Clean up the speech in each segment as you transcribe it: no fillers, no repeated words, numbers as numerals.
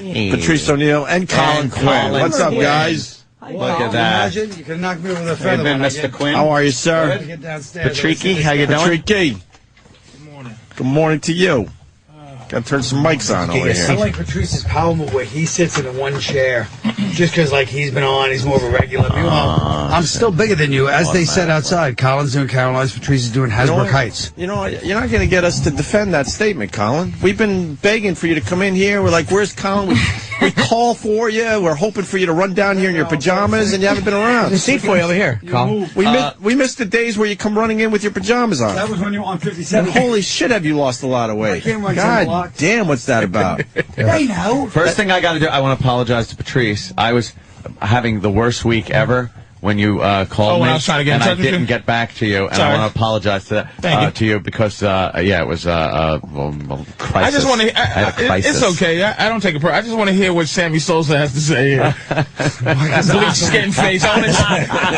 Patrice O'Neill, and Colin Quinn. What's up, guys? Look at that. You can knock me over the feather. Mr. Quinn. How are you, sir? Patrice, how you doing? Patrice. Good morning. Good morning to you. Got to turn some mics on over here. I like Patrice's power move where he sits in one chair just because, like, he's been on. He's more of a regular. I'm still bigger than you. As they said outside, Colin's doing Caroline's, Patrice is doing Hasbrook Heights. You know, you're not going to get us to defend that statement, Colin. We've been begging for you to come in here. We're like, where's Colin? We call for you. We're hoping for you to run down here in your pajamas, and you haven't been around. There's a seat for you over here, Colin. We missed the days where you come running in with your pajamas on. That was when you were on 57. And holy shit, have you lost a lot of weight. God damn, what's that about? They know. First thing I got to do, I want to apologize to Patrice. I was having the worst week ever when you called me, I was trying to get and I in touch with didn't you? get back to you, and I want to apologize to you because it was crisis. I just want to. It's okay. I don't take it. I just want to hear what Sammy Sosa has to say. Bleach skin face. I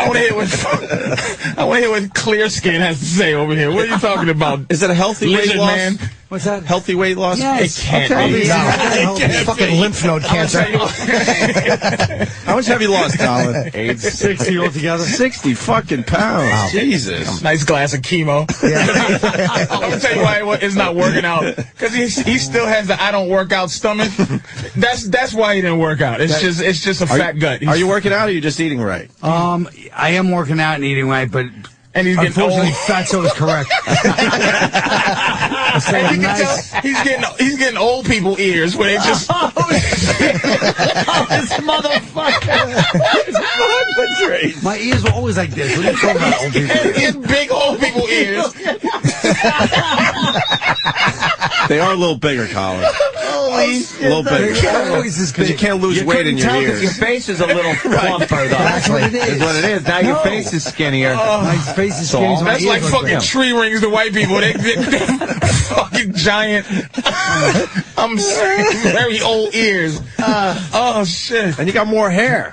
want to hear what clear skin has to say over here. What are you talking about? Is it a healthy weight loss? Man? What's that? Healthy weight loss? Yes. It can't be. It's fucking lymph node cancer. How much have you lost, Colin? 60 altogether. 60 fucking pounds. Wow. Jesus. Nice glass of chemo. Yeah. I'm gonna tell you why it's not working out. Because he still has the I don't work out stomach. That's why he didn't work out. It's just a fat gut. Are you working out or are you just eating right? I am working out and eating right, but and he's getting unfortunately fatso is correct. And you can tell he's getting old people ears where they just this motherfucker. My ears were always like this. What are you talking about, old people? He has big old people ears. They are a little bigger, Colin. Holy shit. A little bigger. Because you can't lose weight in your ears. Your face is a little plumper, though. That's what it is. Is what it is. Now your face is skinnier. My face is skinny. So that's like fucking tree rings to white people. They fucking giant. I'm saying very old ears. Oh shit! And you got more hair.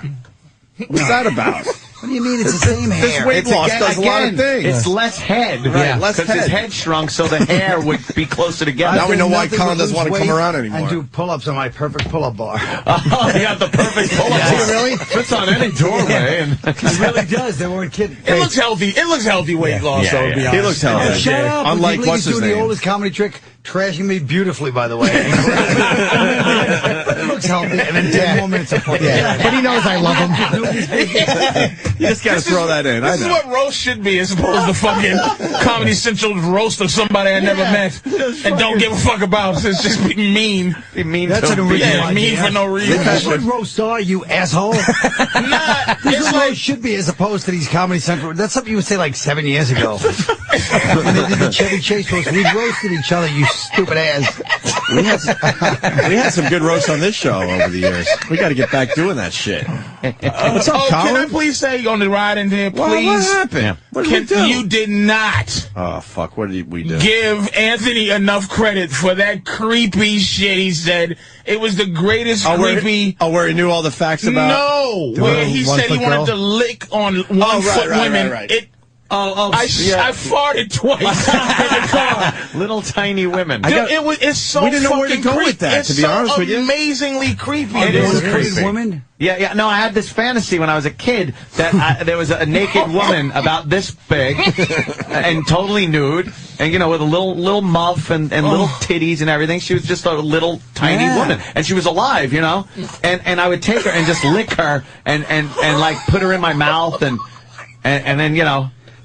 What's that about? What do you mean it's the same hair? This weight loss does a lot of things. It's less head. Right, less because his head shrunk, so the hair would be closer together. Now we know why Colin doesn't want to come around anymore. And do pull-ups on my perfect pull-up bar. Oh, you got the perfect pull-up bar. Yeah. Really? Fits on any doorway. It really does. They weren't kidding. It looks healthy. It looks healthy weight loss, though, to be honest. He looks healthy. Shut up. Unlike what's his doing name? the oldest comedy trick, trashing me beautifully, by the way. It looks healthy. And then 10 more minutes of fun. Yeah. But he knows I love him. You just got to throw that in. This is what roast should be, as opposed to fucking Comedy Central's roast of somebody I never met and don't give a fuck about. It's just be mean. Be mean That's to an original him. Mean for no reason. That's what roasts are, you asshole. Nah, This is what roast should be, as opposed to these Comedy Central. That's something you would say like 7 years ago. When they did the Chevy Chase roast, we roasted each other, you stupid ass. We had some good roasts on this show over the years. We got to get back doing that shit. What's up, Colin? Can I please say on the ride in there, please? What happened? What did we do? You did not. Oh, fuck. What did we do? Give Anthony enough credit for that creepy shit he said. It was the greatest creepy. Where he knew all the facts about? No, where he said he wanted to lick on one-foot women. Right. I farted twice in the car. Little tiny women. It's so we didn't know where to go with that, to be honest with you. It's so amazingly creepy. It is creepy. Woman? Yeah. No, I had this fantasy when I was a kid that there was a naked woman about this big and totally nude, and with a little muff and little titties and everything. She was just a little tiny woman, and she was alive, And I would take her and just lick her and like put her in my mouth and then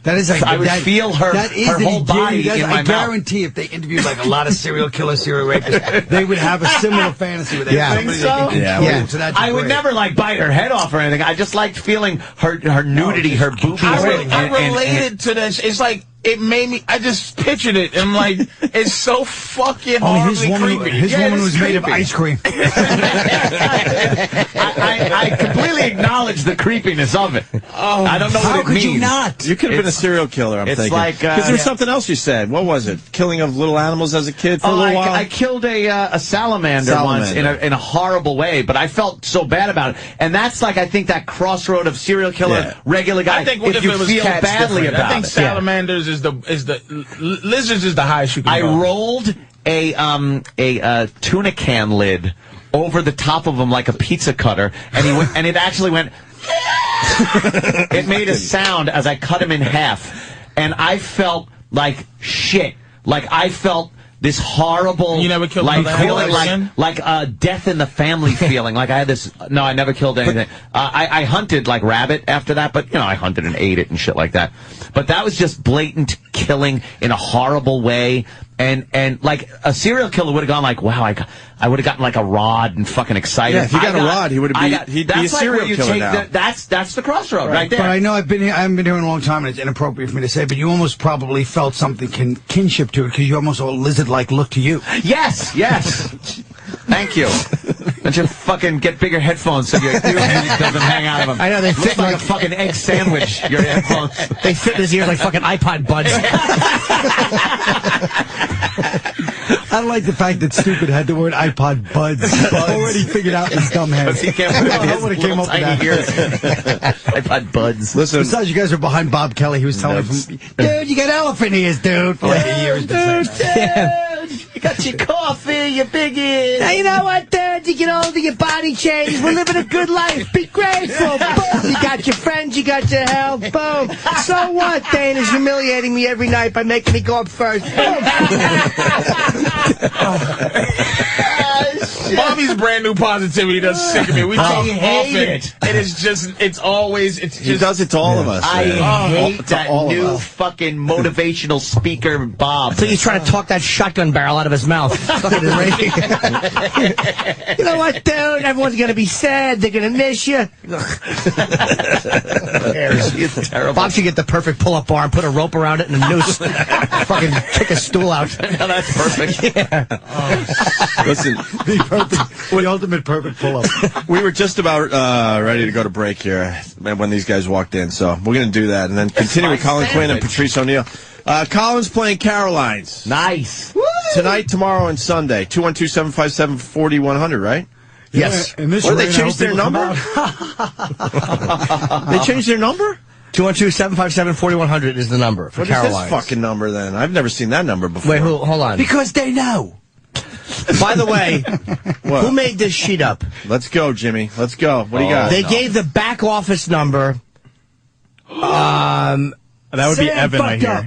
That is I would feel her whole body in my mouth. I guarantee if they interviewed like a lot of serial killers, serial rapists, they would have a similar fantasy with that. Yeah. Think so? So I would never bite her head off or anything. I just liked feeling her nudity, her boobies. I related to this. It's like it made me. I just pictured it. And I'm like, it's so fucking horribly creepy. His woman was made of ice cream. I completely acknowledge the creepiness of it. I don't know what it means. How could you not? You could have been a serial killer, I'm thinking. Like, because there was something else you said. What was it? Killing of little animals as a kid for a little while? I killed a salamander once in a horrible way, but I felt so bad about it. And that's like, I think, that crossroad of serial killer, regular guy. I think if you feel badly about it. I think salamanders is the lizards is the highest you can go. I rolled a tuna can lid over the top of him like a pizza cutter, and it actually went. It made a sound as I cut him in half, and I felt like shit. Like I felt this horrible, you never killed like feeling again? like death in the family feeling. Like I had this. No, I never killed anything. I hunted like rabbit after that, but I hunted and ate it and shit like that. But that was just blatant killing in a horrible way. And like a serial killer would have gone like, wow, I would have gotten like a rod and fucking excited. Yeah, if he got a rod, he'd be a serial killer now. That's the crossroad right there. But I know I haven't been here in a long time, and it's inappropriate for me to say, but you almost probably felt something kinship to it because you almost saw a lizard-like look to you. Yes. Thank you. Don't you fucking get bigger headphones so your ear doesn't hang out of them. I know, they fit like a fucking egg sandwich, your headphones. They fit in his ears like fucking iPod buds. I like the fact that Stupid had the word iPod buds already figured out in his dumb head. He can't put his little tiny ears. iPod buds. Listen. Besides, you guys are behind Bob Kelly. He was telling me, dude, you got elephant ears, dude. For like a year. You got your coffee, your big ears. Now, you know what, dude? You get older, your body changes. We're living a good life. Be grateful. Boom. You got your friends, you got your health. Boom. So what? Dana's humiliating me every night by making me go up first. Boom. Bobby's brand new positivity does sick of me. We talk often. It is just, he does it to all of us. I hate that new fucking motivational speaker, Bob. So he's trying to talk that shotgun barrel out of his mouth. You know what, dude? Everyone's going to be sad. They're going to miss you. It's terrible. Bob should get the perfect pull-up bar and put a rope around it and a noose. Fucking kick a stool out. No, that's perfect. Yeah. Listen, The ultimate perfect pull-up. we were just about ready to go to break here when these guys walked in, so we're going to do that and then continue with Colin Quinn and Patrice O'Neill. Colin's playing Caroline's. Nice. Tonight, tomorrow, and Sunday. 212-757-4100, right? Yes. In this Or they rain, changed I their hope number? people They changed their number? 212-757-4100 is the number for What is Caroline's. this fucking number then? I've never seen that number before. Wait, hold on. Because they know. By the way, What? who made this sheet up? Let's go, Jimmy. Let's go. What do you got? They gave the back office number. That would be Sam Evan, I fucked hear. up.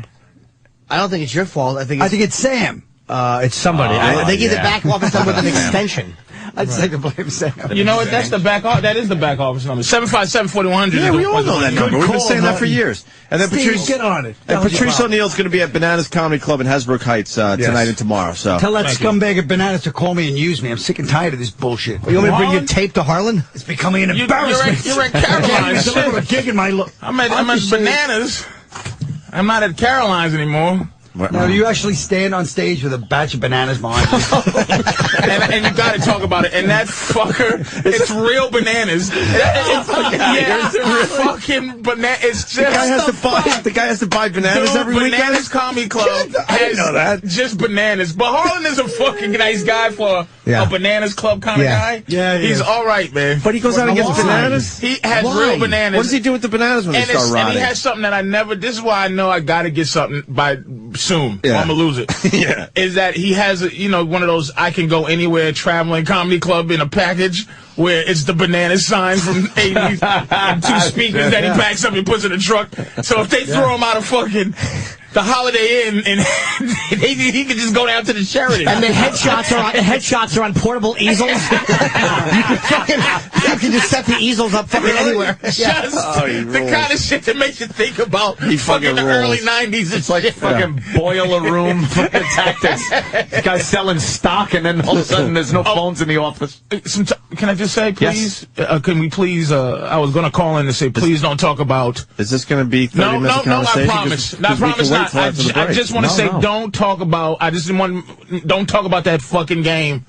I don't think it's your fault. I think it's Sam. somebody. They gave the back office number with an extension. I'd just like to blame Sam. You know what? That is the back office number. 757-4100. Yeah, we all know that number. We've been saying that for years. And then Steve, Patrice, get on it. And Patrice O'Neill's going to be at Bananas Comedy Club in Hasbrook Heights tonight and tomorrow. So Tell that scumbag of Bananas to call me and use me. I'm sick and tired of this bullshit. You want me to bring your tape to Harlan? It's becoming an embarrassment. You're at Caroline's. I can't even deliver a gig in my look. I'm at Bananas. I'm not at Caroline's anymore. Now, do you actually stand on stage with a batch of bananas behind you? and you got to talk about it. And that fucker, it's real bananas. It's fucking banana. It's just the guy has to buy bananas every weekend. Bananas Comedy Club I didn't know that. Just bananas. But Harlan is a fucking nice guy for a Bananas Club kind of guy. Yeah, he's all right, man. But he goes out and gets bananas? He has real bananas. What does he do with the bananas when they start rotting? And he has something that I never. This is why I know I got to get something by soon. Yeah. Or I'm gonna lose it. Yeah. Is that he has one of those I can go anywhere traveling comedy club in a package where it's the banana sign from the 80s and two speakers that he packs up and puts in the truck. So if they throw him out of fucking the Holiday Inn and he can just go down to the Sheraton. And the headshots are on portable easels. you can just set the easels up fucking anywhere. Just the kind of shit that makes you think about fucking the early 90s. It's like fucking boiler room fucking tactics. This guy's selling stock, and then all of a sudden there's no phones in the office. Can I just say, please? Yes. Can we please? I was going to call in and say, please don't talk about. Is this going to be 30 minutes of No, I conversation? promise. I promise not. I just want to say, don't talk about. Don't talk about that fucking game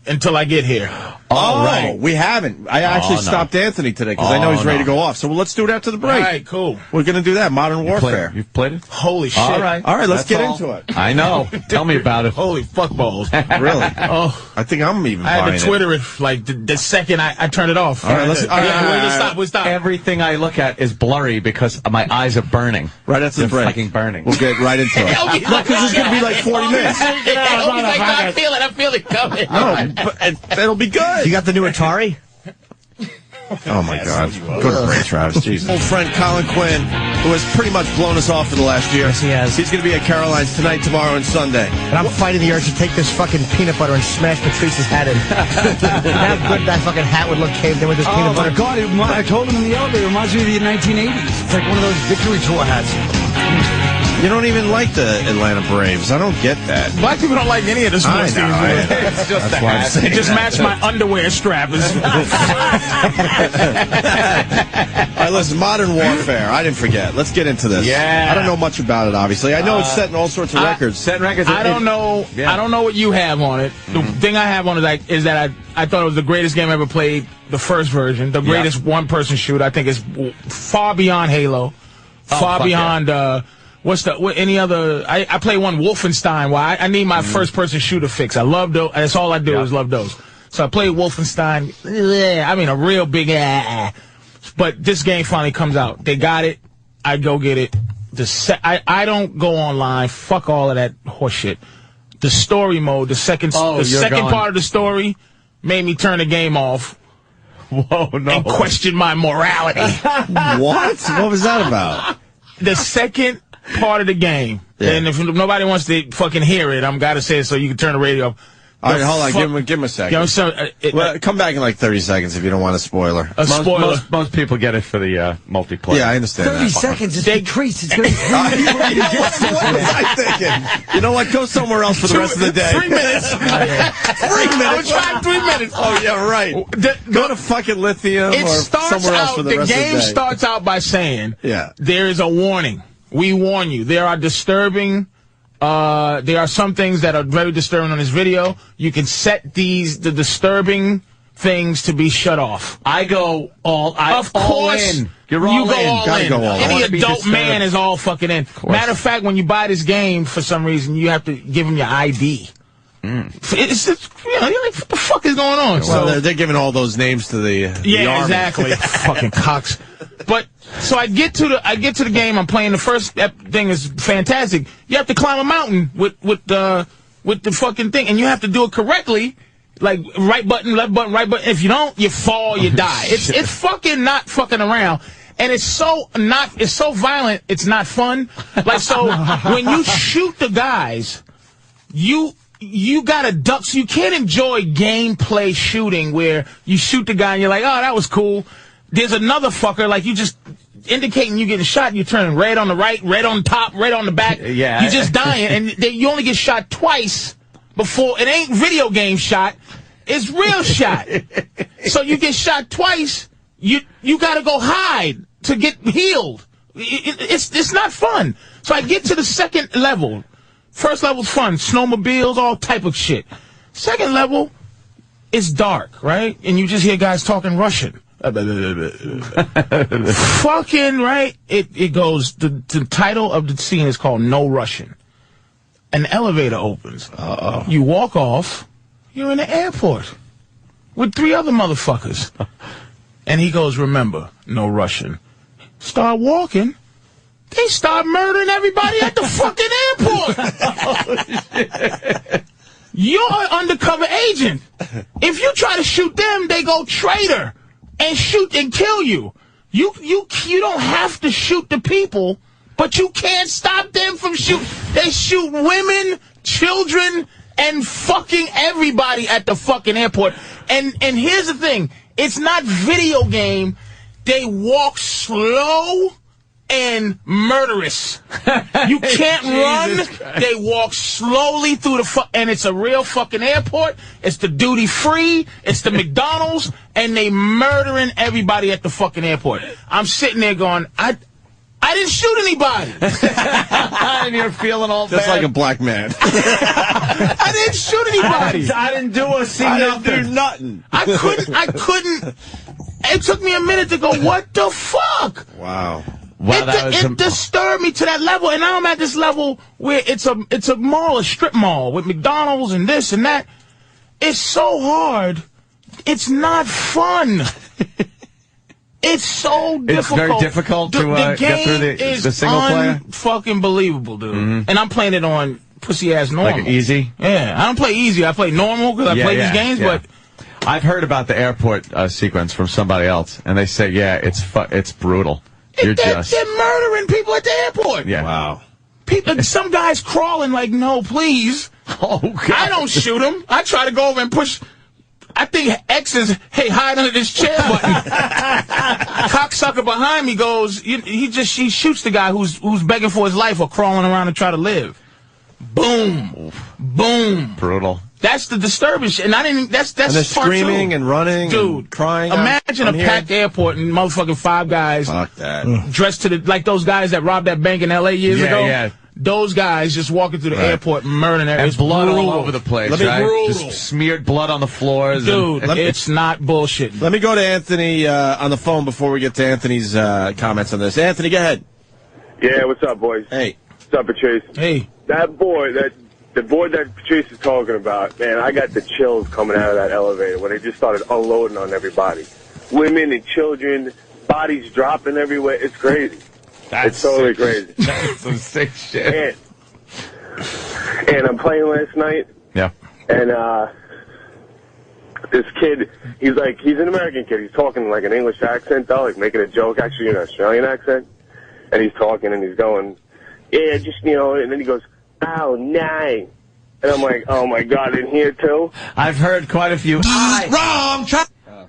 until I get here. Right. We haven't. I actually stopped Anthony today because I know he's ready to go off. So let's do it after the break. All right, cool. We're going to do that. Modern Warfare. You've played it? Holy shit. All right, let's get into it. I know. Tell me about it. Holy fuckballs. Really? Oh, I think I'm even I had buying to Twitter it like the second I turned it off. All right, let's stop. Everything I look at is blurry because my eyes are burning. Right after the break. Fucking burning. We'll get right into it. Because it's going to be like 40 minutes. I feel it coming. No, but it'll be good. You got the new Atari? Oh, my God. Go to break, Travis. Jesus. Old friend Colin Quinn, who has pretty much blown us off for the last year. Yes, he has. He's going to be at Caroline's tonight, tomorrow, and Sunday. And I'm fighting the urge to take this fucking peanut butter and smash Patrice's hat in. How good that fucking hat would look caved in with this peanut butter. Oh, my God. I told him in the elevator, it reminds me of the 1980s. It's like one of those victory tour hats. You don't even like the Atlanta Braves. I don't get that. Black people don't like any of the sports teams. It's just the hat. It just matched my underwear strap. All right, listen, Modern Warfare. I didn't forget. Let's get into this. Yeah. I don't know much about it, obviously. I know it's setting all sorts of records. Setting records. I don't know. Yeah. I don't know what you have on it. The thing I have on it is that I thought it was the greatest game I ever played. The first version, the greatest one-person shooter. I think is far beyond Halo, far beyond. Any other? I play one Wolfenstein. Why? I need my first-person shooter fix. I love those. That's all I do is love those. So I play Wolfenstein. I mean, a real big. But this game finally comes out. They got it. I go get it. I don't go online. Fuck all of that horseshit. The story mode, the second part of the story, made me turn the game off. Whoa, no. And question my morality. What? What was that about? The second part of the game, and if nobody wants to fucking hear it, I'm gotta say it so you can turn the radio off. All right, hold on. Give him a second. You know, Come back in like 30 seconds if you don't want a spoiler. Most people get it for the multiplayer. Yeah, I understand 30 seconds. It's Patrice. It's going to what was I thinking? You know what? Go somewhere else for the rest of the day. 3 minutes. 3 minutes. I was trying 3 minutes. Oh, yeah, right. Go to fucking Lithium or somewhere else for the rest of the day. The game starts out by saying, yeah, there is a warning. We warn you. There are disturbing. There are some things that are very disturbing on this video. You can set the disturbing things to be shut off. I go all in. You're all in. Gotta go all in. Any adult man is all fucking in. Matter of fact, when you buy this game, for some reason, you have to give them your ID. It's just, what the fuck is going on? Well, they're giving all those names to the army. Exactly. Fucking cocks. But so I get to the game. I'm playing. The first thing is fantastic. You have to climb a mountain with the fucking thing, and you have to do it correctly. Like right button, left button, right button. If you don't, you fall, you die. It's fucking not fucking around. And it's so violent. It's not fun. Like, so when you shoot the guys, you gotta duck. So you can't enjoy gameplay shooting where you shoot the guy and you're like, oh, that was cool. There's another fucker, like, you just indicating you getting shot, you turn red on the right, red on the top, red on the back. Yeah. You're just dying, and you only get shot twice before. It ain't video game shot. It's real shot. So you get shot twice, you gotta go hide to get healed. It's not fun. So I get to the second level. First level's fun. Snowmobiles, all type of shit. Second level, it's dark, right? And you just hear guys talking Russian. Fucking right. It goes. The title of the scene is called No Russian. An elevator opens. You walk off. You're in the airport with 3 other motherfuckers. And he goes, remember, no Russian. Start walking. They start murdering everybody at the fucking airport. You're an undercover agent. If you try to shoot them, they go traitor and shoot and kill you. You don't have to shoot the people, but you can't stop them from shooting. They shoot women, children, and fucking everybody at the fucking airport. And here's the thing. It's not video game. They walk slow and murderous. You can't run. They walk slowly through and it's a real fucking airport. It's the duty free. It's the McDonald's, and they murdering everybody at the fucking airport. I'm sitting there going, I didn't shoot anybody. And you're feeling all just bad. like a black man. I didn't shoot anybody. I didn't do nothing. I couldn't. It took me a minute to go, what the fuck? Wow. It disturbed me to that level, and now I'm at this level where it's a mall, a strip mall with McDonald's and this and that. It's so hard. It's not fun. It's so difficult. It's very difficult to get through the single player. Fucking believable, dude. Mm-hmm. And I'm playing it on pussy ass normal. Like easy. Yeah, I don't play easy. I play normal because I play these games, but. I've heard about the airport sequence from somebody else, and they say, yeah, it's brutal. They're murdering people at the airport. Yeah. Wow. Some guy's crawling like, no, please. Oh, God. I don't shoot him. I try to go over and push. I think X is, hey, hide under this chair button. Cocksucker behind me goes, he shoots the guy who's begging for his life or crawling around to try to live. Boom. Boom. Brutal. That's the disturbing shit. And that's and they're part screaming two. And running, dude, and crying. Imagine a packed airport and motherfucking 5 guys dressed to like those guys that robbed that bank in L.A. years ago. Yeah. Those guys just walking through the airport and murdering everyone. And blood all over the place, right? Just smeared blood on the floors. Dude, it's not bullshit. Let me go to Anthony on the phone before we get to Anthony's comments on this. Anthony, go ahead. Yeah, what's up, boys? Hey. What's up, Patrice? Hey. That boy, the boy that Patrice is talking about, man, I got the chills coming out of that elevator when they just started unloading on everybody. Women and children, bodies dropping everywhere. It's crazy. It's totally crazy. That's some sick shit. And I'm playing last night. Yeah. And this kid, he's an American kid. He's talking like an English accent, though, like making a joke, actually an Australian accent. And he's talking and he's going, yeah, just, and then he goes, oh, nine. And I'm like, oh, my God, in here, too? I've heard quite a few. Wrong!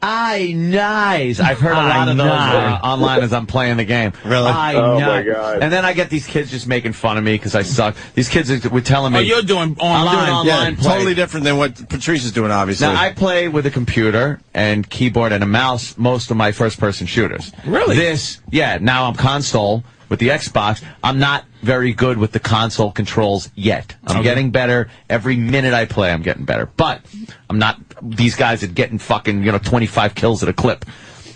Nice. I've heard a lot of those online as I'm playing the game. Really? Oh, my God. And then I get these kids just making fun of me because I suck. These kids were telling me. Oh, you're doing online. I'm doing online play. Totally different than what Patrice is doing, obviously. Now, I play with a computer and keyboard and a mouse most of my first-person shooters. Really? Now I'm console with the Xbox. I'm not very good with the console controls yet. I'm getting better. Every minute I play, I'm getting better. But I'm not these guys that getting fucking, 25 kills at a clip.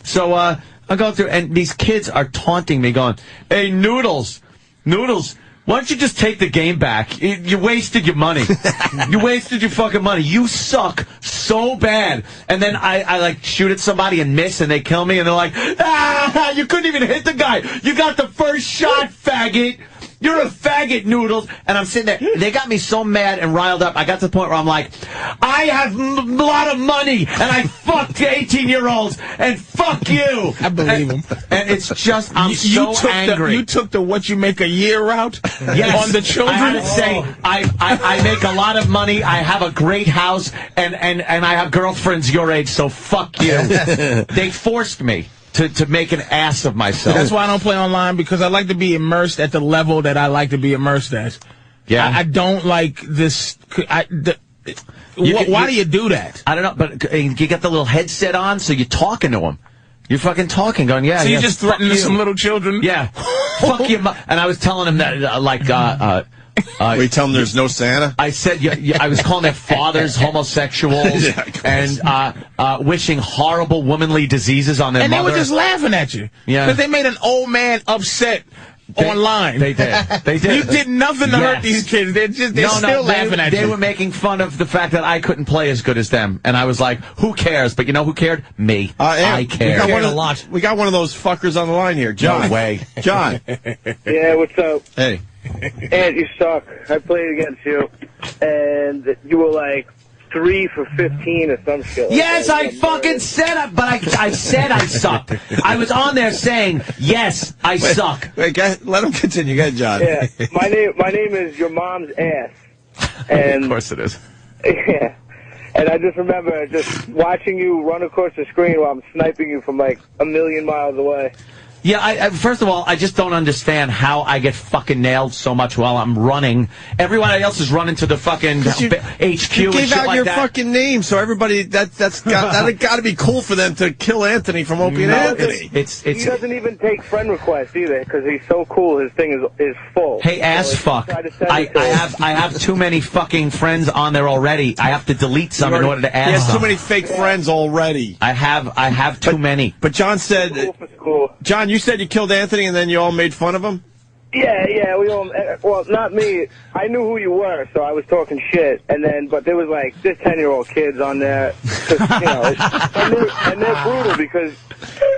So I go through, and these kids are taunting me, going, hey, Noodles, why don't you just take the game back? You wasted your money. You wasted your fucking money. You suck so bad. And then I like shoot at somebody and miss and they kill me and they're like, you couldn't even hit the guy. You got the first shot, faggot. You're a faggot, Noodles. And I'm sitting there. They got me so mad and riled up. I got to the point where I'm like, I have a lot of money, and I fucked 18-year-olds, and fuck you. I believe him. And it's just, I'm so angry. You took the what you make a year route on the children? I had to say, I make a lot of money, I have a great house, and I have girlfriends your age, so fuck you. They forced me to make an ass of myself. That's why I don't play online, because I like to be immersed at the level that I like to be immersed at. Yeah. I don't like this. Why do you do that? I don't know, but you get the little headset on, so you're talking to them. You're fucking talking, going, yeah. So you just threatening some little children? Yeah. Fuck you. And I was telling him that, we tell them there's no Santa? I said, I was calling their fathers homosexuals and wishing horrible womanly diseases on their mother. And they were just laughing at you. Yeah. Because they made an old man upset online. They did. They did. You did nothing to hurt these kids. They're still laughing at you. They were making fun of the fact that I couldn't play as good as them. And I was like, who cares? But you know who cared? Me. I cared. We got one of those fuckers on the line here. John. No way. John. Yeah, what's up? Hey. And you suck. I played against you, and you were like 3 for 15 or some shit. Yes, I fucking said it, but I said I sucked. I was on there saying, yes, I suck. Wait, let him continue. Go ahead, John. Yeah, my name is your mom's ass. And, of course it is. Yeah. And I just remember just watching you run across the screen while I'm sniping you from like a million miles away. Yeah, first of all, I just don't understand how I get fucking nailed so much while I'm running. Everybody else is running to the fucking HQ you and shit gave out like your that. fucking name, so everybody, that's got to be cool for them to kill Anthony from Opie and Anthony. He doesn't even take friend requests either, because he's so cool. His thing is full. Hey, ass fuck. I have too many fucking friends on there already. I have to delete some in order to add some. He has too many fake friends already. I have too many. But John said, John, you said you killed Anthony and then you all made fun of him? Yeah, we all, well, not me. I knew who you were, so I was talking shit. And then, but there was like just 10-year-old kids on there, and they're brutal because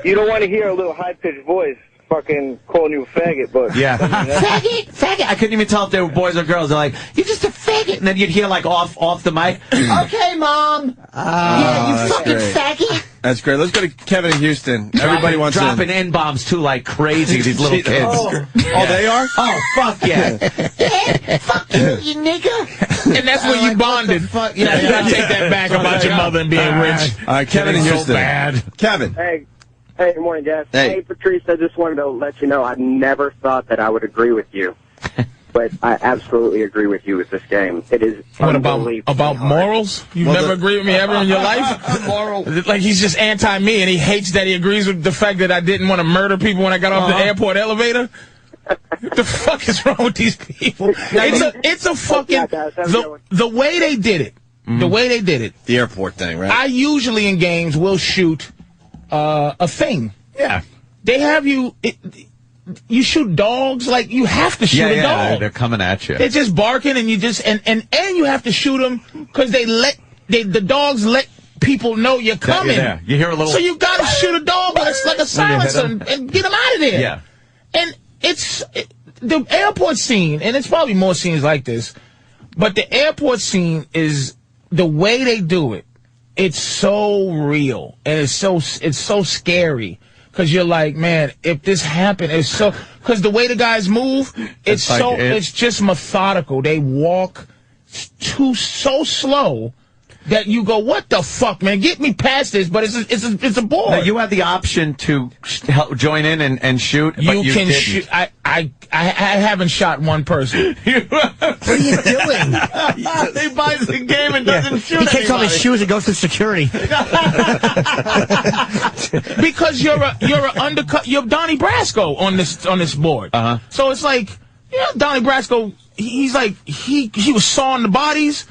you don't want to hear a little high-pitched voice fucking calling you a faggot, but Yeah. Faggot. I couldn't even tell if they were boys or girls. They're like, you're just a faggot. And then you'd hear, like, off the mic, okay, Mom. Yeah, you fucking faggot. That's great. Let's go to Kevin in Houston. Everybody wants to... Dropping N-bombs, too, like crazy, these little kids. Oh, they are? Oh, fuck yeah. Yeah, fuck you, you nigga. And that's where you bonded. Yeah, You gotta take that back about your mother and being rich. All right, Kevin in Houston. So bad. Kevin. Hey, good morning, guys. Hey. Hey, Patrice, I just wanted to let you know I never thought that I would agree with you. But I absolutely agree with you with this game. It is What unbelievable. about morals? You've never agreed with me ever in your life? Moral. Like he's just anti-me, and he hates that he agrees with the fact that I didn't want to murder people when I got off the airport elevator. What the fuck is wrong with these people? It's a fucking the way they did it. The way they did it. The airport thing, right? I usually in games will shoot a thing. Yeah. They have you. You shoot dogs, like you have to shoot a dog. They're coming at you. They're just barking, and you just and you have to shoot them because the dogs let people know you're coming. There. You hear a little. So you got to shoot a dog, but it's like a silencer and get them out of there. Yeah. And the airport scene, and it's probably more scenes like this, but the airport scene is the way they do it. It's so real, and it's so scary. Because you're like, man, if this happened, it's so... Because the way the guys move, it's just methodical. They walk so slow that you go, what the fuck, man? Get me past this, but it's a bore. Now, you had the option to join in and shoot, but you can didn't. shoot. I haven't shot one person. What are you doing? He buys the game and doesn't shoot He takes off his anybody. shoes and goes through security. Because you're Donnie Brasco on this board. So it's like, Donnie Brasco, he's like, he was sawing the bodies,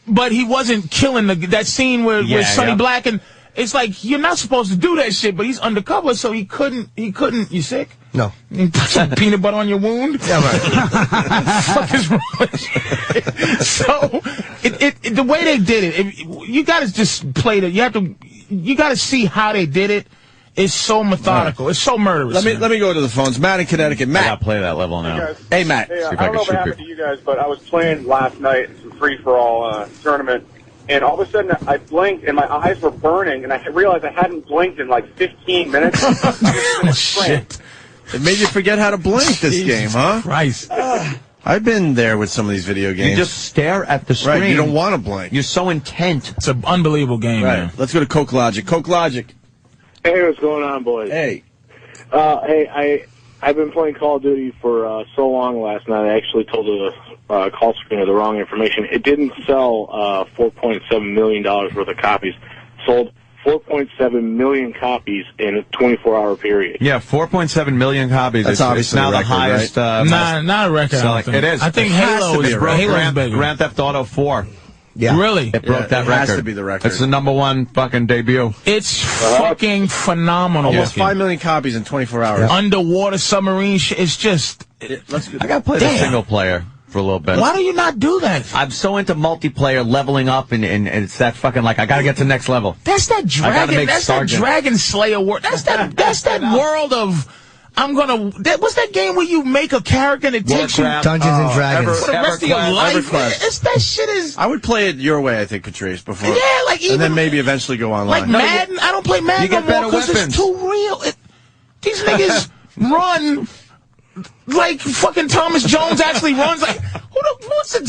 but he wasn't killing that scene with Sonny Black, and it's like, you're not supposed to do that shit, but he's undercover, so he couldn't, you sick? No. You put some peanut butter on your wound? Yeah, right. What the fuck is wrong with you? So, the way they did it, you gotta just play you gotta see how they did it. It's so methodical. Right. It's so murderous. Let me go to the phones. Matt in Connecticut. Matt. I gotta play that level now. Hey, Matt. Hey, I don't know if it happened to you guys, but I was playing last night in some free-for-all tournament, and all of a sudden I blinked, and my eyes were burning, and I realized I hadn't blinked in like 15 minutes. Oh, shit. It made you forget how to blink this game, huh? Christ. I've been there with some of these video games. You just stare at the screen. Right, you don't want to blink. You're so intent. It's an unbelievable game, man. Let's go to Coke Logic. Coke Logic. Hey, what's going on, boys? Hey. I've been playing Call of Duty for so long last night, I actually told the call screener the wrong information. It didn't sell $4.7 million worth of copies. Sold 4.7 million copies in a 24-hour period. Yeah, 4.7 million copies. That's obviously it's now the record, the highest. right? Not a record. It is. I think It has Halo to be is a record. Halo's bigger. Grand Theft Auto 4. Yeah. Really? It broke that it record. has to be the record. It's the #1 fucking debut. It's fucking phenomenal. Almost 5 million copies in 24 hours. Underwater submarine shit. It's just... I gotta play the single player for a little bit. Why do you not do that? I'm so into multiplayer, leveling up, and it's that fucking, like, I gotta get to the next level. That's that Dragon Slayer world. That's that world of... what's that game where you make a character and it takes you Dungeons and Dragons. for the rest of your life? EverQuest. That shit is... I would play it your way, I think, Patrice, before. Yeah, like even... And then maybe eventually go online. Like Madden? I don't play Madden You get no more better because it's weapons. too real. These niggas run... Like fucking Thomas Jones actually runs like what's it?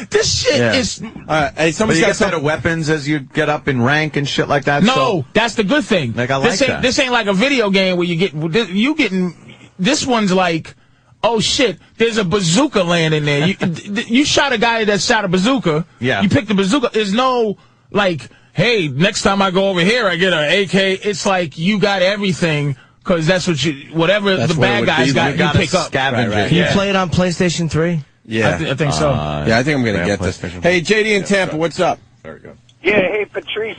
This shit is. Hey, somebody's got better weapons as you get up in rank and shit like that. No, that's the good thing. Like I like that. This ain't like a video game where you getting. This one's like, oh shit, there's a bazooka laying in there. You shot a guy that shot a bazooka. Yeah. You picked the bazooka. There's no like, hey, next time I go over here, I get an AK. It's like you got everything. Because that's what whatever the bad guys got, you pick up. Can you play it on PlayStation 3? Yeah. I think so. Yeah, I think I'm going to get this. Hey, JD in Tampa, what's up? Very good. Yeah, hey, Patrice,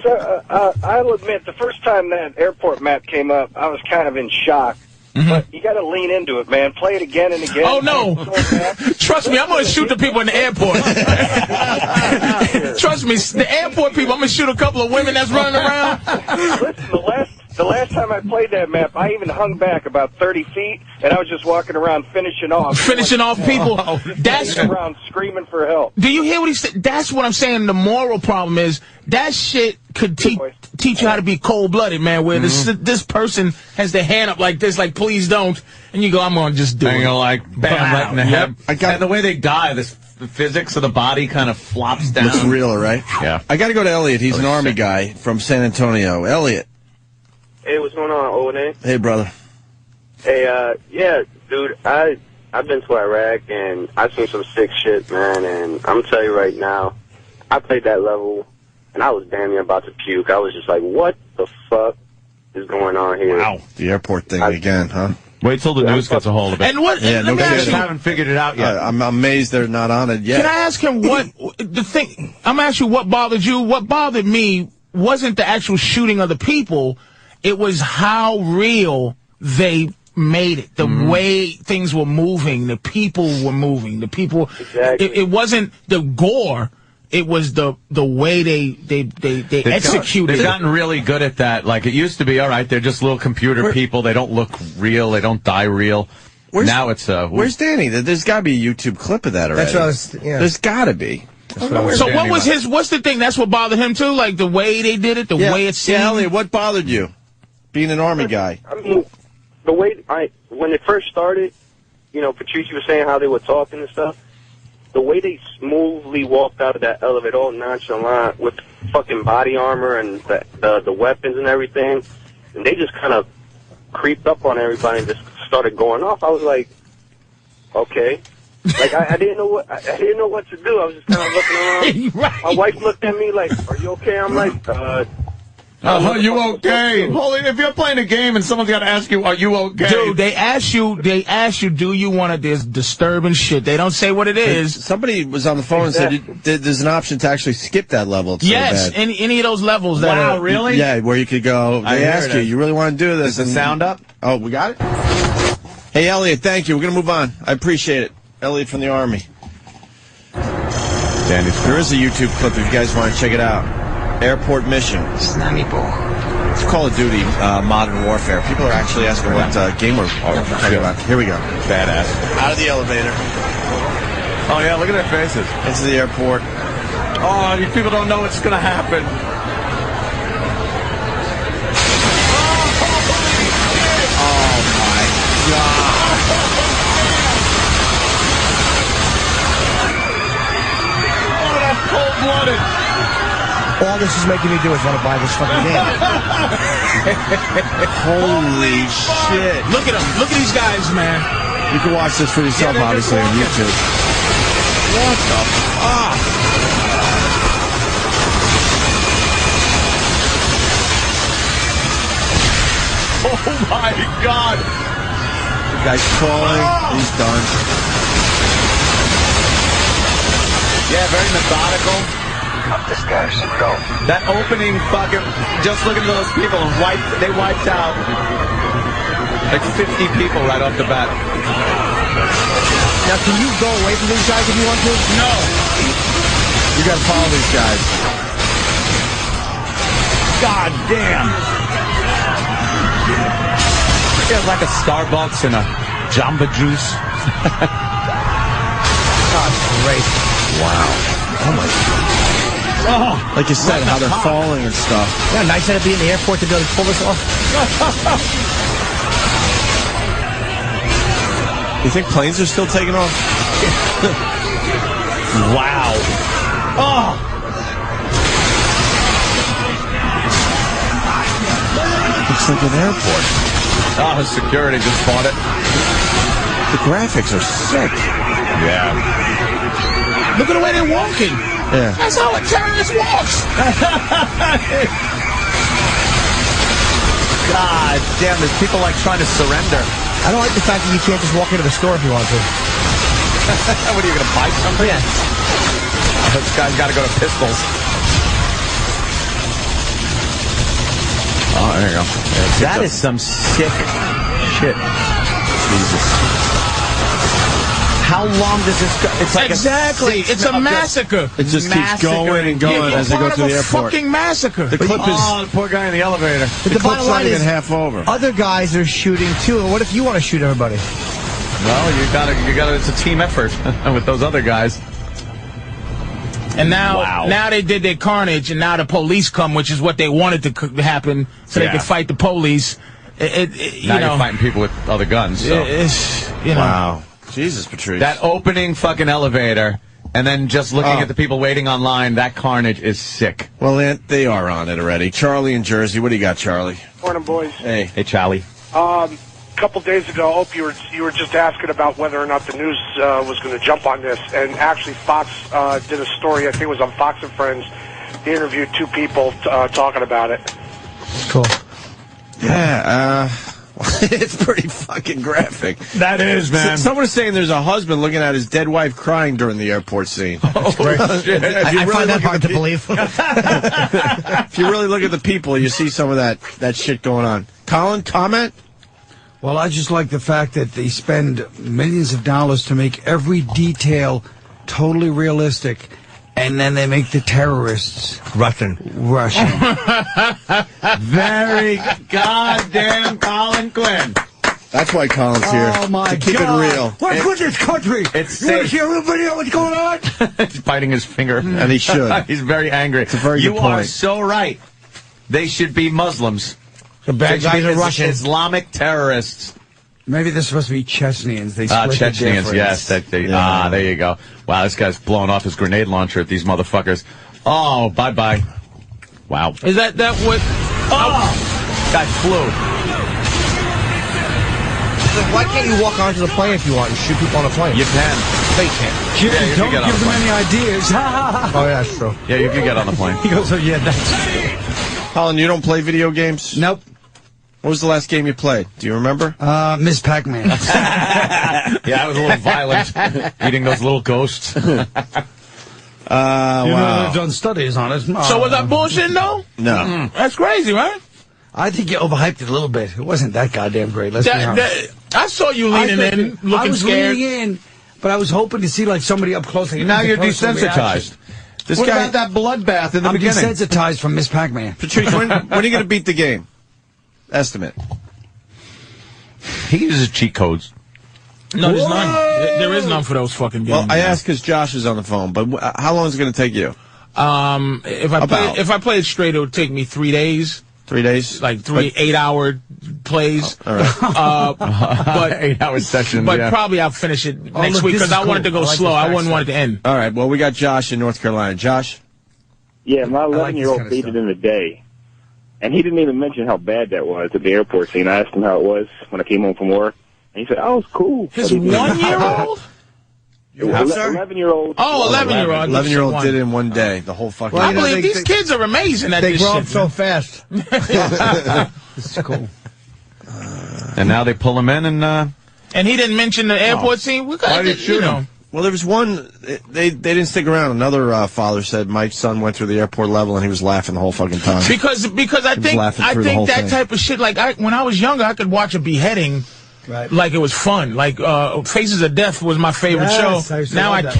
I'll admit, the first time that airport map came up, I was kind of in shock. But you got to lean into it, man. Play it again and again. Oh, no. Trust me, I'm going to shoot the people in the airport. Trust me, the airport people, I'm going to shoot a couple of women that's running around. Listen, the last time I played that map, I even hung back about 30 feet, and I was just walking around finishing off people. That's around screaming for help. Do you hear what he said? That's what I'm saying. The moral problem is that shit could teach you how to be cold-blooded, man, where this person has their hand up like this, like, please don't, and you go, I'm going to just do it. And you're like, bam, right in the head. And the way they die, the physics of the body kind of flops down. Looks realer, right? Yeah. I got to go to Elliot. He's an Army guy from San Antonio. Elliot. Hey, what's going on, O&A? Hey, brother. Hey, yeah, dude, I've been to Iraq, and I've seen some sick shit, man, and I'm going to tell you right now, I played that level, and I was damn near about to puke. I was just like, what the fuck is going on here? Wow. The airport thing again, huh? Wait till the news gets a hold of it. And what? Yeah, let me ask you, haven't figured it out yet. I'm amazed they're not on it yet. Can I ask him what the thing? I'm gonna ask you what bothered you. What bothered me wasn't the actual shooting of the people. It was how real they made it. The way things were moving, the people were moving. The people. Exactly. It wasn't the gore. It was the way they executed. They've gotten really good at that. Like, it used to be, all right, they're just little computer people. They don't look real. They don't die real. Now it's where's Danny? There's got to be a YouTube clip of that already. That's what I was. Yeah. There's got to be. So what was his? What's the thing? That's what bothered him too. Like the way they did it, the way it seemed. Yeah, Elliot, what bothered you? Being an Army guy. I mean, the way when it first started, you know, Patrice was saying how they were talking and stuff. The way they smoothly walked out of that elevator, all nonchalant, with fucking body armor and the weapons and everything, and they just kind of creeped up on everybody and just started going off. I was like, okay, like I didn't know what to do. I was just kind of looking around. Right. My wife looked at me like, "Are you okay?" I'm like, you okay? Holy, if you're playing a game and someone's got to ask you, are you okay? Dude, they ask you, do you want to, there's disturbing shit. They don't say what it is. Somebody was on the phone and said there's an option to actually skip that level. It's Yes, so bad. any of those levels that Wow, are. really? Yeah, where you could go, they ask you really want to do this? Is the sound up? Oh, we got it? Hey, Elliot, thank you. We're going to move on. I appreciate it. Elliot from the Army. There is a YouTube clip if you guys want to check it out. Airport mission. It's Call of Duty Modern Warfare. People are actually asking what game we're talking about. Here we go. Badass. Out of the elevator. Oh, yeah, look at their faces. Into the airport. Oh, these people don't know what's going to happen. Oh, my God. Oh, that's cold-blooded. All this is making me do is want to buy this fucking game. Holy shit. Look at them. Look at these guys, man. You can watch this for yourself, obviously, on YouTube. What the fuck? Oh, my God. The guy's crawling. He's done. Yeah, very methodical. "Cut this guy, go." That opening fucking, just looking at those people, and they wiped out like 50 people right off the bat. Now, can you go away from these guys if you want to? No. You got to follow these guys. God damn. Yeah, like a Starbucks and a Jamba Juice. Oh, great. Wow. Oh, my God. Oh, Like you said, how they're falling and stuff. Yeah, nice to be in the airport to be able to pull this off. You think planes are still taking off? wow. Oh. Looks like an airport. Oh, security just bought it. The graphics are sick. Yeah. Look at the way they're walking. Yeah. That's how a terrorist walks. God damn, there's people like trying to surrender. I don't like the fact that you can't just walk into the store if you want to. What are you going to buy something? Yeah. This guy's got to go to Pistols. Oh, there you go. That is some sick shit. Jesus. How long does this go? It's like exactly. It's a massacre. It just keeps going and going as they go through the airport. Fucking massacre. The clip is. Oh, the poor guy in the elevator. But the bottom line is, half over. Other guys are shooting too. What if you want to shoot everybody? Well, you gotta. It's a team effort with those other guys. And now they did their carnage, and now the police come, which is what they wanted to happen, so they could fight the police. Now you're fighting people with other guns. So. Wow. Jesus, Patrice. That opening fucking elevator, and then just looking at the people waiting online, that carnage is sick. Well, they are on it already. Charlie in Jersey. What do you got, Charlie? Morning, boys. Hey, Charlie. A couple days ago, Opie, you were just asking about whether or not the news was going to jump on this, and actually Fox did a story, I think it was on Fox and Friends. They interviewed two people talking about it. Cool. Yeah, it's pretty fucking graphic. That is, man. Someone is saying there's a husband looking at his dead wife crying during the airport scene. I find that hard to believe. If you really look at the people, you see some of that shit going on. Colin, comment? Well, I just like the fact that they spend millions of dollars to make every detail totally realistic, and then they make the terrorists Russian. Very goddamn Colin Quinn. That's why Colin's here. Oh, my to keep God. it real. What's with this country? It's you want to safe. see a real video of what's going on? He's biting his finger. And he should. He's very angry. It's a very good You are point. so right. They should be Muslims. The bad guys are Russian. Islamic terrorists. Maybe they're supposed to be Chechens. They split the Chechens, difference. yes. There you go. Wow, this guy's blowing off his grenade launcher at these motherfuckers. Oh, bye-bye. Wow. Is that what? Guy flew. Why can't you walk onto the plane if you want and shoot people on the plane? You can. They can't. Yeah, you Don't can get on give the them plane. any ideas. Oh, yeah, that's true. Yeah, you can get on the plane. He goes, oh, yeah, that's... Colin, you don't play video games? Nope. What was the last game you played? Do you remember? Miss Pac-Man. Yeah, it was a little violent. Eating those little ghosts. Wow. They've done studies on it. So was that bullshit, though? No. That's crazy, right? I think you overhyped it a little bit. It wasn't that goddamn great. Let's be honest. I saw you leaning in, looking I was scared. leaning in, but I was hoping to see like somebody up close. Now you're desensitized. What about that bloodbath in the I'm beginning? desensitized from Miss Pac-Man. Patrice, when are you going to beat the game? Estimate. He uses cheat codes. No, there's none. There is none for those fucking games. Well, I asked because Josh is on the phone, but how long is it going to take you? If I play it straight, it would take me 3 days. 3 days? Like 8-hour plays. All right. But 8-hour sessions. But yeah. probably I'll finish it next look, week this because is I wanted to cool. go I like slow. the I facts wouldn't want it to end. All right. Well, we got Josh in North Carolina. Josh? Yeah, my like this 11-year-old kind of beat stuff. it in a day. And he didn't even mention how bad that was at the airport scene. I asked him how it was when I came home from work. And he said, oh, it's cool. His 1-year-old? 11-year-old. Oh, 11-year-old. 11-year-old did it in one day. The whole fucking I thing. believe these kids are amazing at They this grow shit. up so fast. This is cool. And now they pull him in and... And he didn't mention the airport scene. Why did he shoot him? Well, there was one, they didn't stick around. Another father said my son went through the airport level and he was laughing the whole fucking time. Because I think that type of shit, like when I was younger, I could watch a beheading like it was fun. Like Faces of Death was my favorite Yes, show. I used to Now love I that.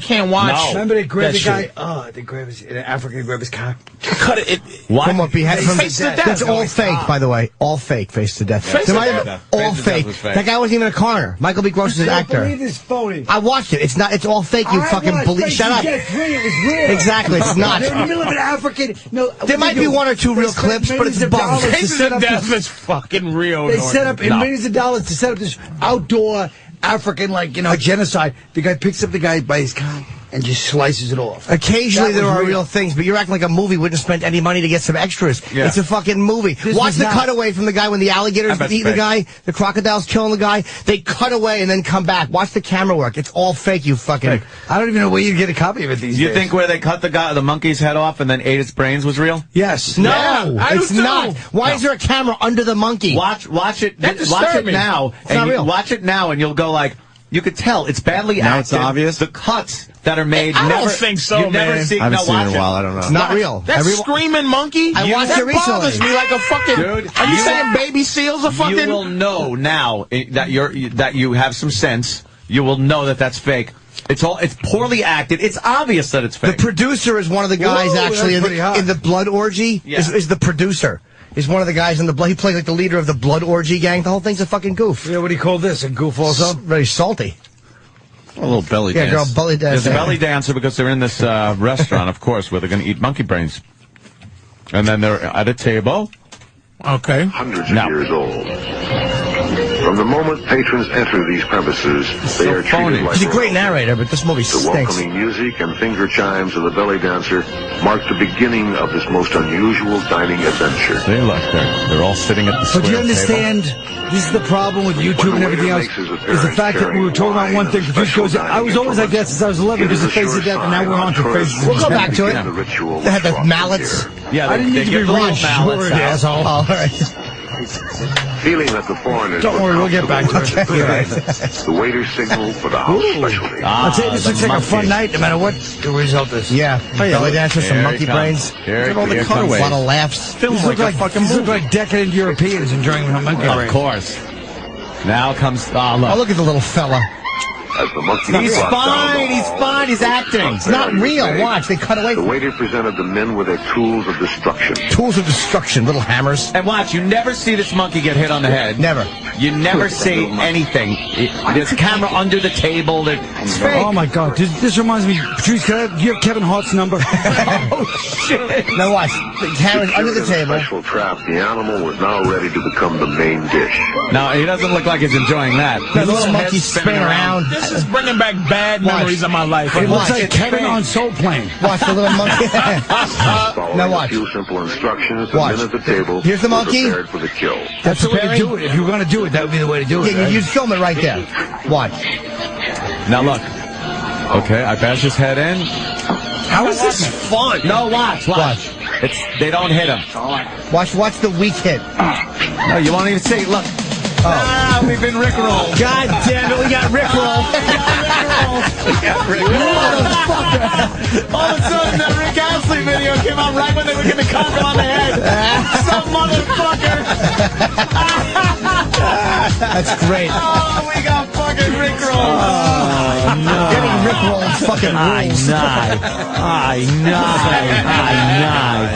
can't watch. No. Remember they grabbed that the guy? shit. Oh, they grabbed his, in Africa, they grabbed his cock. Cut it. From what behead from Face to Death. That's all fake, by the way. All fake. Face to Death. Face to All Face to Death fake. was fake. That guy wasn't even a coroner. Michael B. Gross is an I actor. believe this phony. I watched it. It's not. It's all fake. You fucking believe. Shut up. It was real. Exactly. It's not. They're in the middle of an African. No, There might be one or two real clips, but it's bunk. Faces of Death is fucking real. They set up millions of dollars to set up this outdoor African, genocide. The guy picks up the guy by his cock and just slices it off. Occasionally That there was are real. real things, but you're acting like a movie wouldn't spend any money to get some extras. Yeah. It's a fucking movie. This Watch was the not. cutaway from the guy when the alligators I bet eating the it's guy, the crocodile's killing the guy. They cut away and then come back. Watch the camera work. It's all fake, you fucking... I don't even know where you'd get a copy of it these You days. think where they cut the monkey's head off and then ate its brains was real? Yes. No, Yeah, I do it's too. not. Why is there a camera under the monkey? Watch it. That Watch disturbed it me. now. It's not real. Watch it now, and you'll go like, you could tell it's badly Now acted. it's obvious? The cuts that are made. I never, don't think so, you've never man. seen. I haven't no, seen it watch in a while. I don't know. It's not real. That screaming monkey? I watched that it recently. bothers me like a fucking... Dude, are you you- saying baby seals are fucking... You will know now that you have some sense you will know that that's fake. It's poorly acted. It's obvious that it's fake. The producer is one of the guys actually in the blood orgy. Yeah. Is the producer. He's one of the guys in the blood. He played like the leader of the blood orgy gang. The whole thing's a fucking goof. Yeah, what do you call this? A goof also? Very salty. A little belly dance. Yeah, girl, belly dance. There's a belly dancer because they're in this restaurant, of course, where they're going to eat monkey brains. And then they're at a table. Okay. Hundreds of years old. From the moment patrons enter these premises, they are treated like He's a great narrator, but this movie stinks. The welcoming music and finger chimes of the belly dancer mark the beginning of this most unusual dining adventure. They look, they're all sitting at the square But you understand, table. this is the problem with YouTube and everything else, is the fact that we were talking about one thing. Patrice goes, I was always like that since I was 11 because of Face of Death, and now we're on to Faces. We'll go back to it. They had the mallets. Yeah, I didn't need to be reassured, asshole. All right. Feeling that the foreigners Don't worry, we'll get back to it. The waiter signaled for the house specialty. I'll tell you, this looks like a fun night, no matter what the result is. Yeah. Belly dancers, some monkey brains. Look at all the cutaways. A lot of laughs. Film like a fucking These movie. look like decadent Europeans enjoying a monkey brain. Of course. Now comes... Oh, look at the little fella. As the monkey He's fine, he's acting. It's not real. Watch, they cut away The from it. waiter presented the men with their tools of destruction. Tools of destruction, little hammers. And watch, you never see this monkey get hit on the head. Never. You never see anything. There's a camera under the table. It's fake. Oh my God! This reminds me, Patrice. Do you have Kevin Hart's number? Oh shit! Now watch. The camera's under the table. Special trap. The animal was now ready to become the main dish. No, he doesn't look like he's enjoying that. The little monkey spinning around. This is bringing back bad memories of my life. It looks Watch. like Kevin on Soul Plane. Watch the little monkey. Following Now watch. a few simple instructions, the Watch. men at the table Here's the were monkey. prepared for the kill. That's the way to do it. If you were going to do it, that would be the way to do it. Yeah, Right? you'd film it right there. Watch. Now look. Okay, I bash his head in. How is this fun? No, watch. They don't hit him. Watch the weak hit. No, you won't even see. Look. Ah, we've been rickrolled. God damn it, we got Rickroll. All of a sudden, that Rick Astley video came out right when they were going to conk him on the head. Some motherfucker. That's great. Oh, we got fucking rickrolled. Getting Rickrolled fucking rules.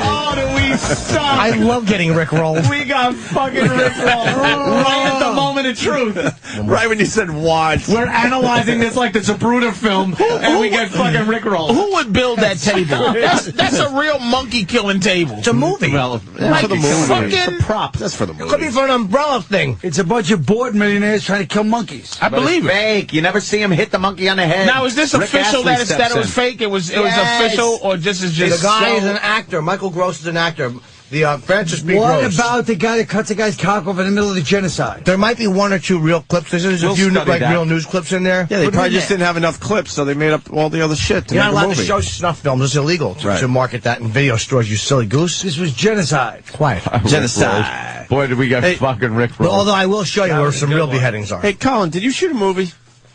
Oh, do we suck? I love getting Rickrolled. We got fucking rickrolled right at the moment of truth. Right when you said watch. We're analyzing this like it's a Bruder film, and we get fucking rickrolled. Who would build that table? That's a real monkey killing table. It's a movie. Well, Like for the movie. fucking- It's a prop. That's for the movie. Could be for an umbrella thing. It's a bunch of bored millionaires trying to kill monkeys. I believe it. Fake. You never see him hit the monkey on the head. Now, is this Rick official Astley that steps it was in. fake? It was Yes. official, or just is The just guy is so- an actor. Michael Gross is an actor. The Francis B. What Gross. about the guy that cuts a guy's cock off in the middle of the genocide? There might be one or two real clips. There's a We'll few study like that. real news clips in there. Yeah, they Put probably them in just there. didn't have enough clips, so they made up all the other shit to You're not make a allowed to movie. show snuff films. It's illegal to, Right. to market that in video stores, you silly goose. This was genocide. Quiet. Genocide. Boy, did we get Hey. fucking rickrolled. Although I will show you where some real beheadings are. Hey, Colin, did you shoot a movie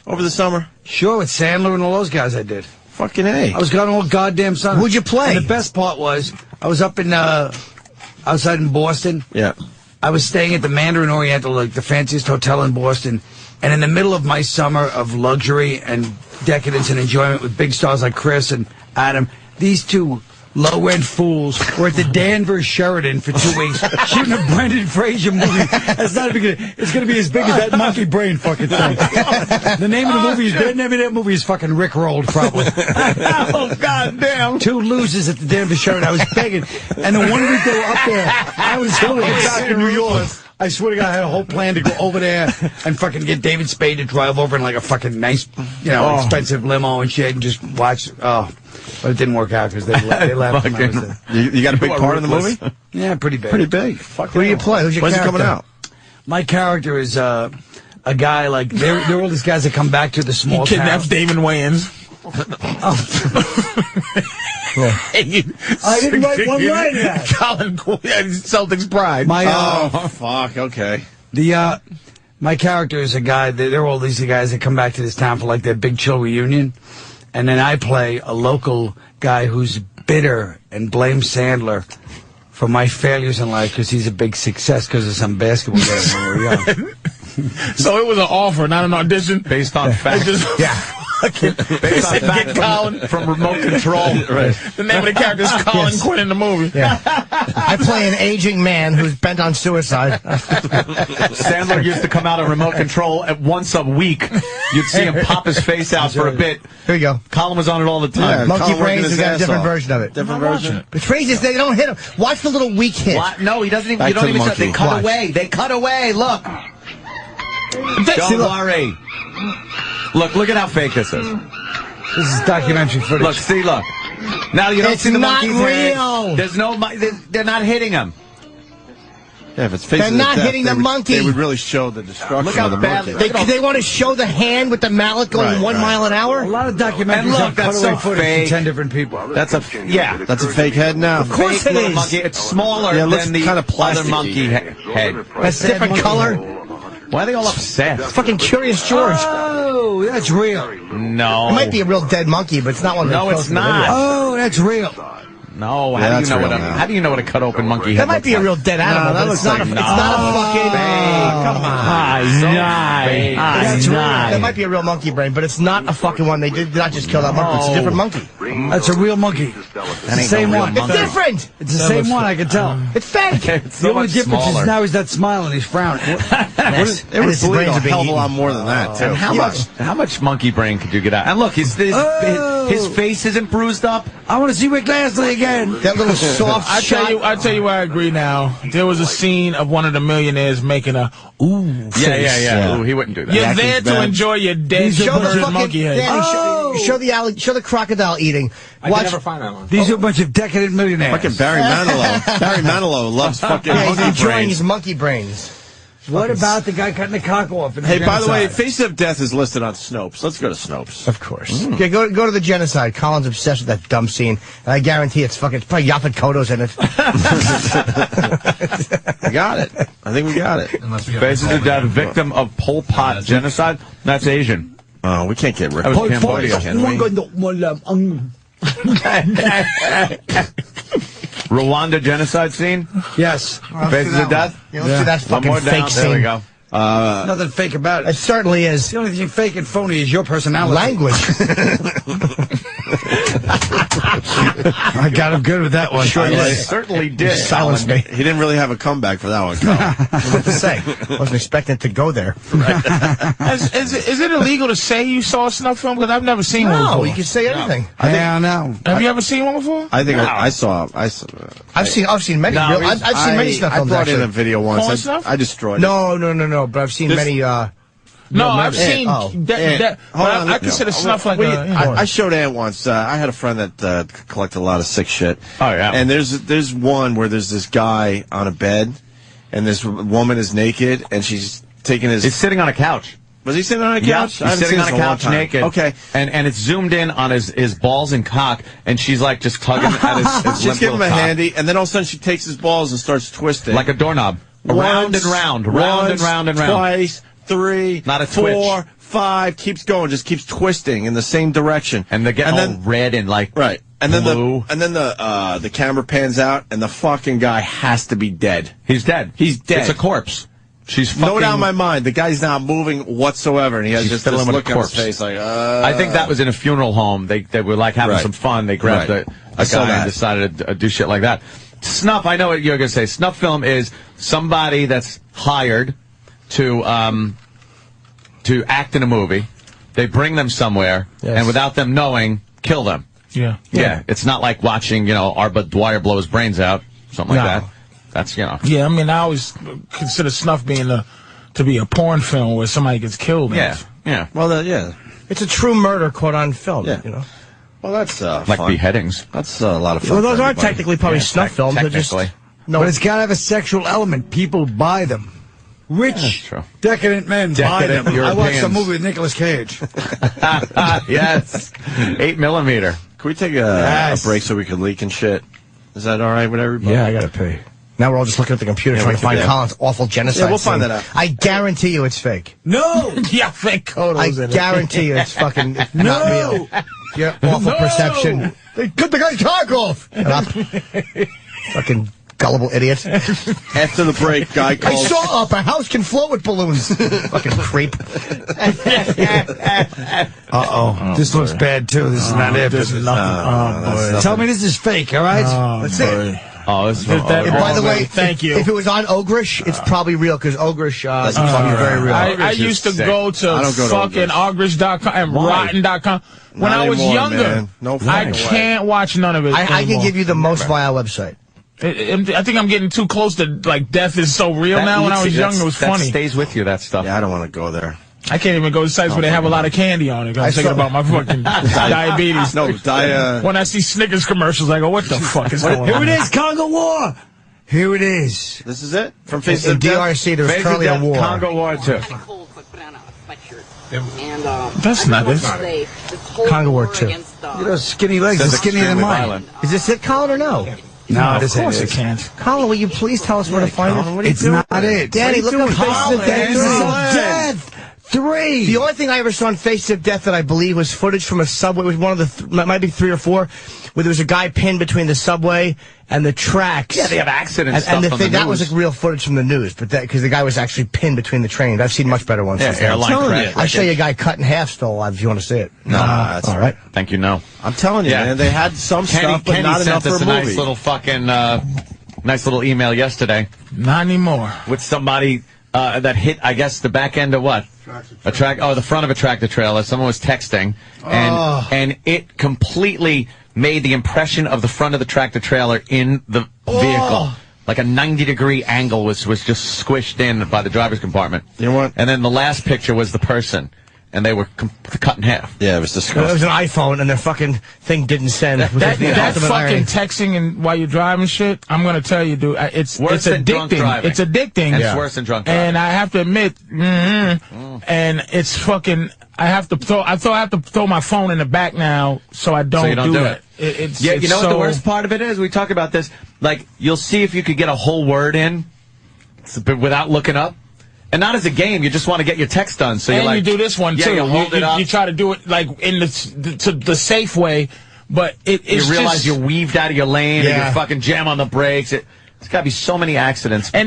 over the summer? Sure, with Sandler and all those guys I did. Fucking A. I was gone all goddamn summer. Who'd you play? And the best part was, I was up in, outside in Boston. Yeah. I was staying at the Mandarin Oriental, like the fanciest hotel in Boston. And in the middle of my summer of luxury and decadence and enjoyment with big stars like Chris and Adam, these two low-end fools were at the Danvers Sheridan for 2 weeks shooting a Brendan Fraser movie. That's not big. It's going to be as big as that monkey brain fucking thing. The name of the movie is, the name of that movie is fucking Rickrolled, probably. Oh, goddamn. Two losers at the Danvers Sheridan. I was begging. And the one week they were up there, I was going back in New York. I swear to God, I had a whole plan to go over there and fucking get David Spade to drive over in like a fucking nice, expensive limo and shit and just watch. Oh, but it didn't work out because they left. when I was there. You got a big part in the movie? Yeah, pretty big. Pretty big. Who do you play? Who's your When's it character? coming out? My character is a guy like they're all these guys that come back to the small He kidnaps town. David Wayans. I didn't write one line of that. Colin Celtics pride. My Oh, fuck. Okay. my character is a guy. They're all these guys that come back to this town for like their big chill reunion, and then I play a local guy who's bitter and blames Sandler for my failures in life because he's a big success because of some basketball game when we were young. So it was an offer, not an audition? Based on facts. Based on Get Colin from Remote Control. Right. The name of the character is Colin Quinn in the movie. Yeah. I play an aging man who's bent on suicide. Sandler used to come out of Remote Control once a week. You'd see him pop his face out for a bit. Here you go. Colin was on it all the time. Yeah, Monkey Colin Brains working has got a his different ass version of it. Different version. The crazy is they don't hit him. Watch the little weak hit. What? No, he doesn't even. Back You don't to the even. They monkey. cut Watch. away. They cut away. Look. Don't worry. Look at how fake this is. This is documentary footage. Look. Now you don't It's see the not monkey's head. real. There's no. They're not hitting him. Yeah, if it's Faces They're of not Death, hitting the monkey. They would really show the destruction Look how of the badly- monkey. They want to show the hand with the mallet going Right, 1 right. mile an hour? A lot of documentaries And look, have that's cutaway so footage fake. from 10 different people. That's a That's a fake head now. Of course fake it little is. monkey. It's smaller Yeah, it looks than the kinda other plasticky. monkey head. That's different color. Why are they all upset? Fucking Curious George. Oh, that's real. No. It might be a real dead monkey, but it's not one of No, those it's close to the not. video. Oh, that's real. No, Yeah, how do that's you know real what? now. How do you know what a cut open monkey head? That might be a real dead animal, that but looks it's not. like- It's not a fucking. Come on. That's real. That might be a real monkey brain, but it's not a fucking one. They did not just kill that monkey. It's a different monkey. That's a real monkey. It's the same one. It's different. It's the same one, I can tell. It's fake. It's The so only much difference smaller. is now he's not smiling, he's frowning. It would his bleed brains a are being hell of a eaten. lot more than that, too. And how much monkey brain could you get out? And look, his face isn't bruised up. I want to see Rick Astley again. That little soft I shot. tell you why I agree now. There was a scene of one of the millionaires making a ooh face. Yeah. Ooh, he wouldn't do that. You're Acting's there to bad. enjoy your dead Show the virgin fucking monkey head. Danny, show the crocodile eating. I Watch. can never find that one. These are a bunch of decadent millionaires. Fucking Barry Manilow. Barry Manilow loves fucking Yeah, he's monkey enjoying brains. his monkey brains. What about the guy cutting the cock off? In the Hey, by the way, genocide? Faces of Death is listed on Snopes. Let's go to Snopes. Of course. Okay, go to the genocide. Colin's obsessed with that dumb scene, and I guarantee it's probably Yaphet Kotto's in it. We got it. I think we got it. Unless we have Faces to of Death, call victim of Pol Pot genocide. That's Asian. Oh, we can't get rid That of was it. Cambodia. Can we? Rwanda genocide scene. Yes. Faces of Death. Yeah, let's see that One fucking more fake down. scene. There we go. Nothing fake about It it. certainly is. The only thing fake and phony is your personality. Language. I got him good with that one. Sure He did. certainly did. Silence me. He didn't really have a comeback for that one, Colin. What to say? Wasn't expecting it to go there. Is it illegal to say you saw a snuff film? Because I've never seen one No, before. you can say anything. Yeah, no. Have you ever seen one before? I think I saw. I've seen many. No, I've seen many snuff I films. brought in a Actually. video Porn once. snuff? I destroyed it. No. But I've seen This- many. No, I've never. seen Oh. that. Hold But on, I consider snuff like Wait, a. I showed Ant once. I had a friend that collected a lot of sick shit. Oh, yeah. And there's one where there's this guy on a bed, and this woman is naked, and she's taking his. He's sitting on a couch. Was he sitting on a Yeah, couch? I he's haven't sitting seen on a this in long couch time. naked. Okay. And it's zoomed in on his balls and cock, and she's like just tugging at his She's limp giving him a little cock. handy, and then all of a sudden she takes his balls and starts twisting. Like a doorknob. Round and round, round and round and round. Twice, 3, Not a 4, 5, keeps going, just keeps twisting in the same direction. And they get all red and like right. And then blue. the camera pans out, and the fucking guy has to be dead. He's dead. He's dead. It's a corpse. She's fucking... No doubt in my mind, the guy's not moving whatsoever, and he has She's just this fiddling with look a on his corpse. face like, I think that was in a funeral home. They were like having Right. some fun. They grabbed Right. a saw guy that. and decided to do shit like that. Snuff, I know what you're going to say. Snuff film is somebody that's hired to act in a movie. They bring them somewhere, and without them knowing, kill them. Yeah. Yeah. It's not like watching, Arba Dwyer blow his brains out, something like that. That's, Yeah, I mean, I always consider snuff being to be a porn film where somebody gets killed. Yeah. Yeah. well, yeah. It's a true murder caught on film. Yeah. You know. Well, that's Like fun. beheadings. That's a lot of fun. Well, those for aren't everybody. technically probably snuff films. They're just technically. no. But it's got to have a sexual element. People buy them. Rich, true. decadent men buy Decadent them. I watched a Europeans. movie with Nicolas Cage. Yes. 8mm. Can we take a break so we can leak and shit? Is that all right with everybody? I gotta pee. Now we're all just looking at the computer trying we to find can- Colin's awful genocide. Yeah, we'll find scene. that out. I guarantee you it's fake. No! Yeah, fake I Kodos in it. guarantee you it's fucking not real. Your awful perception. They cut the guy's cock off. Shut up. Fucking Gullible idiot. After the break, guy I calls. saw Up. A house can float with balloons. Fucking creep. Uh-oh. This looks bad, too. This is not it. This is nothing. Tell me this is fake, all right? Let's see it. Oh, this is By the way, thank you. If it was on Ogrish, it's probably real because Ogrish is probably very real. I used to go to fucking Ogrish.com and Rotten.com. When I was younger, man. No I can't watch none of it. I can give you the most vile website. I think I'm getting too close to, like, death is so real now. When I was younger, it was funny. That stays with you, that stuff. Yeah, I don't want to go there. I can't even go to sites where they have a lot of candy on it. I'm thinking about my fucking diabetes. No, when I see Snickers commercials, I go, what the fuck is going on? Here it is, Congo War. Here it is. This is it? From Face In of Death? DRC, there's currently a war. Congo War 2. That's not it. Congo War 2. You know, skinny legs are skinnier than mine. Is this it, Colin, or no? No, Of course it can't. Colin, will you please tell us where to find it? What are you It's doing? not it. Danny, look up Faces of Death. Death 3. The only thing I ever saw on Faces of Death that I believe was footage from a subway. It was one of the, might be 3 or 4, where there was a guy pinned between the subway and the tracks. Yeah, they have accident stuff and the on thing, the that was news. like real footage from the news, but that because the guy was actually pinned between the trains. I've seen much better ones. Yeah, airline crash. I'll show you a guy cut in half still alive if you want to see it. No, that's all right. Thank you, no. I'm telling you, man, they had some stuff, but not enough for a movie. Nice little fucking, nice little email yesterday. Not anymore. With somebody that hit, I guess, the back end of what? The front of a tractor trailer. Someone was texting, and it completely made the impression of the front of the tractor trailer in the vehicle. Like a 90-degree angle was just squished in by the driver's compartment. You know what? And then the last picture was the person, and they were cut in half. Yeah, it was disgusting. It was an iPhone, and their fucking thing didn't send. That fucking texting and while you're driving shit, I'm gonna tell you, dude, it's than drunk addicting. driving. It's addicting. And it's worse than drunk driving. And I have to admit, and it's fucking. I have to throw my phone in the back now, so I don't, do it. It's you know what the worst part of it is? We talk about this. Like, you'll see if you could get a whole word in without looking up. And not as a game, you just want to get your text done. So you do this one too. You hold it up. You try to do it like in the safe way, but it's you realize just, you're weaved out of your lane, and you fucking jam on the brakes. There's got to be so many accidents. It's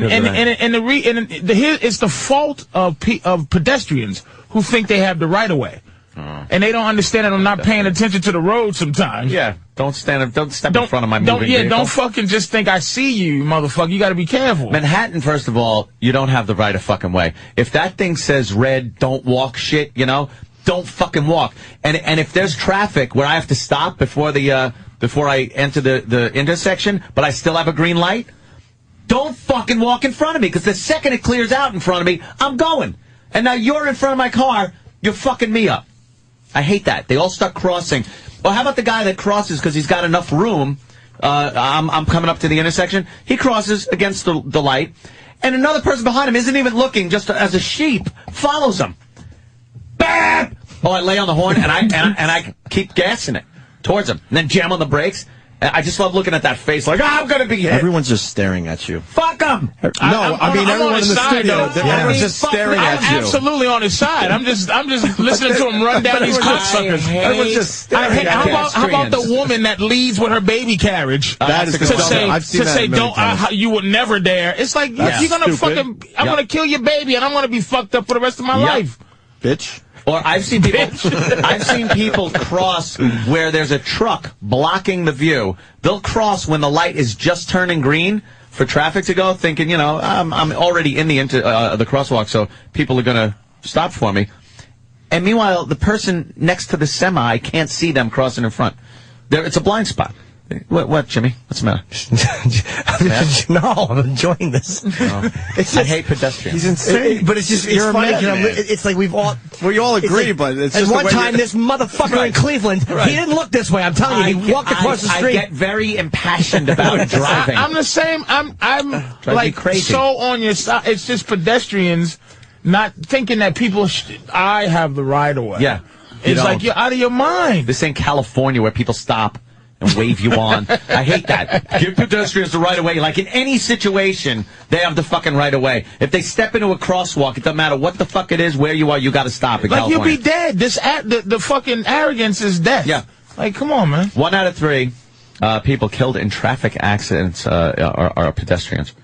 the fault of pedestrians who think they have the right of way, and they don't understand that I'm not paying attention to the road sometimes. Yeah, don't step in front of my moving vehicle. Don't fucking just think I see you, motherfucker. You got to be careful. Manhattan, first of all, you don't have the right of fucking way. If that thing says red, don't walk shit, don't fucking walk. And if there's traffic where I have to stop before I enter the intersection, but I still have a green light, don't fucking walk in front of me, because the second it clears out in front of me, I'm going. And now you're in front of my car, you're fucking me up. I hate that. They all start crossing. Well, how about the guy that crosses because he's got enough room? I'm coming up to the intersection. He crosses against the light, and another person behind him isn't even looking, just as a sheep, follows him. Bam! Oh, I lay on the horn, and I keep gassing it towards him, and then jam on the brakes. I just love looking at that face, like, I'm going to be hit. Everyone's just staring at you. Fuck him! I mean, everyone in the studio, everyone's just staring at you. I'm absolutely on his side. I'm just listening to him run down these cocksuckers. Everyone's just staring at you. How about the woman that leads with her baby carriage? That is to say, you would never dare. It's like, you're going to I'm going to kill your baby, and I'm going to be fucked up for the rest of my life. Bitch. Or I've seen people cross where there's a truck blocking the view. They'll cross when the light is just turning green for traffic to go, thinking, I'm already in the crosswalk, so people are going to stop for me. And meanwhile, the person next to the semi can't see them crossing in front. It's a blind spot. What, Jimmy? What's the matter? No, I'm enjoying this. No. I hate pedestrians. He's insane. But it's funny. It's like we all agree, but it's just one time this motherfucker in Cleveland, he didn't look this way. I'm telling you, he walked across the street. I get very impassioned about driving. I'm the same. I'm like so on your side. It's just pedestrians not thinking that I have the right of way. Yeah. It's like you're out of your mind. This ain't California where people stop and wave you on. I hate that. Give pedestrians the right of way. Like, in any situation, they have the fucking right of way. If they step into a crosswalk, it doesn't matter what the fuck it is, where you are, you got to stop in California. You'll be dead. The fucking arrogance is death. Yeah. Like, come on, man. 1 out of 3. People killed in traffic accidents are pedestrians.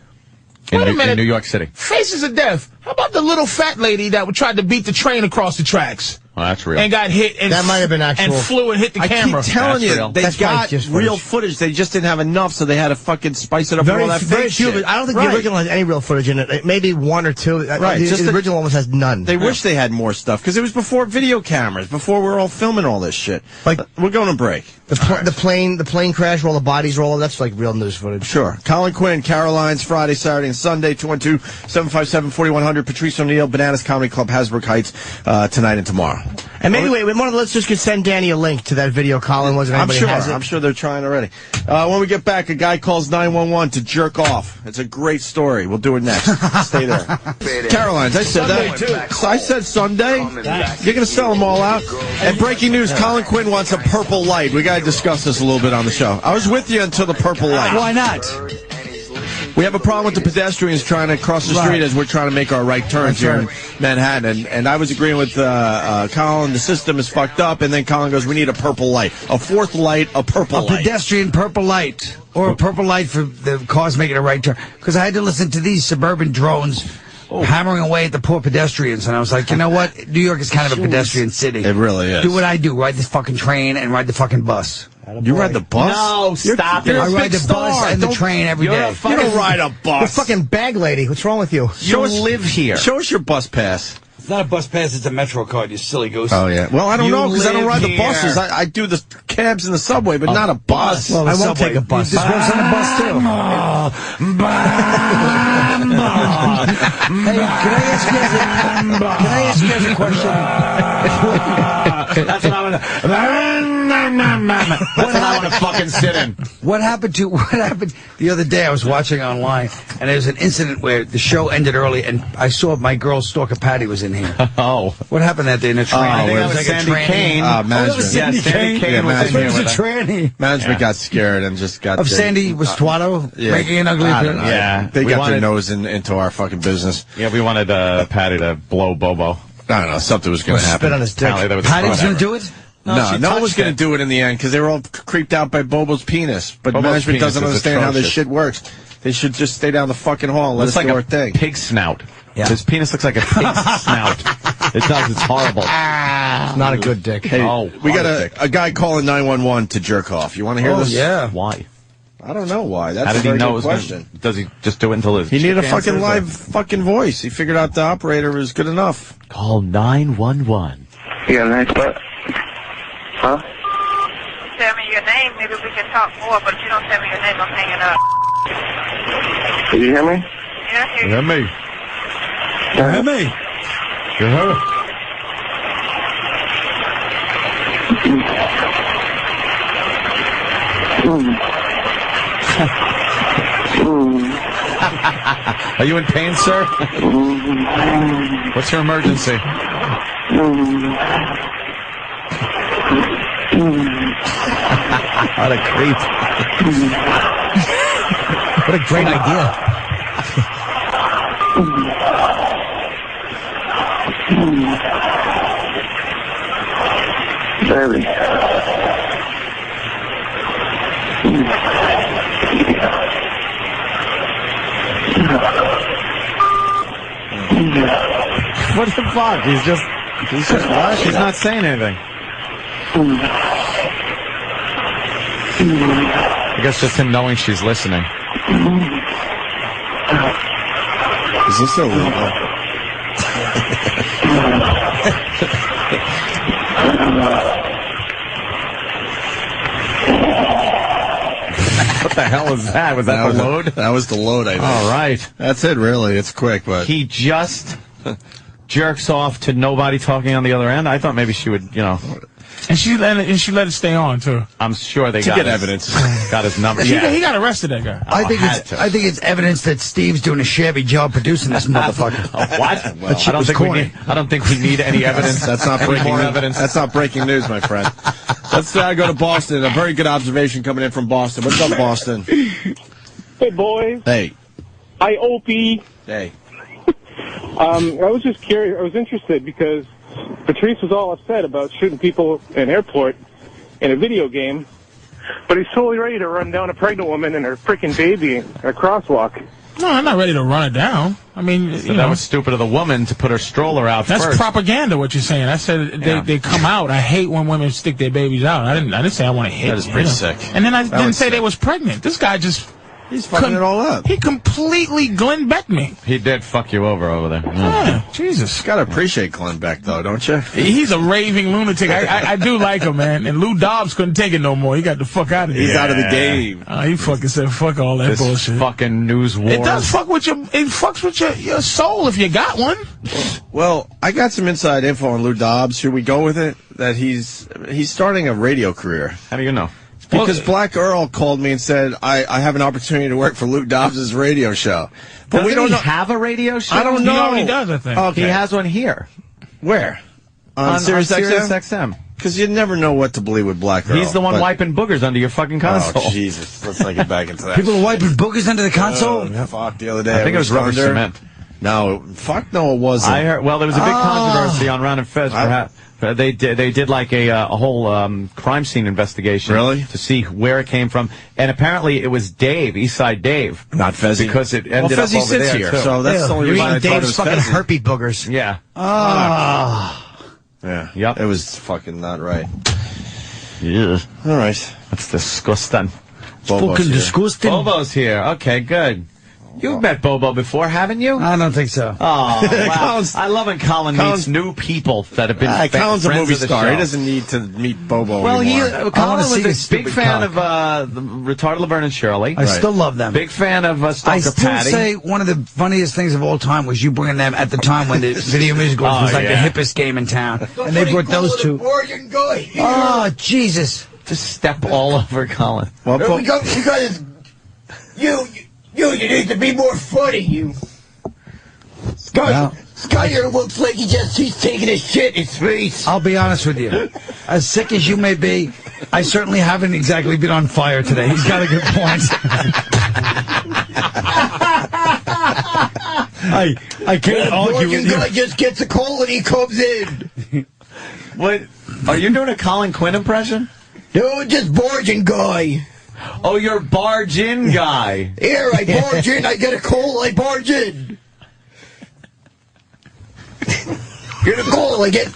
In New York City. Faces of death. How about the little fat lady that tried to beat the train across the tracks? Well, that's real. And got hit. And that might have been actual. And flew and hit the camera. I keep telling you, they got real footage. They just didn't have enough, so they had to fucking spice it up with all that fake shit. I don't think the original has any real footage in it. Maybe one or two. Right. The original almost has none. They wish they had more stuff, because it was before video cameras, before we were all filming all this shit. Like, we're going to break. The plane crash where all the bodies roll, that's like real news footage. Sure. Colin Quinn, Caroline's Friday, Saturday, and Sunday, 212-757-4100. Patrice O'Neill, Bananas Comedy Club, Hasbrook Heights, tonight and tomorrow. And maybe, let's just send Danny a link to that video Colin was. I'm sure they're trying already. When we get back, a guy calls 911 to jerk off. It's a great story. We'll do it next. Stay there. Caroline's, I said that. Too. I said Sunday. You're going to sell them all out. And breaking news, Colin Quinn wants a purple light. We got to discuss this a little bit on the show. I was with you until the purple light. Why not? We have a problem with the pedestrians trying to cross the street as we're trying to make our right turns here in Manhattan. And I was agreeing with Colin, the system is fucked up. And then Colin goes, we need a purple light. A fourth light, a purple light. A pedestrian purple light. Or a purple light for the cars making a right turn. Because I had to listen to these suburban drones hammering away at the poor pedestrians. And I was like, you know what? New York is kind of a pedestrian city. It really is. Do what I do. Ride the fucking train and ride the fucking bus. You ride the bus? No, stop it. I ride the bus and the train every day. You don't ride a bus. You're a fucking bag lady. What's wrong with you? You live here. Show us your bus pass. It's not a bus pass, it's a Metro card, you silly goose. Oh, yeah. Well, I don't know, because I don't ride the buses. I do the cabs and the subway, but not a bus. Well, I won't take a bus. This one's on a bus, too. Hey, can I ask you guys a question? That's what I want to fucking sit in. What happened the other day? I was watching online, and there was an incident where the show ended early, and I saw my girl Stalker Patty was in here. Oh. What happened that day in a train? I think it was like Sandy Kane. Management. Sandy Kane was in here with a tranny. Management got scared and just got... Sandy was Twato making an ugly appearance? Yeah. They got their nose into our fucking business. Yeah, we wanted Patty to blow Bobo. I don't know, something was going to happen. Spit on his dick. Patty was going to do it? No one was going to do it in the end, because they were all creeped out by Bobo's penis. But management doesn't understand how this shit works. They should just stay down the fucking hall and let us do our thing. Pig snout. Yeah. His penis looks like a pig's snout. It does. It's horrible. It's not a good dick. Hey, we got a guy calling 911 to jerk off. You want to hear this? Yeah. Why? I don't know why. That's How did a very he know good question. Does he just do it until his... He needed a fucking live fucking voice. He figured out the operator was good enough. Call 911. You got a nice butt? Huh? Tell me your name, maybe we can talk more, but if you don't tell me your name, I'm hanging up. Did you hear me? Yeah, I hear you. You hear me? You hear me? You hear me? Are you in pain, sir? What's your emergency? What a creep. What a great idea. Baby. What the fuck? He's just watching. He's not saying anything. I guess just him knowing she's listening. Is this illegal? What the hell was that? Was that the load? That was the load, I think. All right. That's it, really. It's quick, but... He just jerks off to nobody talking on the other end. I thought maybe she would, you know... And she let it stay on too. I'm sure they got evidence. Got his number. He got arrested, that guy. I think it's evidence that Steve's doing a shabby job producing this motherfucker. What? Well, I don't think we need any evidence. That's not breaking more evidence. That's not breaking news, my friend. Let's go to Boston. A very good observation coming in from Boston. What's up, Boston? Hey, boys. Hey. Hi, Opie. Hey. I was just curious. I was interested because Patrice was all upset about shooting people in an airport in a video game. but he's totally ready to run down a pregnant woman and her freaking baby in a crosswalk. No, I'm not ready to run it down. I mean, So that was stupid of the woman to put her stroller out that's first. propaganda, what you're saying. I said they come out. I hate when women stick their babies out. I didn't say I want to hit. That is pretty sick. And then I didn't say they was pregnant. This guy just... He's fucking it all up. He completely Glenn Beck me. He did fuck you over there. Yeah, Jesus. Gotta appreciate Glenn Beck, though, don't you? He's a raving lunatic. I do like him, man. And Lou Dobbs couldn't take it no more. He got the fuck out of here. He's out of the game. He fucking said, fuck all that bullshit. Fucking news war. It does fuck with it fucks with your soul if you got one. Well, I got some inside info on Lou Dobbs. Should we go with it? That he's starting a radio career. How do you know? Because Black Earl called me and said, I have an opportunity to work for Lou Dobbs' radio show. But Doesn't we don't he know. have a radio show? I don't know. He already does, I think. Okay. He has one here. Where? On Sirius XM? Because you never know what to believe with Black Earl. He's the one wiping boogers under your fucking console. Oh, Jesus. Let's not get back into that. People are wiping boogers under the console? Fuck, the other day. I think it was rubber cement. No, fuck no, it wasn't. I heard. Well, there was a big controversy on Ron and Fez. Perhaps they did like a whole crime scene investigation. Really? To see where it came from, and apparently it was Dave, Eastside Dave, not Fezzy, because it ended up Fezzy over sits there here, too. so that's the only reason I thought it was fucking Fezzy. herpy boogers. Yeah. Yeah. Yep. It was fucking not right. Yeah. All right. That's disgusting. Fucking disgusting. Bobo's here. Okay, good. You've met Bobo before, haven't you? I don't think so. Oh, wow. I love when Colin meets new people that have been Colin's a movie star. Show. He doesn't need to meet Bobo Well, anymore. Colin was a big fan of the Retarded Laverne and Shirley. I still love them. Big fan of Stalker I still Patty. say one of the funniest things of all time was you bringing them at the time when the video musicals was like the hippest game in town. And they brought those two. Oh, Jesus. Just step all over Colin. Well, we got this. You need to be more funny, you. Scott here looks like he's taking a shit in his face. I'll be honest with you. As sick as you may be, I certainly haven't exactly been on fire today. He's got a good point. I can't argue with you. Guy just gets a call and he comes in. What? Are you doing a Colin Quinn impression? No, just barging guy. Oh, you're barge in guy. Here, I barge in, I get a call, I barge in. Get a call, I get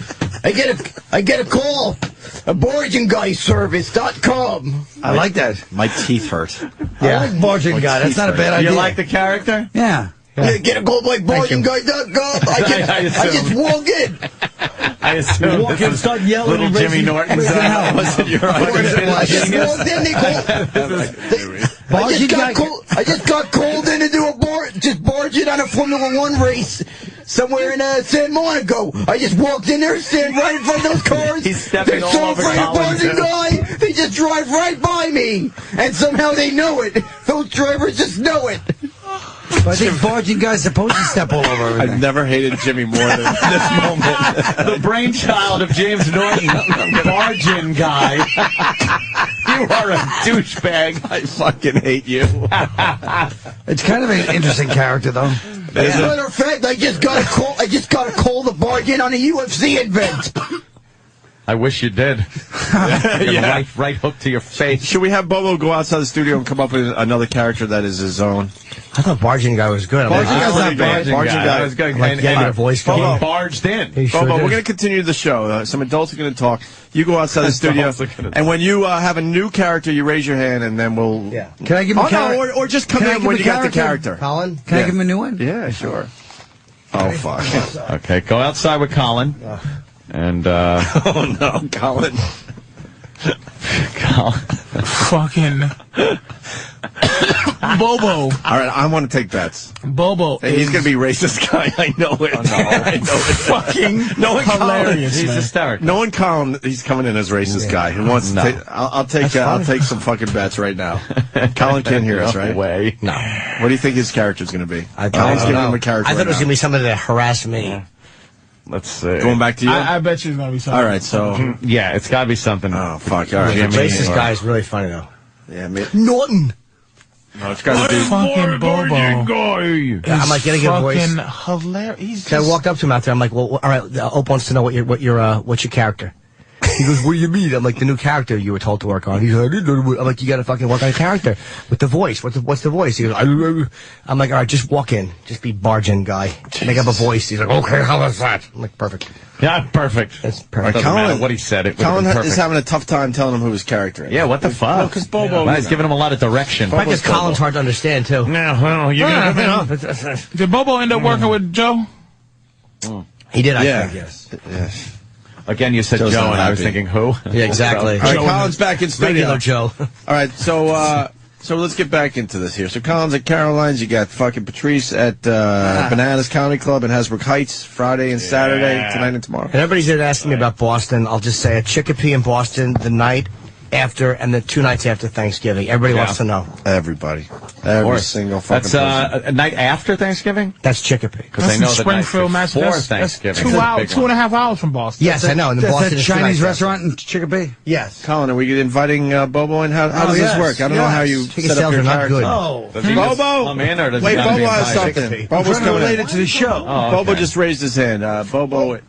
a call. A bargainguy.service.com. I like that. My teeth hurt. Yeah. I like bargain guy. That's not a bad idea. You like the character? Yeah. Yeah, get a call by bargainguy.com. I just walk in. I assume walk in, start yelling. Little Jimmy Norton's wasn't your I just walked in, they called. I just got called in to do a barge in on a Formula One race somewhere in San Monaco. I just walked in there, stand right in front of those cars. He's stepping They're all so over afraid of Collins. barging guy. They just drive right by me, and somehow they know it. Those drivers just know it. But I think barging guys supposed to step all over everything. I've never hated Jimmy more than this moment. The brainchild of James Norton, bargain guy. You are a douchebag. I fucking hate you. It's kind of an interesting character, though. As a matter of fact, I just got a call to bargain on a UFC event. I wish you did. Yeah. Right hook to your face. Should we have Bobo go outside the studio and come up with another character that is his own? I thought barging guy was good. Barging guy's not bad. Barging guy was good. Like, get a voice He going. barged in. Bobo, we're going to continue the show. Some adults are going to talk. You go outside the studio, and when you have a new character, you raise your hand, and then we'll... Yeah. Can I give him a character? No, or just come in when you got the character. Colin? Can I give him a new one? Yeah, sure. Oh, fuck. Okay, go outside with Colin. And, Oh, no, Colin. Fucking Bobo. All right, I want to take bets. Bobo. Hey, he's going to be racist guy. I know it. Oh, no. I know it. Fucking Knowing hilarious. He's man. hysterical. Knowing Colin, he's coming in as racist guy who wants to take... I'll take some fucking bets right now. Colin can't hear us, right? No way. No. What do you think his character's going to be? Colin's giving him a character I thought it was right going to be somebody to harass me. Yeah. Let's see. Going back to you? I bet you it's going to be something. All right, so... Yeah, it's got to be something. Oh, fuck. All right. The racist guy is really funny, though. Yeah, Norton. No, it's got to be... Fucking Bobo. I'm like, getting a voice. Fucking hilarious. So I walked up to him out there. I'm like, well, all right, Ope wants to know what your character. He goes, what do you mean? I'm like, the new character you were told to work on. He's like, I'm like, you gotta fucking work on a character with the voice. What's the voice? He goes, I'm like, all right, just walk in. Just be barge in, guy. Make up a voice. He's like, okay, how was that? I'm like, perfect. Yeah, perfect. That's perfect. Doesn't matter what he said. It Colin is having a tough time telling him who his character is. Yeah, what the fuck? Because Bobo... He's giving him a lot of direction. Probably because Colin's hard to understand, too. Yeah, well, Did Bobo end up working with Joe? He did, I think, yes. Again, you said Joe's Joe, not and I was happy. thinking who? Yeah, exactly. All right, Colin's back in studio. Regular Joe. All right, so let's get back into this here. So Colin's at Caroline's. You got fucking Patrice at Bananas Comedy Club in Hasbrook Heights, Friday and Saturday, tonight and tomorrow. And everybody's there asking me about Boston. I'll just say at Chicopee in Boston the night after and the 2 nights after Thanksgiving. Everybody wants to know. Everybody. Every single fucking That's a night after Thanksgiving? That's Chicopee. Because they know the Springfield, night before Massachusetts. Thanksgiving. That's 2.5 hours from Boston. Yes, I know. And That's Boston that is Chinese restaurant in Chicopee? Yes. Colin, are we inviting Bobo in? How does this work? I don't know how you Ticket set up sales your are not character. good. Oh. Does he just Bobo? come in, or does Wait, he gotta Bobo be has invited? something. Bobo's Trying to coming relate in. it to the show. Bobo just raised his hand. Bobo...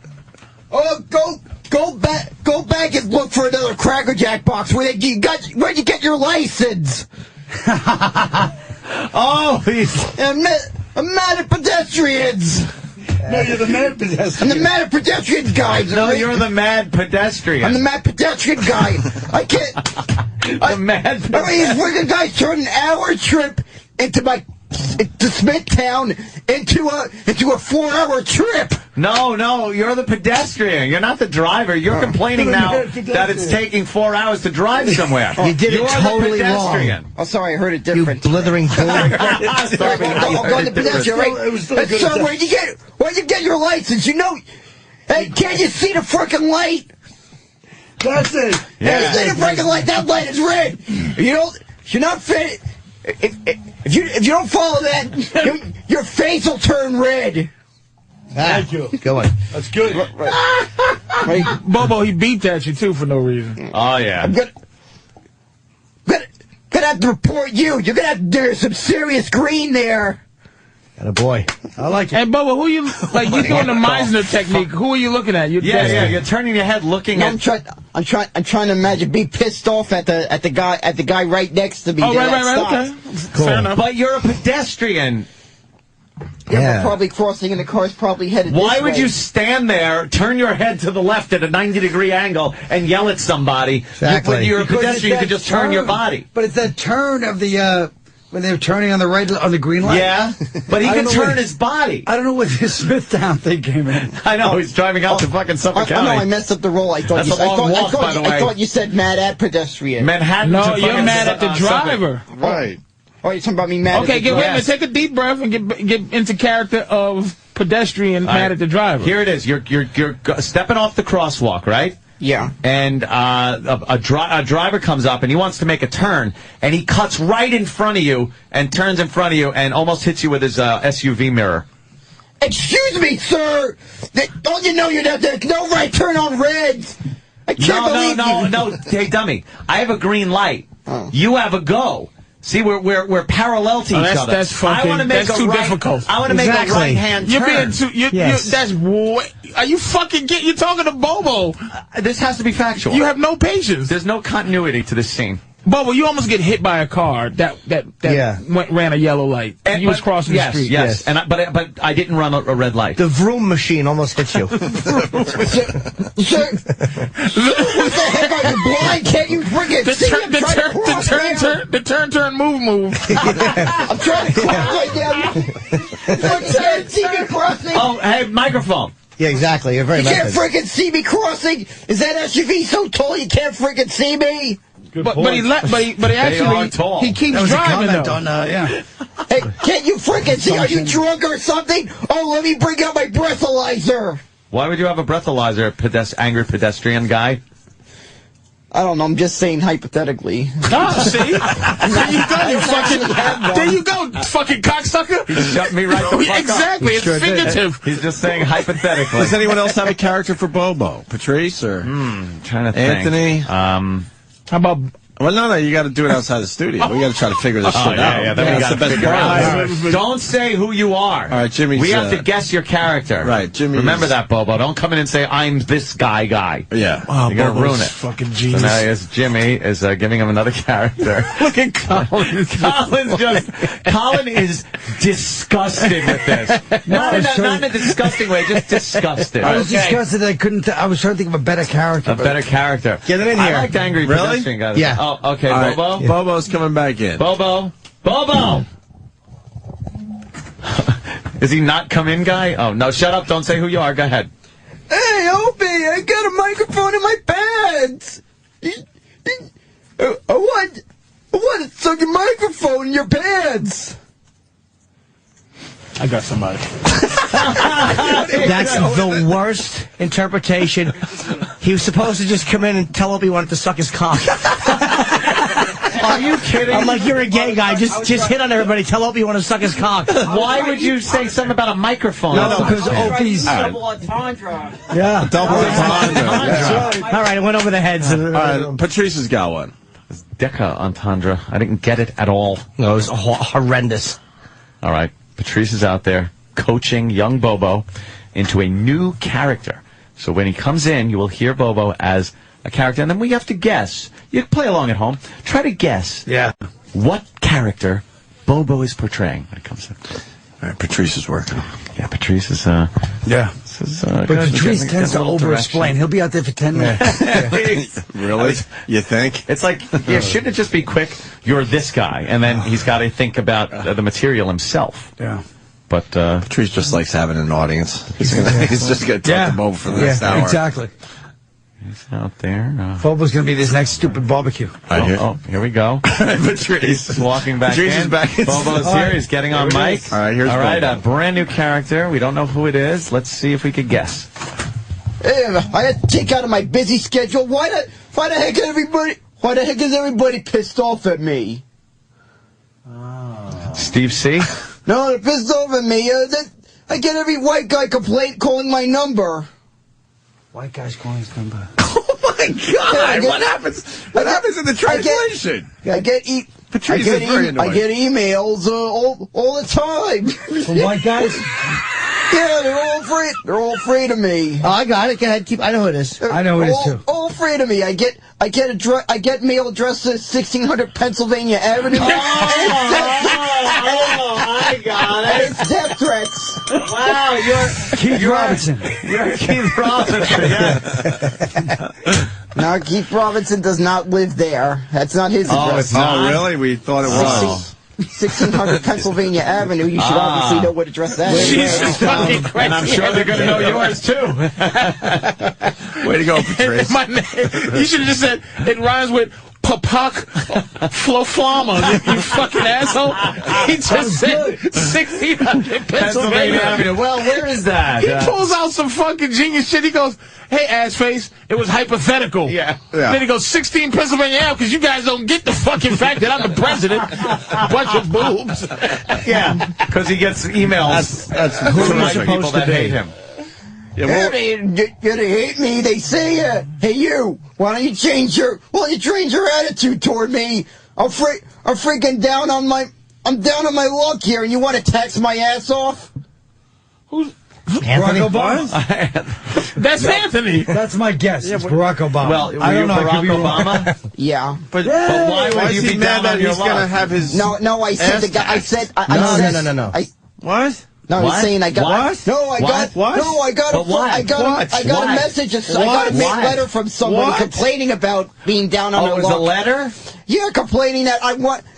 Go back and look for another Cracker Jack box. Where'd you get your license? I'm mad at pedestrians. No, you're the mad pedestrian. I'm the mad pedestrian guy. No, you're the mad pedestrian. I'm the mad pedestrian guy. I can't. The mad pedestrian. I mean, these freaking guys turned an hour trip to Smithtown into a 4-hour trip. No, you're the pedestrian. You're not the driver. You're complaining now that it's taking 4 hours to drive somewhere. You did it totally the pedestrian. wrong. Oh, sorry, I heard it You different. blithering bull. I'll go to the pedestrian, right? So where'd you get your license? You know, hey, can't you see the frickin' light? That's it. Yeah, see the frickin' light. That light is red. You're not fit. If you don't follow that, your face will turn red. Thank you. Go on. That's good. Right. Bobo, he beeped at you, too, for no reason. Oh, yeah. I'm gonna have to report you. You're gonna have to do some serious green there. And a boy. I like it. Hey, Bobo, who you like? You doing the Meisner technique? Who are you looking at? Yeah. You're turning your head, looking No, at. I'm trying to imagine be pissed off at the guy right next to me. Oh, right. Okay. Cool. Fair enough. But you're a pedestrian. Yeah, we're probably crossing, and the car's probably headed. Why this would way. you stand there, turn your head to the left at a 90-degree angle, and yell at somebody? Exactly. When you're a Because pedestrian, you it's could that just turn your turn. body. But it's that turn of the, when they're turning on the green light. Yeah, but he I can don't know turn what- his body. I don't know what this Smithtown thing came in. I know, he's driving out to fucking Suffolk I know I County. messed up the roll. I thought That's a long walk, by the way. I thought you said mad at pedestrian. Manhattan No, to you're fucking mad at the Suffolk. driver. Right. Oh, you're talking about me mad Okay, at the wait a driver. minute. Take a deep breath and get into character of pedestrian mad at the driver. Here it is. You're stepping off the crosswalk, right? Yeah. And a driver comes up and he wants to make a turn, and he cuts right in front of you and turns in front of you and almost hits you with his SUV mirror. Excuse me, sir. Don't you know there's no right turn on reds? I can't believe you. No. Hey, dummy. I have a green light. Oh. You have a go. See, we're parallel to each other. That's fucking. I want to make that's a too right, difficult. I want to make a right hand turn. You're being too. Yes. That's way. Are you fucking You're talking to Bobo. This has to be factual. You have no patience. There's no continuity to this scene. Bobo, you almost get hit by a car that ran a yellow light. And you was crossing the street. Yes. But I didn't run a red light. The vroom machine almost hit you. Sir, what the heck are you blind? Can't you friggin' see? The turn, move. I'm trying to cross right now. You can't see me crossing. Oh, hey, microphone. Yeah, exactly. You're very You can't method. friggin' see me crossing. Is that SUV so tall you can't friggin' see me? But he actually tall. he keeps That was a driving comment though. on, yeah. Hey, can't you friggin' see? Are you drunk or something? Oh, let me bring out my breathalyzer. Why would you have a breathalyzer, angry pedestrian guy? I don't know. I'm just saying hypothetically. Oh, see? There you go, fucking cocksucker. He shut me right the fuck exactly. up. It's Sure did. figurative. He's just saying hypothetically. Does anyone else have a character for Bobo? Patrice or Trying to think. Anthony? How about Well, no, you got to do it outside the studio. We got to try to figure this shit out. Yeah, then we got to figure out. Don't say who you are. All right, Jimmy. We have to guess your character. Right, Jimmy. Remember that, Bobo. Don't come in and say, I'm this guy. Yeah. Oh, you're going to ruin it. Fucking genius. So now here's Jimmy is giving him another character. Look at Colin. Colin is disgusted with this. Not in a disgusting way, just disgusted. I was disgusted that I couldn't. I was trying to think of a better character. A better character. Get it in here. I like angry pedestrian guys. Yeah. Oh, okay, All Bobo. right. Yeah. Bobo's coming back in. Bobo. Is he not come in, guy? Oh, no, shut up. Don't say who you are. Go ahead. Hey, Opie, I got a microphone in my pants. I want to suck your microphone in your pants. I got somebody. That's the worst interpretation. He was supposed to just come in and tell Opie he wanted to suck his cock. Are you kidding? I'm like, you're a gay guy. Just hit on everybody. Tell Opie you want to suck his cock. Why would you say something about a microphone? No, because Opie's Double entendre. Yeah. Double entendre. Yeah. All right, it went over the heads. All right, Patrice has got one. Deca entendre. I didn't get it at all. No, it was horrendous. All right. Patrice is out there coaching young Bobo into a new character. So when he comes in, you will hear Bobo as a character, and then we have to guess. You play along at home. Try to guess what character Bobo is portraying when it comes in. All right, Patrice is working. Yeah, Patrice is, But good. Patrice tends to over-explain. He'll be out there for 10 minutes. Really? You think? It's like, shouldn't it just be quick? You're this guy, and then he's got to think about the material himself. Yeah. But Patrice just likes having an audience. He's just going to talk to Bobo for the next hour. Exactly. he's out there. Bobo's going to be this next stupid barbecue. Here we go. Patrice is walking back Patrice in. is back in. Bobo's here. He's getting on mic. All right, here's All right, Bobo. a brand new character. We don't know who it is. Let's see if we could guess. Hey, I had to take out of my busy schedule. Why the heck is everybody pissed off at me? Steve C? No, they're pissed off at me. I get every white guy calling my number. White guy's calling his number. Oh my God! What happens? What happens in the translation? I get emails all the time. From white guys? Yeah, they're all afraid of me. Oh, I got it. Go ahead. I know who it is. I know who it is too. All afraid of me. I get mail addressed to 1600 Pennsylvania Avenue. I got it. It's death threats. Wow, you're Keith Robinson. You're Keith Robinson, yeah. No, Keith Robinson does not live there. That's not his address. Oh, really? We thought it was. 1600 Pennsylvania Avenue. You should obviously know what address that is. Jesus fucking Christ. And I'm sure they're going to know yours, too. Way to go, Patrice. My name, you should have just said, it rhymes with Papak Floflama, you fucking asshole. He just said 1600 Pennsylvania Avenue. Well, where is that? He pulls out some fucking genius shit. He goes, hey, ass face, it was hypothetical. Yeah. Then he goes, 16 Pennsylvania Avenue, because you guys don't get the fucking fact that I'm the president. Bunch of boobs. Yeah, because he gets emails. That's from who he's people supposed that to hate be. him. Yeah, Yeah, they hate me. They say, "Hey, you, why don't you change your attitude toward me? I'm freaking down on my luck here, and you want to tax my ass off?" Who's Barack Obama? That's Anthony. That's my guess. It's Barack Obama. Well, I don't know. Barack Obama. Yeah. But why would is you he be mad down that on your he's going to luck? have his No, I said the guy. I said No. What? No, he's saying I got. What? No, I got. What? No, I got. But what? I got What? a What? message. I got a letter from somebody What? complaining about being down on Oh, their it was a luck. letter? Yeah, complaining that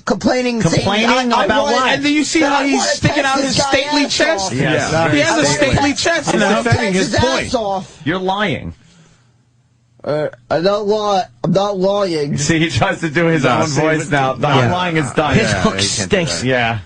Complaining saying, about what? And do you see how he's sticking out his stately chest? Yes. He has a stately chest He's now. defending his point. You're lying. I'm not lying. See, he tries to do his own voice now. The lying is done. His hook stinks. Yeah.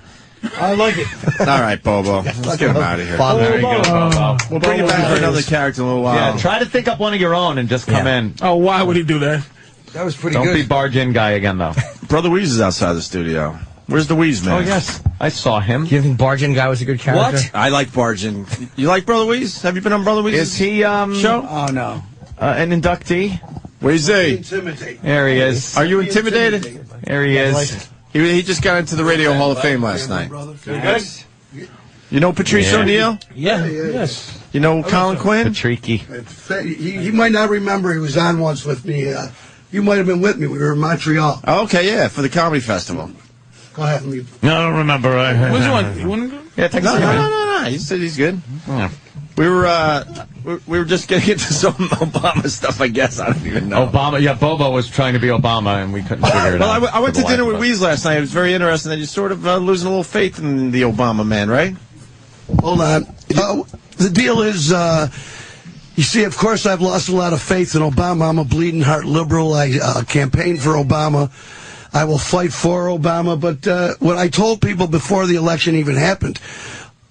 I like it. All right, Bobo. Let's get him out of here. There you go, Bobo. We'll bring you back for another character in a little while. Yeah, try to think up one of your own and just come in. Oh, why would he do that? That was pretty Don't good. be barge in guy again, though. Brother Weeze is outside the studio. Where's the Weeze man? Oh, yes. I saw him. Do you think Bargain Guy was a good character? What? I like Bargin. You like Brother Weeze? Have you been on Brother Weeze's Is he show? Oh, no. an inductee? Where's he? There he is. Are you intimidated? There he is. He just got into the Radio Hall of Fame last night. Yes. You know Patrice O'Neill? Yeah. Yes. You know Colin Quinn? Patrice. He might not remember he was on once with me. You might have been with me. We were in Montreal. Oh, okay, yeah, for the comedy festival. Go ahead. I don't remember. Which one? You want to go? Yeah, no. He said he's good. Yeah. We were just getting into some Obama stuff, I guess. I don't even know. Obama. Yeah, Bobo was trying to be Obama, and we couldn't figure it out. Well, I went to dinner with Weeze last night. It was very interesting. You're sort of losing a little faith in the Obama man, right? Hold on. The deal is, you see, of course, I've lost a lot of faith in Obama. I'm a bleeding heart liberal. I campaigned for Obama. I will fight for Obama. But what I told people before the election even happened,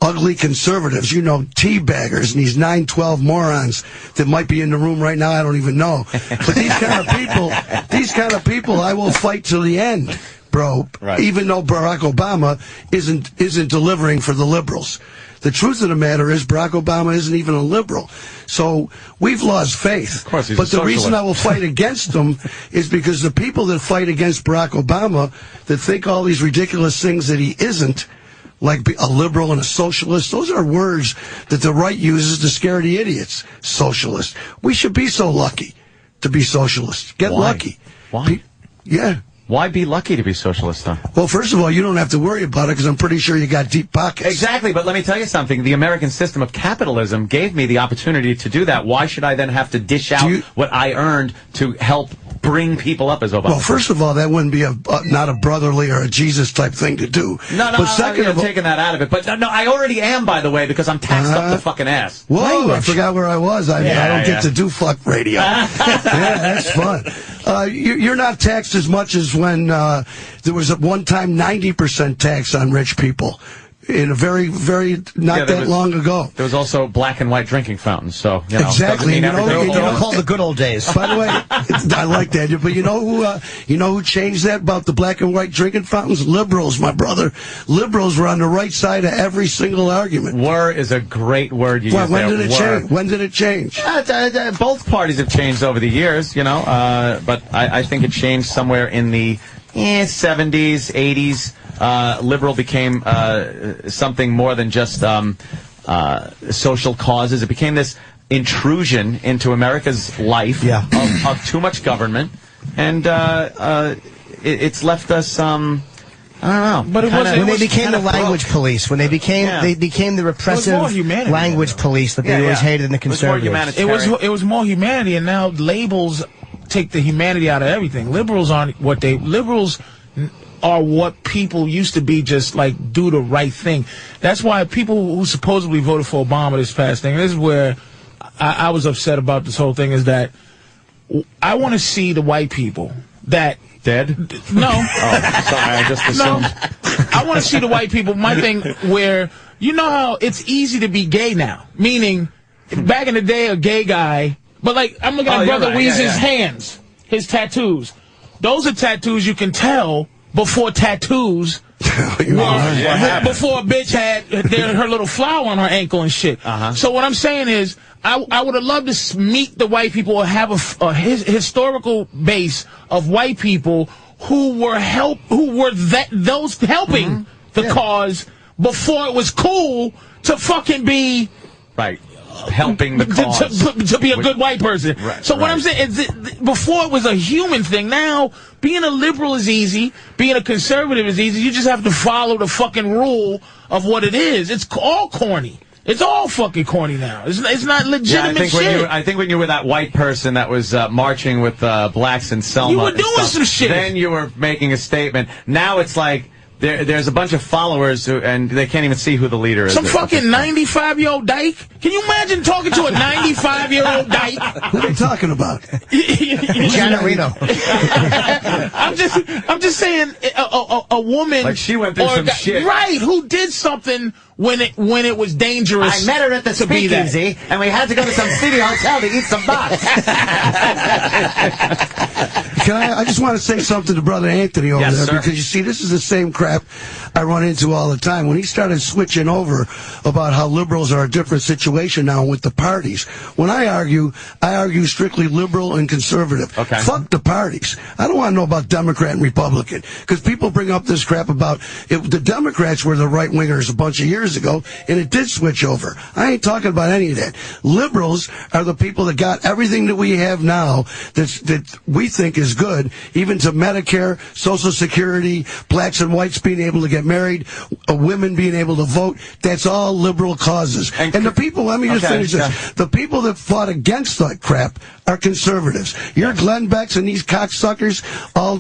ugly conservatives, teabaggers, and these 9/12 morons that might be in the room right now, I don't even know. But these kind of people, I will fight till the end, bro. Right. Even though Barack Obama isn't delivering for the liberals. The truth of the matter is Barack Obama isn't even a liberal. So we've lost faith. Of course, he's but the reason I will fight against him is because the people that fight against Barack Obama, that think all these ridiculous things that he isn't, like a liberal and a socialist, those are words that the right uses to scare the idiots. Socialist. We should be so lucky to be socialist. Get lucky. Why? Yeah. Why be lucky to be socialist, though? Well, first of all, you don't have to worry about it because I'm pretty sure you got deep pockets. Exactly, but let me tell you something. The American system of capitalism gave me the opportunity to do that. Why should I then have to dish out what I earned to help bring people up as Obama? Well, first of all, that wouldn't be not a brotherly or a Jesus type thing to do. No, but second I'm taking that out of it. But no, I already am, by the way, because I'm taxed up the fucking ass. Whoa, I forgot where I was. I don't get to do fuck radio. Yeah, that's fun. You're not taxed as much as when there was at one time 90% tax on rich people. In a very, very long ago. There was also black and white drinking fountains, so exactly. They're called the good old days. By the way, I like that. But you know who changed that about the black and white drinking fountains? Liberals, my brother. Liberals were on the right side of every single argument. Were is a great word you use when did it change? When did it change? Both parties have changed over the years, but I think it changed somewhere in the 70s, 80s. Liberal became something more than just social causes. It became this intrusion into America's life of too much government, and it's left us. I don't know. But when they became the language police, when they became the repressive language police that they always hated in the conservatives. It was more humanity, and now labels take the humanity out of everything. Liberals aren't what liberals are what people used to be, just like do the right thing. That's why people who supposedly voted for Obama this past thing, and this is where I was upset about this whole thing, is that I want to see the white people that... Dead? No. Oh, sorry, I just assumed. No. I want to see the white people, my thing, where, you know how it's easy to be gay now? Meaning, back in the day, a gay guy, but like, I'm looking at Brother Weeze's hands, his tattoos. Those are tattoos you can tell before tattoos, before a bitch had her little flower on her ankle and shit. So what I'm saying is, I would have loved to meet the white people or have a historical base of white people who were those helping the cause before it was cool to fucking be helping the cause to be a good white person. So what I'm saying is, before it was a human thing. Now, being a liberal is easy. Being a conservative is easy. You just have to follow the fucking rule of what it is. It's all corny. It's all fucking corny now. It's not legitimate shit. I think when you were that white person that was marching with blacks in Selma, you were doing some shit. Then you were making a statement. Now it's like, there's a bunch of followers and they can't even see who the leader is. Some fucking 95-year-old dyke? Can you imagine talking to a 95-year-old dyke? Who are they talking about? Janet Reno. I'm just saying a woman. Like she went through some shit. Right, who did something when it was dangerous. I met her at the speakeasy, and we had to go to some city hotel to eat some box. I just want to say something to Brother Anthony over there, because you see, this is the same crap I run into all the time. When he started switching over about how liberals are a different situation now with the parties. When I argue strictly liberal and conservative. Okay. Fuck the parties. I don't want to know about Democrat and Republican, because people bring up this crap about the Democrats were the right wingers a bunch of years ago, and it did switch over. I ain't talking about any of that. Liberals are the people that got everything that we have now that we think is good, even to Medicare, Social Security, blacks and whites being able to get married, women being able to vote. That's all liberal causes. And the people, let me just finish this. The people that fought against that crap are conservatives. Your Glenn Becks and these cocksuckers all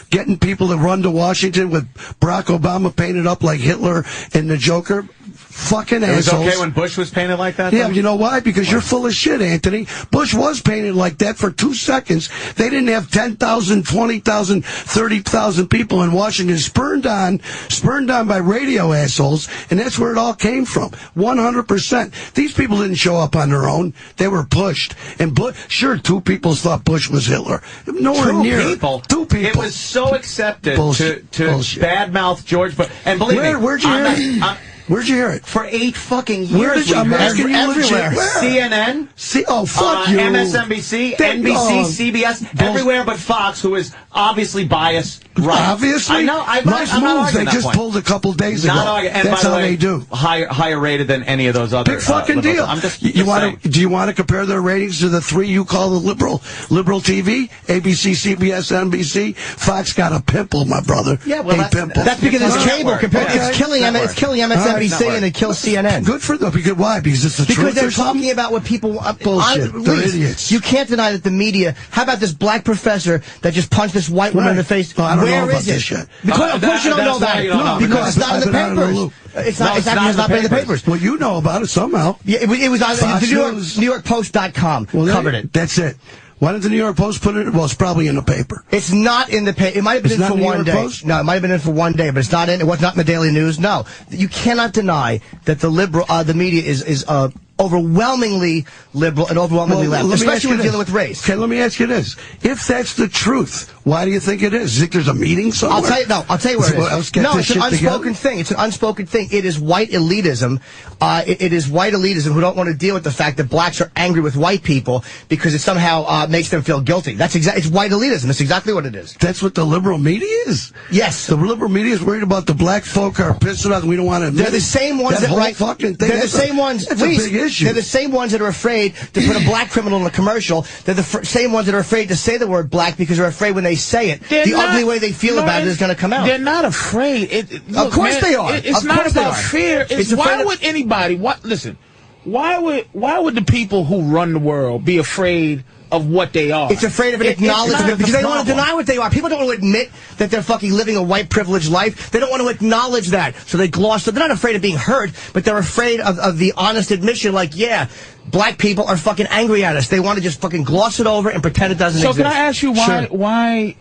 getting people to run to Washington with Barack Obama painted up like Hitler and the Joker. Fucking assholes. It was okay when Bush was painted like that? Yeah, you know why? Because you're full of shit, Anthony. Bush was painted like that for 2 seconds. They didn't have 10,000, 20,000, 30,000 people in Washington spurned on by radio assholes, and that's where it all came from. 100%. These people didn't show up on their own. They were pushed. And sure, 2 people thought Bush was Hitler. Nowhere near. 2 people? 2 people. It was so accepted to badmouth George Bush. And believe me, where'd you hear it? Where'd you hear it? For 8 fucking years. I'm asking you everywhere. Where? CNN. Fuck you. MSNBC, NBC, CBS, everywhere but Fox, who is obviously biased. Right. Obviously. I know. I'm not arguing they that just point. pulled a couple days ago. And that's by the how way, they do. Higher rated than any of those other. Big fucking deal. I'm just do you want to compare their ratings to the 3 you call the liberal TV? ABC, CBS, NBC. Fox got a pimple, my brother. Yeah, well, that's because it's cable. It's killing MSNBC and it kills CNN. Good for them. Why? Because it's the truth. Because they're talking about what people bullshit. They're idiots. You can't deny that the media. How about this black professor that just punched this white woman in the face? I don't know about this shit. Because of course you don't know about it. No, because it's not in the papers. It's not in the papers. Well, you know about it somehow. Yeah, it was on NewYorkPost.com. covered it. That's it. Why did the New York Post put it? Well, it's probably in the paper. It's not in the paper. It might have been in for one day. Post? No, it might have been in for one day, but it's not in. It was not in the Daily News. No, you cannot deny that the media is overwhelmingly liberal and overwhelmingly left, especially when dealing with race. Okay, let me ask you this: if that's the truth, why do you think it is? You think there's a meeting somewhere? I'll tell you where it is. No, it's an unspoken thing. It's an unspoken thing. It is white elitism. It is white elitism who don't want to deal with the fact that blacks are angry with white people because it somehow makes them feel guilty. It's white elitism. That's exactly what it is. That's what the liberal media is? Yes. The liberal media is worried about the black folk are pissing us and we don't want to admit They're the same ones that write fucking thing. They're the same ones. That's a big issue. They're the same ones that are afraid to put a black criminal in a commercial. They're the same ones that are afraid to say the word black because they're afraid when they say it, the ugly way they feel about it is going to come out. They're not afraid. Of course they are. It's not about fear. Why would anybody? Listen. Why would the people who run the world be afraid of what they are? It's afraid of an acknowledgement because they don't want to deny what they are. People don't want to admit that they're fucking living a white privileged life. They don't want to acknowledge that, so they gloss it. They're not afraid of being hurt, but they're afraid of the honest admission. Like, yeah, black people are fucking angry at us. They want to just fucking gloss it over and pretend it doesn't exist. So can I ask you why?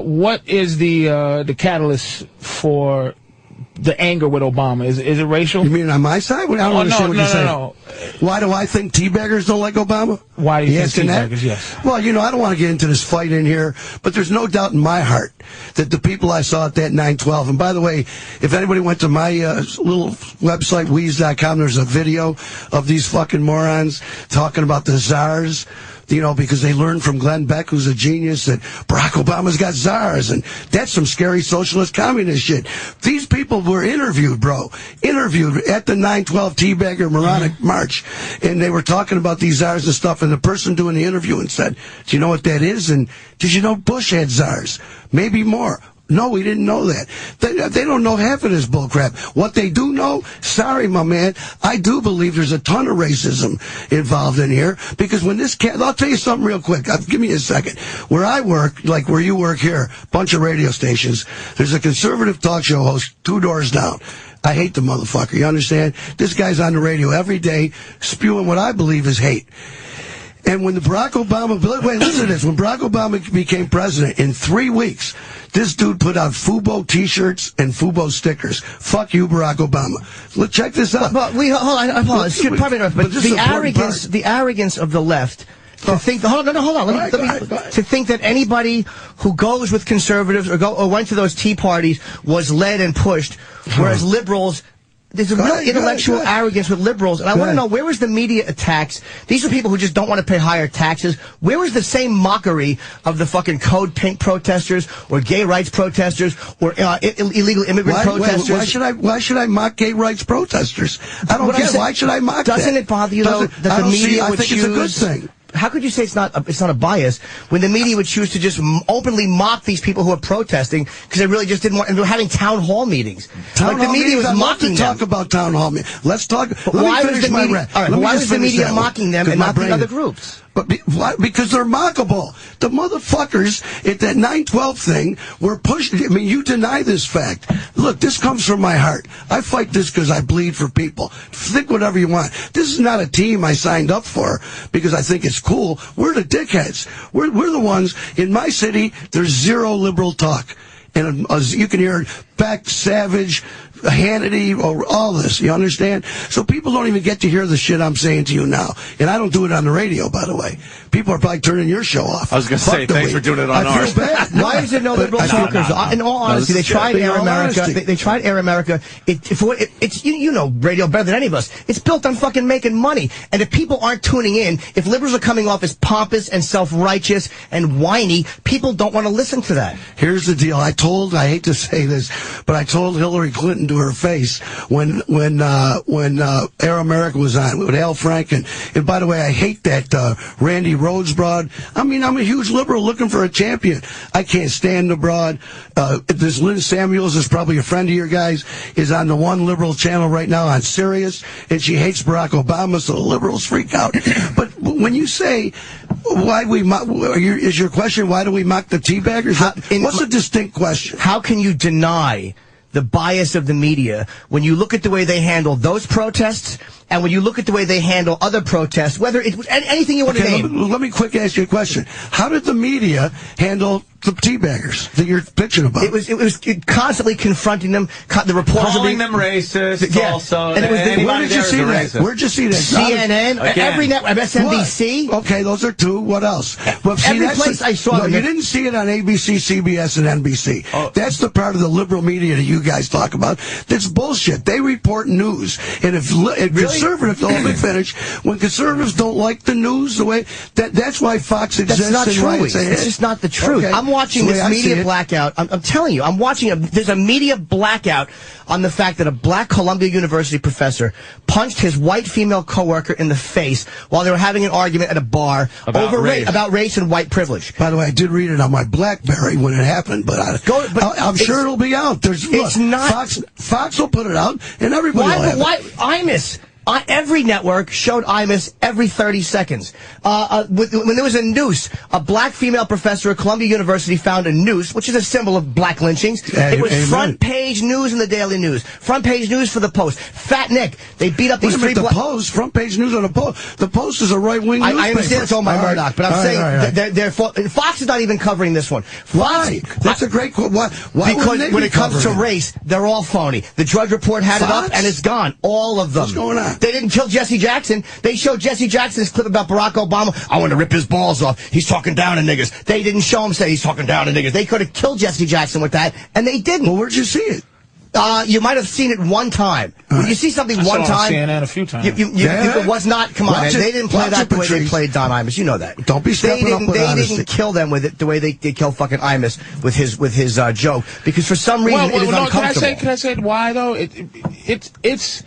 What is the catalyst for the anger with Obama? Is it racial? You mean on my side? I don't understand what you're saying. No. Why do I think teabaggers don't like Obama? Why do you think teabaggers? Yes. Well, I don't want to get into this fight in here, but there's no doubt in my heart that the people I saw at that 9/12, and by the way, if anybody went to my little website, Wheeze.com, there's a video of these fucking morons talking about the czars. Because they learned from Glenn Beck, who's a genius, that Barack Obama's got czars, and that's some scary socialist communist shit. These people were interviewed, bro. Interviewed at the 9/12 Teabagger Moronic March, and they were talking about these czars and stuff, and the person doing the interview and said, do you know what that is? And did you know Bush had czars? Maybe more. No, we didn't know that. They don't know half of this bullcrap. What they do know, sorry, my man, I do believe there's a ton of racism involved in here. Because when this I'll tell you something real quick. Give me a second. Where I work, like where you work here, bunch of radio stations, there's a conservative talk show host 2 doors down. I hate the motherfucker, you understand? This guy's on the radio every day spewing what I believe is hate. And when Barack Obama, listen to this, when Barack Obama became president, in 3 weeks, this dude put out Fubo T-shirts and Fubo stickers. Fuck you, Barack Obama. Check this out. But hold on, excuse me, but the arrogance of the left To think, hold on. To think that anybody who goes with conservatives or went to those tea parties was led and pushed, whereas liberals. There's a real intellectual arrogance with liberals, and I want to know, where was the media attacks? These are people who just don't want to pay higher taxes. Where was the same mockery of the fucking Code Pink protesters, or gay rights protesters, or illegal immigrant protesters? Why should I mock gay rights protesters? I don't get it. Why should I mock that? Doesn't it bother you, though, that the media would choose... I think it's a good thing. How could you say it's not a bias when the media would choose to just openly mock these people who are protesting because they really just didn't want, and they're having town hall meetings? The media was mocking them. Talk about town hall meetings. Let's talk. Why was the media mocking them and not the other groups? But because they're mockable. The motherfuckers at that 9/12 thing were pushing. I mean, you deny this fact. Look, this comes from my heart. I fight this because I bleed for people. Think whatever you want. This is not a team I signed up for because I think it's cool. We're the dickheads. We're the ones. In my city, there's zero liberal talk. And you can hear Beck, Savage, Hannity, or all this. You understand? So people don't even get to hear the shit I'm saying to you now. And I don't do it on the radio, by the way. People are probably turning your show off. I was going to say, thanks for doing it on ours. I feel bad. Why is there no liberal talkers? In all honesty, they tried Air America. They tried Air America. It's you know radio better than any of us. It's built on fucking making money. And if people aren't tuning in, if liberals are coming off as pompous and self-righteous and whiny, people don't want to listen to that. Here's the deal. I hate to say this, but I told Hillary Clinton to her face when Air America was on with Al Franken. And by the way, I hate that Randy Rhodes broad. I mean, I'm a huge liberal looking for a champion. I can't stand the broad. This Lynn Samuels is probably a friend of your guys, is on the one liberal channel right now on Sirius, and she hates Barack Obama, so the liberals freak out. But when you say, is your question, why do we mock the teabaggers? What's the distinct question? How can you deny the bias of the media when you look at the way they handle those protests and when you look at the way they handle other protests, whether it was anything you want to name? Let me quick ask you a question. How did the media handle the teabaggers that you're bitching about? It was constantly confronting them. The reporters calling them racist. Also, and it was where did you see that? Where'd you see that? CNN, every network, MSNBC. What? Okay, those are two. What else? Well, every place I saw. No, you didn't see it on ABC, CBS, and NBC. Oh. That's the part of the liberal media that you guys talk about. That's bullshit. They report news, and if conservatives, let me finish. When conservatives don't like the news, the way that's why Fox exists. That's not true. It's just not the truth. Okay. I'm watching this media blackout. I'm telling you, I'm watching there's a media blackout on the fact that a black Columbia University professor punched his white female coworker in the face while they were having an argument at a bar about race and white privilege. By the way, I did read it on my BlackBerry when it happened, but I'm sure it'll be out. Fox will put it out, and everybody will have it. Why Imus? Every network showed Imus every 30 seconds. When there was a noose, a black female professor at Columbia University found a noose, which is a symbol of black lynchings. It was front page news in the Daily News. Front page news for the Post. Fat Nick. They beat up these three. The Post, front page news on the Post. The Post is a right-wing newspaper. I understand it's all my Murdoch, but I'm saying Fox is not even covering this one. Why? That's a great quote. Why because when it comes to race, they're all phony. The Drudge Report had it up, and it's gone. All of them. What's going on? They didn't kill Jesse Jackson. They showed Jesse Jackson's clip about Barack Obama. I want to rip his balls off. He's talking down to niggers. They didn't show him say he's talking down to niggers. They could have killed Jesse Jackson with that, and they didn't. Well, where'd you see it? You might have seen it one time. When you see something one time, CNN a few times. It was not. Come on, they didn't play that the way they played Don Imus. You know that. Don't be stepping up with honesty. They didn't kill them with it the way they kill fucking Imus with his joke, because for some reason it is uncomfortable. Can I say why though? It's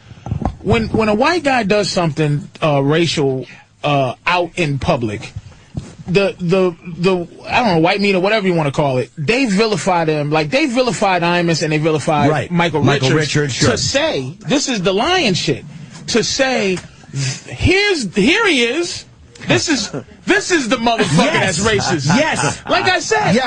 when a white guy does something racial out in public, the I don't know, white media, whatever you want to call it, they vilify them. Like they vilified Imus and they vilified Michael Richards sure. To say this is the lion shit. To say here he is. This is the motherfucker that's racist. Yes. Like I said,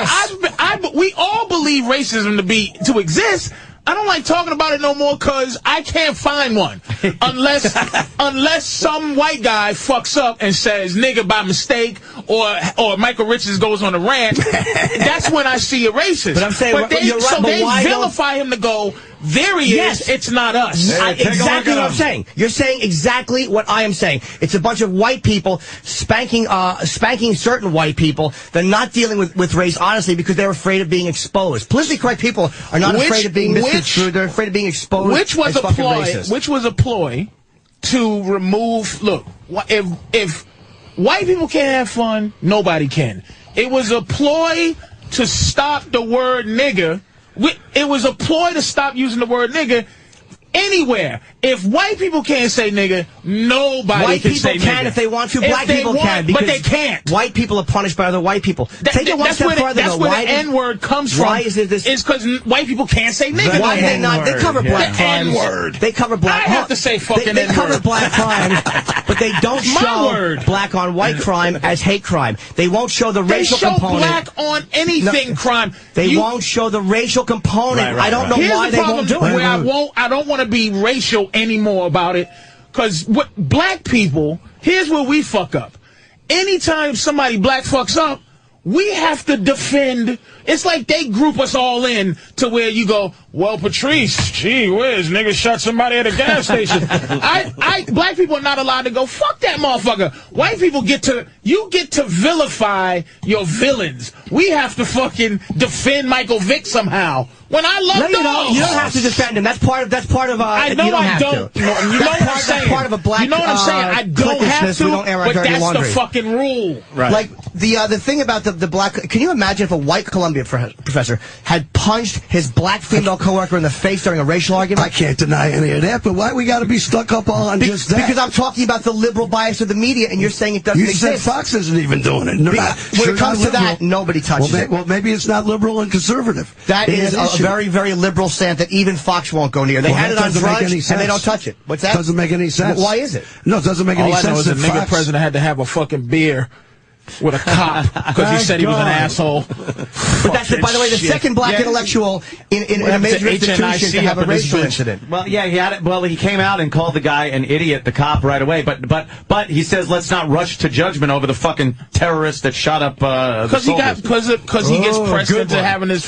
we all believe racism to exist. I don't like talking about it no more because I can't find one. Unless some white guy fucks up and says nigga by mistake or Michael Richards goes on a rant. That's when I see a racist. But I'm saying, they vilify him to go, there he is, it's not us. Exactly what I'm saying. You're saying exactly what I am saying. It's a bunch of white people spanking certain white people. They're not dealing with race honestly because they're afraid of being exposed. Politically correct people are not afraid of being misconstrued. They're afraid of being exposed. Which was a ploy to remove. Look, if white people can't have fun, nobody can. It was a ploy to stop the word nigger. It was a ploy to stop using the word nigger anywhere. If white people can't say nigger, nobody can say nigger. White people can if they want to. Black people can, but they can't. White people are punished by other white people. Take it one step further. That's where the N-word comes from. Why is it this? It's because white people can't say nigger. Why are they not? They cover black crimes. N-word. They cover black. I have to say fucking N-word. They cover black crime, but they don't show black on white crime as hate crime. They won't show the racial component. They show black on anything crime. They won't show the racial component. I don't know why they won't do it. I don't want to be racial anymore about it, because what black people, here's where we fuck up. Anytime somebody black fucks up, we have to defend. It's like they group us all in to where you go, well, Patrice, gee whiz, nigga shot somebody at a gas station. Black people are not allowed to go, fuck that motherfucker. White people get to vilify your villains. We have to fucking defend Michael Vick somehow. When I love dogs. You don't have to defend him. That's part of I know I don't. You know what I'm saying? That's part of a black. You know what I'm saying? I don't have to, but that's the fucking rule. Right. Like the thing about the black. Can you imagine if a white Columbia professor had punched his black female coworker in the face during a racial argument? I can't deny any of that, but why we got to be stuck up all on just that? Because I'm talking about the liberal bias of the media, and you're saying it doesn't exist. You said Fox isn't even doing it. When it comes to that, nobody touches it. Well, maybe it's not liberal and conservative. That is a very, very liberal stand that even Fox won't go near. They had it on drugs, and they don't touch it. What's that? Doesn't make any sense. Why is it? No, it doesn't make any sense. All I know is the nigga president had to have a fucking beer with a cop because he said he was an asshole. But that's, by the way, the second black intellectual in a major institution to have a racial incident. Well, yeah, he had it. Well, he came out and called the guy an idiot, the cop, right away. But he says, let's not rush to judgment over the fucking terrorist that shot up because he gets pressed into having his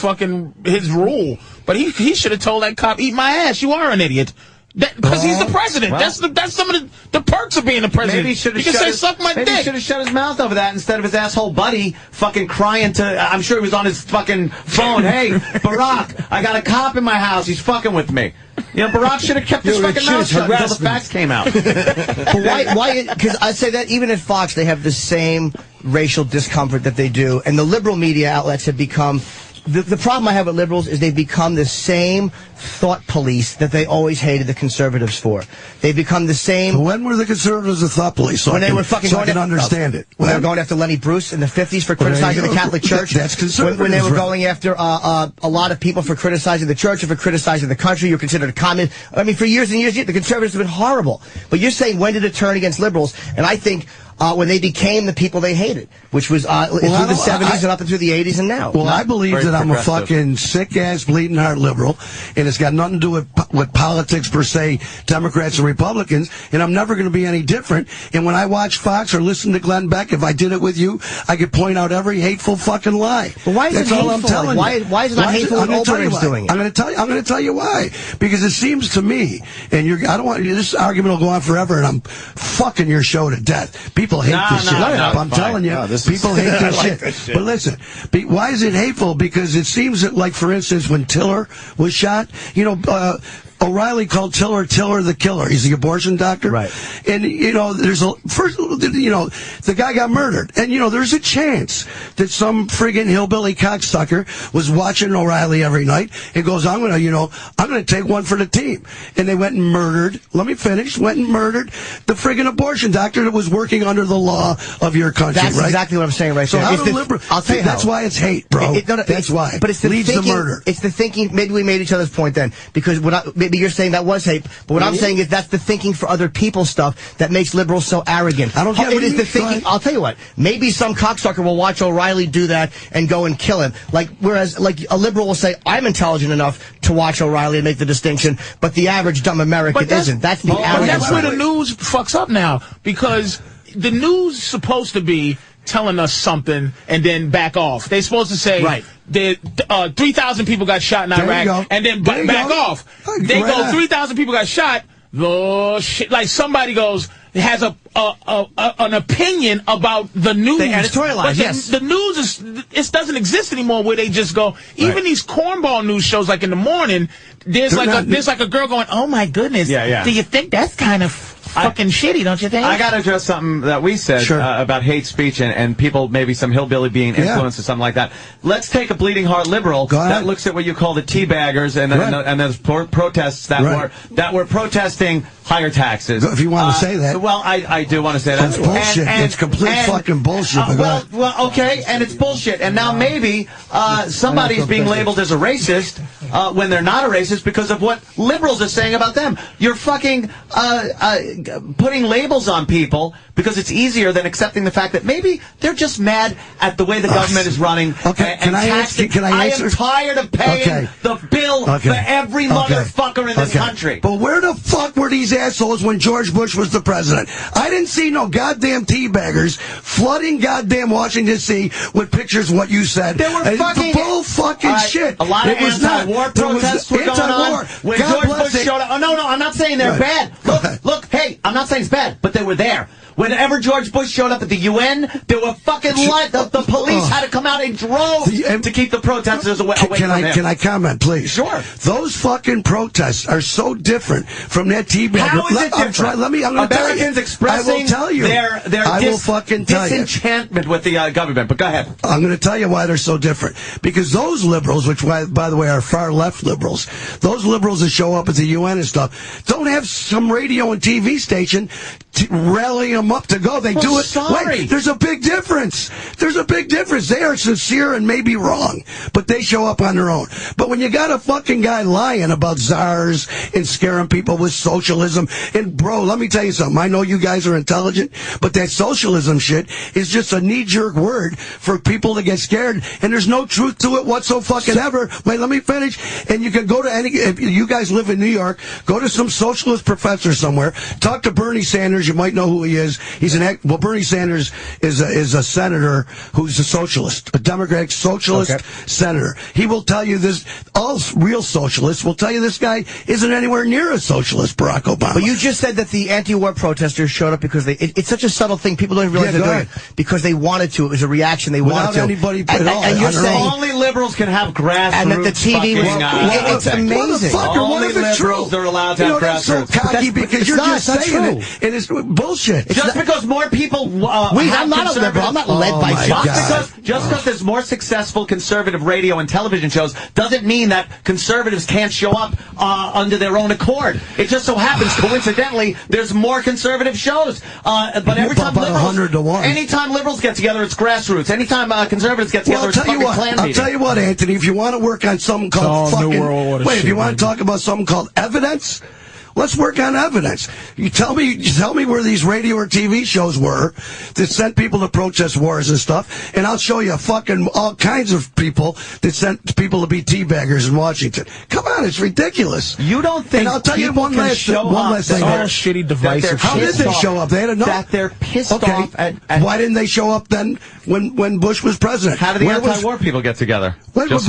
rule. But he should have told that cop, "Eat my ass. You are an idiot." Because he's the president. Well, that's some of the perks of being the president. Maybe he should have suck my dick. Maybe he should have shut his mouth over that instead of his asshole buddy fucking crying to. I'm sure he was on his fucking phone. Hey, Barack, I got a cop in my house. He's fucking with me. You know, Barack should have kept his fucking mouth shut until the facts came out. But why? Because I say that even at Fox, they have the same racial discomfort that they do, and the liberal media outlets have become. The problem I have with liberals is they've become the same thought police that they always hated the conservatives for. They've become the same. When were the conservatives the thought police? When they were fucking going to understand it. When they were going after Lenny Bruce in the 50s for criticizing the Catholic Church. That's conservative. When they were going after a lot of people for criticizing the church or for criticizing the country, you're considered a communist. I mean, for years and years, the conservatives have been horrible. But you're saying, when did it turn against liberals? And I think when they became the people they hated, which was through the 70s and up into the 80s and now. Well, I believe that I'm a fucking sick-ass, bleeding-heart liberal, and it's got nothing to do with politics per se, Democrats and Republicans, and I'm never going to be any different. And when I watch Fox or listen to Glenn Beck, if I did it with you, I could point out every hateful fucking lie. But why is That's it all hateful? I'm telling you. Why is it not hateful when Oberman's doing it? I'm going to tell you why. Because it seems to me, and I don't want this argument will go on forever, and I'm fucking your show to death. People hate this shit. I'm telling you, people hate this shit. But listen, why is it hateful? Because it seems that, like, for instance, when Tiller was shot, you know, O'Reilly called Tiller the killer. He's the abortion doctor. Right. And, you know, the guy got murdered. And, you know, there's a chance that some friggin' hillbilly cocksucker was watching O'Reilly every night and goes, I'm going to take one for the team. And they went and murdered, let me finish, went and murdered the friggin' abortion doctor that was working under the law of your country, That's right? exactly what I'm saying right so there. I'll tell you that's why it's hate, bro. That's why. But it's the leads thinking, to murder. It's the thinking. Maybe we made each other's point then, because maybe you're saying that was hate, but what I'm saying is that's the thinking for other people stuff that makes liberals so arrogant. I don't get it. Is the thinking. I'll tell you what. Maybe some cocksucker will watch O'Reilly do that and go and kill him. Whereas a liberal will say, I'm intelligent enough to watch O'Reilly and make the distinction, but the average dumb American isn't. That's the arrogance. But that's where the news fucks up now, because the news is supposed to be telling us something and then back off. They're supposed to say, 3,000 people got shot in Iraq, and then back off. They go, 3,000 people got shot. Like somebody has an opinion about the news. They editorialize, yes. The news it doesn't exist anymore where they just go, even these cornball news shows, like in the morning, there's like a girl going, oh my goodness, do you think that's kind of fucking shitty, don't you think? I got to address something that we said about hate speech and people, maybe some hillbilly being influenced or something like that. Let's take a bleeding heart liberal that looks at what you call the teabaggers and there's protests that were protesting higher taxes. If you want to say that. Well, I do want to say that. It's bullshit. It's complete fucking bullshit. Well, okay, and it's bullshit. And now maybe somebody's being labeled as a racist when they're not a racist because of what liberals are saying about them. You're fucking putting labels on people because it's easier than accepting the fact that maybe they're just mad at the way the government is running. Okay, can I answer? I am tired of paying the bill for every motherfucker in this country. But where the fuck were these assholes when George Bush was the president? I didn't see no goddamn teabaggers flooding goddamn Washington D.C. with pictures of what you said. They were fucking bull fucking shit. A lot of anti-war protests were going on when George Bush showed up. Oh, no, I'm not saying they're bad. Look, hey, I'm not saying it's bad, but they were there. Whenever George Bush showed up at the UN, there were fucking the police had to come out in droves to keep the protesters away from him. Can I comment, please? Sure. Those fucking protests are so different from that teabagger. How is it different? Americans expressing their disenchantment with the government. But go ahead. I'm going to tell you why they're so different. Because those liberals, which, by the way, are far left liberals, those liberals that show up at the UN and stuff, don't have some radio and TV station rallying them up to go. They do it. Wait, there's a big difference. There's a big difference. They are sincere and maybe wrong, but they show up on their own. But when you got a fucking guy lying about czars and scaring people with socialism, and bro, let me tell you something. I know you guys are intelligent, but that socialism shit is just a knee-jerk word for people to get scared, and there's no truth to it whatsoever. Wait, let me finish. And you can go to if you guys live in New York, go to some socialist professor somewhere, talk to Bernie Sanders. You might know who he is. He's Bernie Sanders is a senator who's a socialist, a Democratic socialist senator. He will tell you this. All real socialists will tell you this guy isn't anywhere near a socialist, Barack Obama. But you just said that the anti-war protesters showed up because it's such a subtle thing. People don't realize they're doing it because they wanted to. It was a reaction. They wanted to. Anybody and you're saying only liberals can have grassroots. And that the TV was. It's amazing. Only liberals are allowed to have grassroots. So cocky because you're just saying it, and it's bullshit. Just because more people I'm not a liberal. I'm not led by just because there's more successful conservative radio and television shows doesn't mean that conservatives can't show up under their own accord. It just so happens, coincidentally, there's more conservative shows. But every time anytime liberals get together, it's grassroots. Anytime conservatives get together, it's fucking clan meeting. I'll tell you what, Anthony, if you want to work on something called if you want to talk about something called evidence, let's work on evidence. You tell me where these radio or TV shows were that sent people to protest wars and stuff, and I'll show you fucking all kinds of people that sent people to be teabaggers in Washington. Come on, it's ridiculous. You don't think? And I'll tell you one last thing. All shitty divisive. How did they show up? They had enough. That they're pissed off at. Why didn't they show up then when Bush was president? How did the anti-war people get together? They just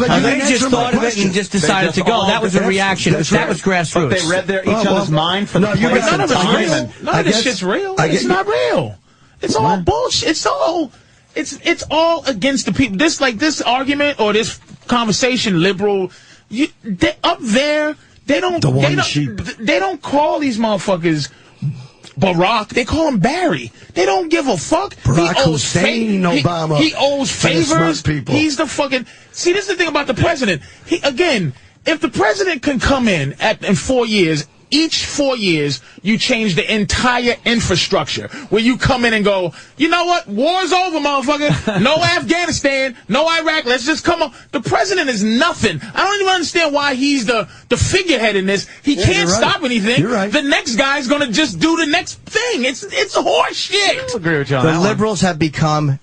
thought of it and just decided to go. That was a reaction. That was grassroots. But they read each other's mind for the place and time. None of this shit's real. It's not real. It's all bullshit. It's all against the people. This argument or this conversation, liberal, up there, they don't call these motherfuckers Barack. They call him Barry. They don't give a fuck. Barack Hussein Obama. He owes favors. He's the fucking. See, this is the thing about the president. If the president can come in in 4 years. Each 4 years, you change the entire infrastructure. Where you come in and go, you know what? War's over, motherfucker. No Afghanistan, no Iraq. Let's just come on. The president is nothing. I don't even understand why he's the figurehead in this. He can't stop anything. You're right. The next guy's going to just do the next thing. It's horse shit. I agree with you on the liberals have become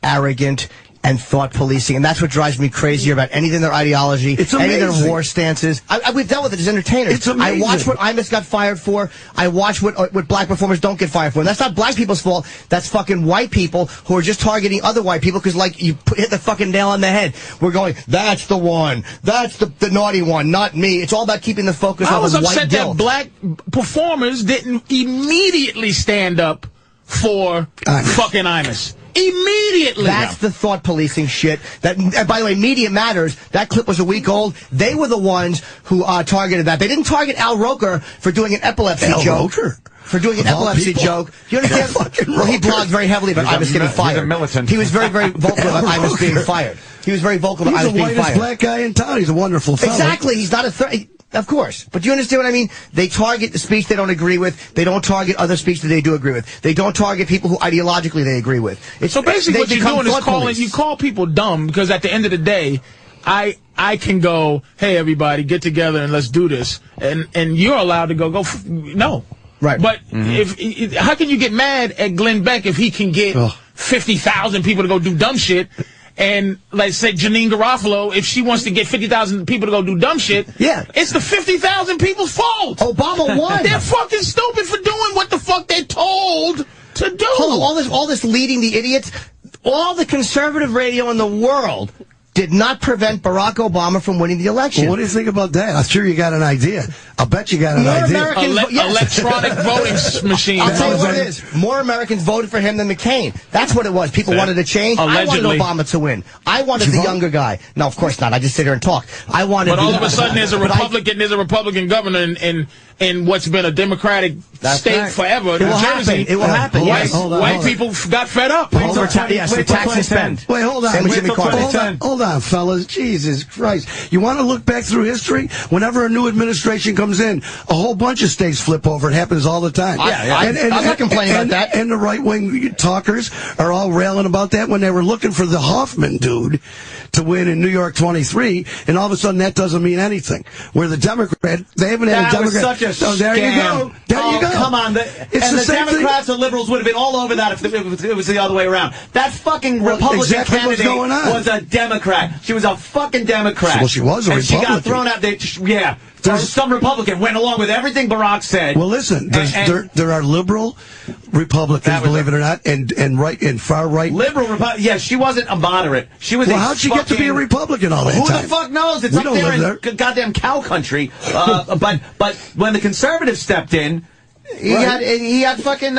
arrogant and thought policing, and that's what drives me crazier about anything their ideology, any of their war stances. We've dealt with it as entertainers. It's amazing. I watch what Imus got fired for. I watch what black performers don't get fired for. And that's not black people's fault. That's fucking white people who are just targeting other white people because, like, you hit the fucking nail on the head. We're going, that's the one. That's the naughty one, not me. It's all about keeping the focus on the white guilt. I was upset that black performers didn't immediately stand up for fucking Imus. Immediately. That's the thought policing shit. That, by the way, Media Matters, that clip was a week old. They were the ones who targeted that. They didn't target Al Roker for doing an epilepsy joke. For doing an epilepsy joke. Do you understand? Well, he blogged very heavily about Imus getting fired. He's a militant. He was very, very vocal about Imus being fired. He was very vocal about Imus being fired. He's the whitest black guy in town. He's a wonderful fellow. Exactly. He's not a threat. Of course. But do you understand what I mean? They target the speech they don't agree with. They don't target other speech that they do agree with. They don't target people who ideologically they agree with. So basically what you're doing is you call people dumb because at the end of the day, I can go, hey, everybody, get together and let's do this. And you're allowed to go, no. Right. But how can you get mad at Glenn Beck if he can get 50,000 people to go do dumb shit? And, let's say, Janine Garofalo, if she wants to get 50,000 people to go do dumb shit, it's the 50,000 people's fault. Obama won. They're fucking stupid for doing what the fuck they're told to do. Hold on, all this leading the idiots, all the conservative radio in the world did not prevent Barack Obama from winning the election. Well, what do you think about that? I'm sure you got an idea. I'll bet you got an idea. Electronic voting machine. I'll tell you what it is. More Americans voted for him than McCain. That's what it was. People wanted to change. Allegedly. I wanted Obama to win. I wanted the younger guy. No, of course not. I just sit here and talk. I wanted. But all of a sudden, there's a Republican governor in what's been a Democratic state forever. It will happen. It will happen. Yes. White people got fed up. Yes, the tax and spend. Wait, hold on. Hold on, fellas. Jesus Christ. You want to look back through history? Whenever a new administration comes in, a whole bunch of states flip over. It happens all the time. I'm not complaining about that. And the right-wing talkers are all railing about that when they were looking for the Hoffman dude to win in New York 23, and all of a sudden that doesn't mean anything. Where the Democrat, they haven't had a Democrat. That was such a there scam. You go. There you go. Come on. The Democrats and liberals would have been all over that if it was the other way around. That fucking Republican candidate was a Democrat. She was a fucking Democrat. Well, she was a Republican. And she got thrown out. Some Republican went along with everything Barack said. Well, listen, there are liberal Republicans, believe it or not, and right and far right. Liberal Republican. Yes, she wasn't a moderate. She was. Well, how'd she get to be a Republican all that time? Who the fuck knows? It's up there in goddamn cow country. But when the conservatives stepped in. He had fucking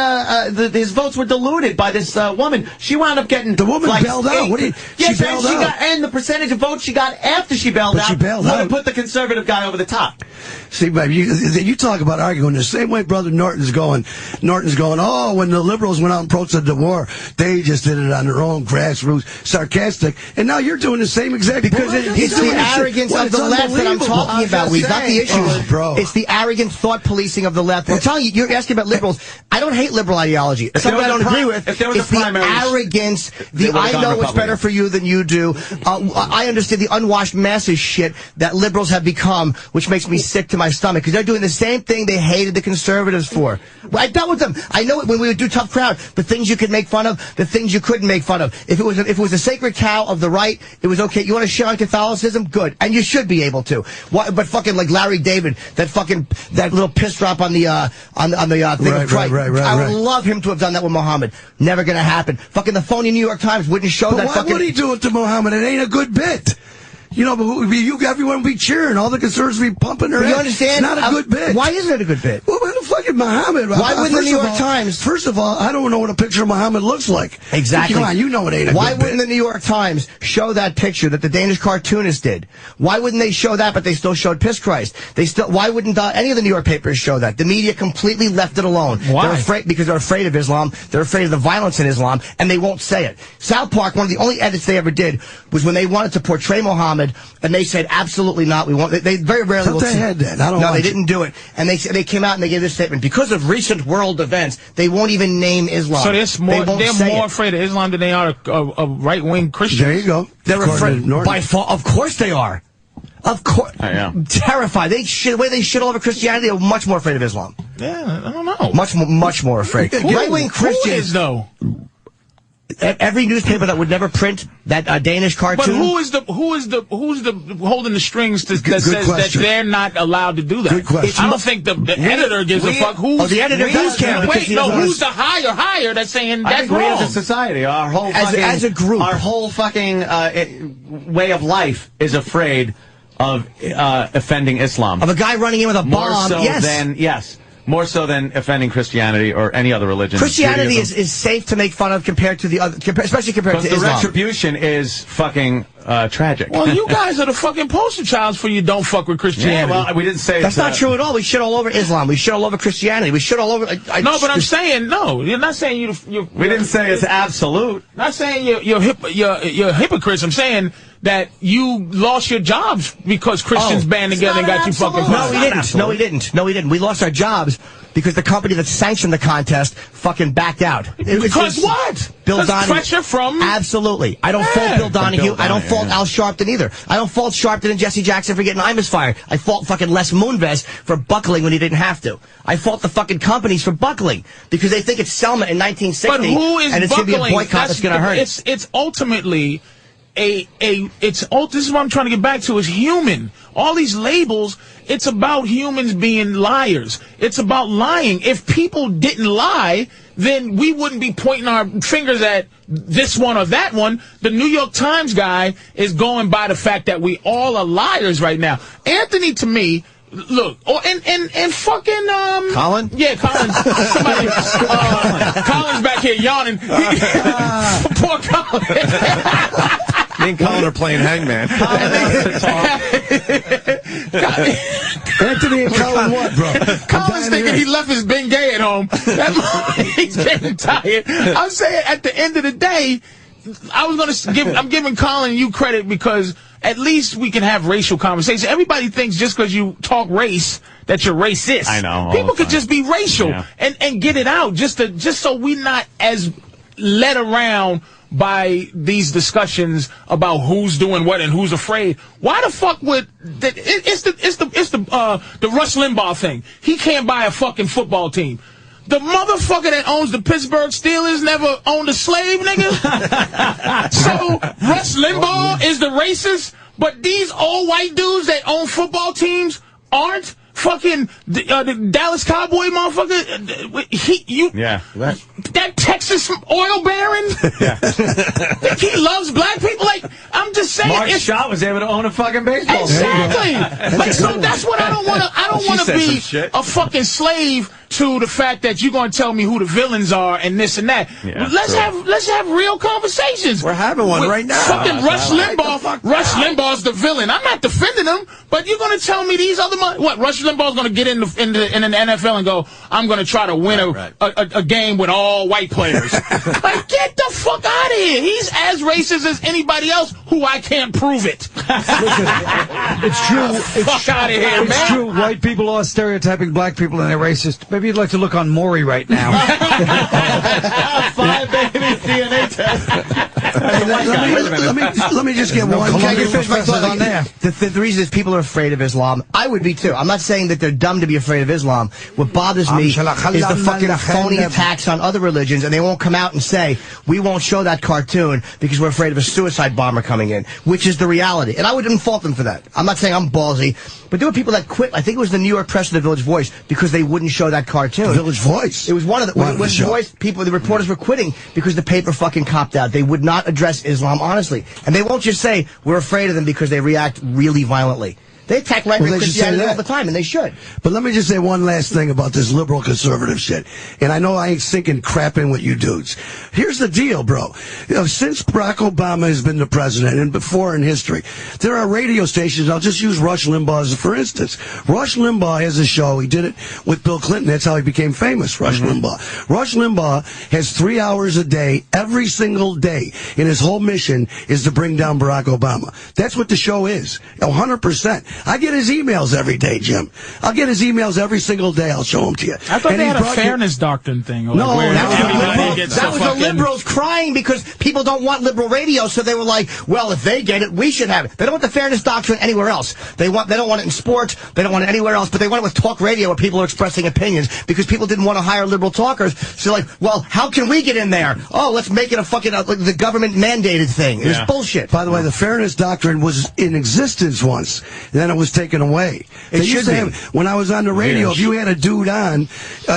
his votes were diluted by this woman. She wound up getting the woman bailed out. She bailed out. And the percentage of votes she got after she bailed out would have put the conservative guy over the top. See, baby, you talk about arguing the same way Brother Norton's going. Oh, when the liberals went out and protested the war, they just did it on their own, grassroots, sarcastic. And now you're doing the same exact. Because it's the arrogance of the left that I'm talking about. We've got the issue, bro. It's the arrogant thought policing of the left. I'm telling you, you're asking about liberals. I don't hate liberal ideology. Something I don't agree with. It's the arrogance. I know what's better for you than you do. I understand the unwashed masses shit that liberals have become, which makes me sick to my stomach because they're doing the same thing they hated the conservatives for. I dealt with them. I know it when we would do Tough Crowd. The things you could make fun of, the things you couldn't make fun of. If it was a sacred cow of the right, it was okay. You want to shit on Catholicism? Good, and you should be able to. But fucking like Larry David, that little piss drop on the thing of Christ. I would love him to have done that with Muhammad. Never gonna happen. Fucking the phony New York Times wouldn't show that. Why would he do it to Muhammad? It ain't a good bit. You know, but everyone would be cheering. All the conservatives would be pumping their head. You understand? It's not a good bit. Why isn't it a good bit? Well, the fucking Muhammad. Why wouldn't the New York Times? First of all, I don't know what a picture of Muhammad looks like. Exactly. Come on, you know it ain't a good bit. Why wouldn't the New York Times show that picture that the Danish cartoonist did? Why wouldn't they show that, but they still showed Piss Christ? Why wouldn't any of the New York papers show that? The media completely left it alone. Why? They're afraid because they're afraid of Islam. They're afraid of the violence in Islam, and they won't say it. South Park, one of the only edits they ever did was when they wanted to portray Muhammad, and they said, absolutely not. We won't. They very rarely will. They had that. No, they didn't do it. And they came out and they gave this statement. Because of recent world events, they won't even name Islam. So they're more afraid of Islam than they are of right-wing Christians. There you go. They're afraid. By far, of course they are. Of course. I am. Terrified. The way they shit all over Christianity, they're much more afraid of Islam. Yeah, I don't know. Much more afraid. Right-wing Christians, though. Every newspaper that would never print that Danish cartoon. But who's the holding the strings that says that they're not allowed to do that? Good question. I don't think the editor gives a fuck. The editor does care. Wait, no, who's the higher that's saying that's wrong? We as a society, our whole as a group, our whole fucking way of life is afraid of offending Islam. Of a guy running in with a bomb. More so than offending Christianity or any other religion. Christianity is safe to make fun of compared to the other, especially compared to Islam. The retribution is fucking tragic. Well, you guys are the fucking poster childs for you don't fuck with Christianity. Yeah, well, we didn't say that's not true at all. We shit all over Islam. We shit all over Christianity. We shit all over. No, but I'm saying no. You're not saying you. We didn't say it's absolute. Not saying you're hypocrites. I'm saying that you lost your jobs because Christians band together and got you fucking fired. No, we didn't. We lost our jobs because the company that sanctioned the contest fucking backed out. Because what? Bill Donahue. Pressure from... Absolutely. I don't fault Bill Donahue. I don't fault Al Sharpton either. I don't fault Sharpton and Jesse Jackson for getting Imus fired. I fault fucking Les Moonves for buckling when he didn't have to. I fault the fucking companies for buckling because they think it's Selma in 1960 but who is and it's going to be a boycott that's going to hurt. It's ultimately... this is what I'm trying to get back to, is human. All these labels, it's about humans being liars. It's about lying. If people didn't lie, then we wouldn't be pointing our fingers at this one or that one. The New York Times guy is going by the fact that we all are liars right now. Anthony, to me, look, and fucking Colin? Yeah, Colin. Somebody Colin's back here yawning. Poor Colin. Me and Colin are playing hangman. Anthony and Colin what, bro? Colin's thinking he left his Bengay at home. He's getting tired. I'm saying at the end of the day, I'm giving Colin and you credit because at least we can have racial conversations. Everybody thinks just because you talk race that you're racist. I know. People could just be racial and get it out just so we're not as led around by these discussions about who's doing what and who's afraid. Why the fuck would it's the Rush Limbaugh thing? He can't buy a fucking football team. The motherfucker that owns the Pittsburgh Steelers never owned a slave, nigga. So Rush Limbaugh is the racist, but these old white dudes that own football teams aren't. Fucking the Dallas Cowboy motherfucker, that Texas oil baron, he loves black people. Like, I'm just saying, Mark Schott was able to own a fucking baseball team. Exactly. Like, so that's what I don't want to. I don't want to be a fucking slave to the fact that you're going to tell me who the villains are and this and that. Yeah, let's have real conversations. We're having one right now. Fucking Rush Limbaugh. Rush Limbaugh's the villain. I'm not defending him, but you're going to tell me these other what? Rush Limbaugh's going to get in the NFL and go, I'm going to try to win a game with all white players. Like, get the fuck out of here. He's as racist as anybody else who I can't prove it. It's true. Fuck out of here, man. It's true. White people are stereotyping black people and they're racist. Maybe you'd like to look on Maury right now. 5 babies DNA test. Let me just get one. Can I get finish my thought on there? The reason is people are afraid of Islam. I would be too. I'm not saying that they're dumb to be afraid of Islam. What bothers me is the fucking phony attacks on other religions, and they won't come out and say, we won't show that cartoon because we're afraid of a suicide bomber coming in, which is the reality. And I wouldn't fault them for that. I'm not saying I'm ballsy, but there were people that quit. I think it was the New York Press or the Village Voice because they wouldn't show that cartoon. Village Voice? It was one of the Voice people. The reporters were quitting because the paper fucking copped out. They would not address Islam honestly. And they won't just say, we're afraid of them because they react really violently. They attack right-wing Christianity all the time, and they should. But let me just say one last thing about this liberal conservative shit. And I know I ain't sinking crap in with you dudes. Here's the deal, bro. You know, since Barack Obama has been the president, and before in history, there are radio stations. I'll just use Rush Limbaugh as for instance. Rush Limbaugh has a show. He did it with Bill Clinton. That's how he became famous, Rush Limbaugh. Rush Limbaugh has 3 hours a day, every single day, and his whole mission is to bring down Barack Obama. That's what the show is, 100%. I get his emails every day, Jim. I'll get his emails every single day. I'll show them to you. I thought they had a fairness doctrine thing. No, that was the liberals crying because people don't want liberal radio, so they were like, well, if they get it, we should have it. They don't want the fairness doctrine anywhere else. They don't want it in sports. They don't want it anywhere else, but they want it with talk radio where people are expressing opinions because people didn't want to hire liberal talkers. So like, well, how can we get in there? Oh, let's make it a fucking like the government mandated thing. It was bullshit. By the way, the fairness doctrine was in existence once, then it was taken away. It should be. When I was on the radio, if you had a dude on,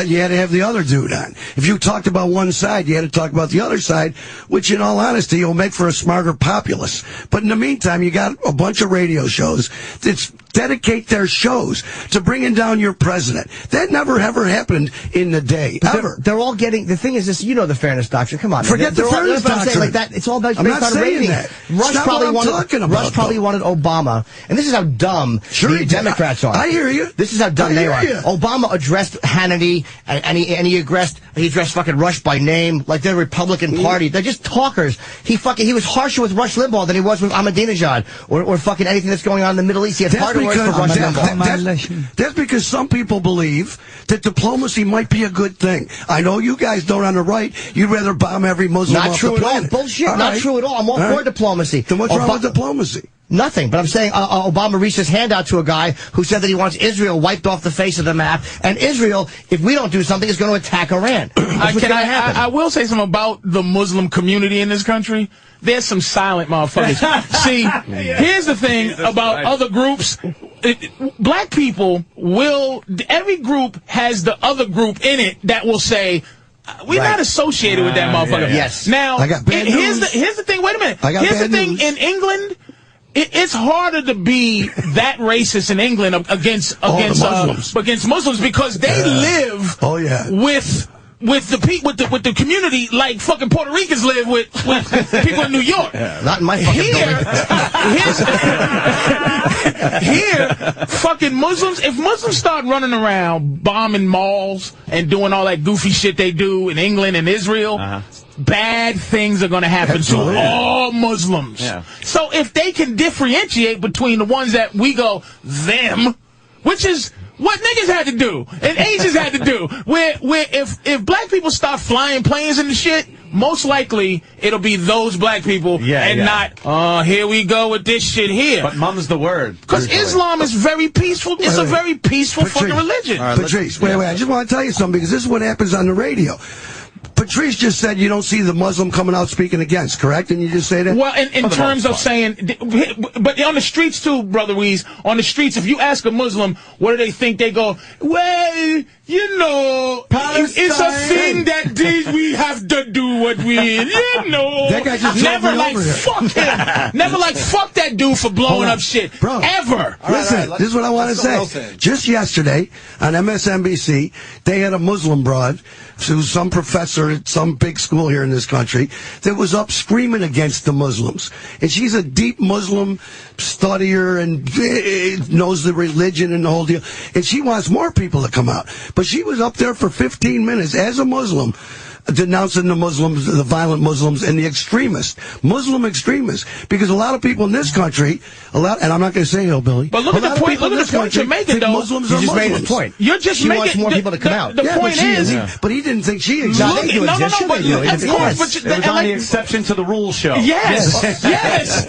you had to have the other dude on. If you talked about one side, you had to talk about the other side, which in all honesty will make for a smarter populace. But in the meantime, you got a bunch of radio shows that dedicate their shows to bringing down your president. That never ever happened in the day, ever. They're all getting, the thing is this, you know the fairness doctrine. Come on. Forget the fairness doctrine. Like that, it's all based on rating. That. Rush probably wanted Obama, and this is how dumb the Democrats are. I hear you. This is how dumb they are. Obama addressed Hannity, and he addressed fucking Rush by name, like they're the Republican Party. They're just talkers. He was harsher with Rush Limbaugh than he was with Ahmadinejad, or fucking anything that's going on in the Middle East. He had harder words for Rush Limbaugh. That's because some people believe that diplomacy might be a good thing. I know you guys don't on the right. You'd rather bomb every Muslim off the planet. Not true at all. Bullshit. Not true at all. I'm all for diplomacy. Then what's wrong with diplomacy? Nothing, but I'm saying Obama reached his hand out to a guy who said that he wants Israel wiped off the face of the map, and Israel, if we don't do something, is going to attack Iran. I will say something about the Muslim community in this country. There's some silent motherfuckers. See, here's the thing about other groups. Black people every group has the other group in it that will say, we're not associated with that motherfucker. Yes. Now, I got bad here's the thing. Wait a minute. Here's the thing. In England, it's harder to be that racist in England against Muslims because they live with the community like fucking Puerto Ricans live with people in New York. Not in my fucking Here, fucking Muslims, if Muslims start running around bombing malls and doing all that goofy shit they do in England and Israel, bad things are going to happen to all Muslims. Yeah. So if they can differentiate between the ones that we go, them, which is what niggas had to do and Asians had to do, where if black people start flying planes and the shit, most likely it'll be those black people not, here we go with this shit here. But mum's the word. Because Islam is very peaceful. It's a very peaceful fucking religion. Patrice, wait, I just want to tell you something because this is what happens on the radio. Patrice just said you don't see the Muslim coming out speaking against, correct? Didn't you just say that? Well, in terms of saying, but on the streets too, Brother Weeze, on the streets, if you ask a Muslim, what do they think? They go, well, you know, it's a thing that we have to do what we, you know. That guy just never like, fuck him. Never like, fuck that dude for blowing up shit. Bro, ever. Listen, this is what I want to say. Just yesterday on MSNBC, they had a Muslim broad, who's some professor at some big school here in this country, that was up screaming against the Muslims. And she's a deep Muslim studier and knows the religion and the whole deal. And she wants more people to come out. But she was up there for 15 minutes as a Muslim, denouncing the Muslims, the violent Muslims, and the Muslim extremists. Because a lot of people in this country, and I'm not going to say hillbilly, but look at the point you're making, though. Muslims you are just Muslims. made the point. You're just she making wants more people to come out. The point is, but he didn't think she existed. No, but of course, but it was on the exception to the rule show. Yes.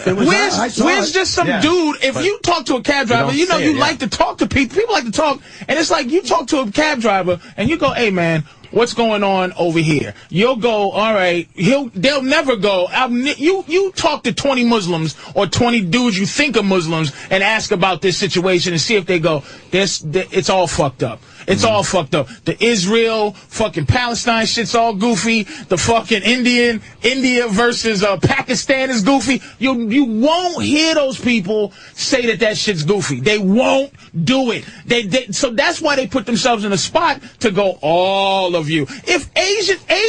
Where's just some dude? If you talk to a cab driver, you know you like to talk to people. People like to talk, and it's like you talk to a cab driver and you go, "Hey, man, what's going on over here?" You'll go, all right. They'll never go. You talk to 20 Muslims or 20 dudes you think are Muslims and ask about this situation and see if they go, it's all fucked up. It's all fucked up. The Israel, fucking Palestine shit's all goofy. The fucking India versus Pakistan is goofy. You won't hear those people say that shit's goofy. They won't do it. So that's why they put themselves in a spot to go, all of you. If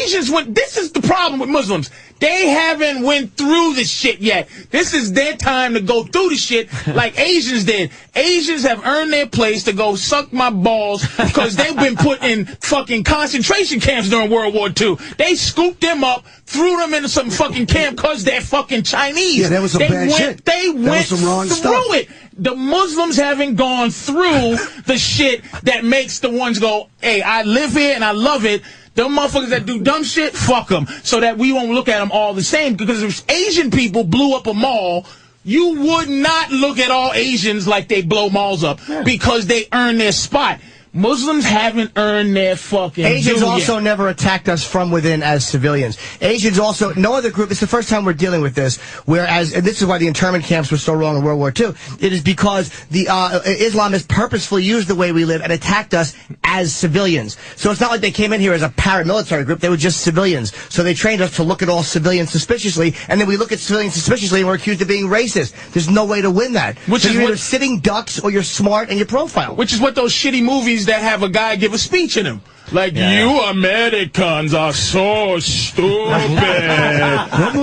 Asians went. This is the problem with Muslims. They haven't went through the shit yet. This is their time to go through the shit like Asians did. Asians have earned their place to go suck my balls because they've been put in fucking concentration camps during World War II. They scooped them up, threw them into some fucking camp because they're fucking Chinese. Yeah, that was some bad shit. They went some wrong through stuff. it. The Muslims haven't gone through the shit that makes the ones go, hey, I live here and I love it. Them motherfuckers that do dumb shit, fuck them. So that we won't look at them all the same. Because if Asian people blew up a mall, you would not look at all Asians like they blow malls up. Because they earn their spot. Muslims haven't earned their fucking Asians due also yet. never attacked us from within as civilians. Asians also, no other group, it's the first time we're dealing with this, whereas, and this is why the internment camps were so wrong in World War II, it is because the Islam has purposefully used the way we live and attacked us as civilians. So it's not like they came in here as a paramilitary group, they were just civilians. So they trained us to look at all civilians suspiciously, and then we look at civilians suspiciously and we're accused of being racist. There's no way to win that. Which so is you're what, either sitting ducks or you're smart and you're profiled. Which is what those shitty movies that have a guy give a speech in them. Like, you Americans are so stupid.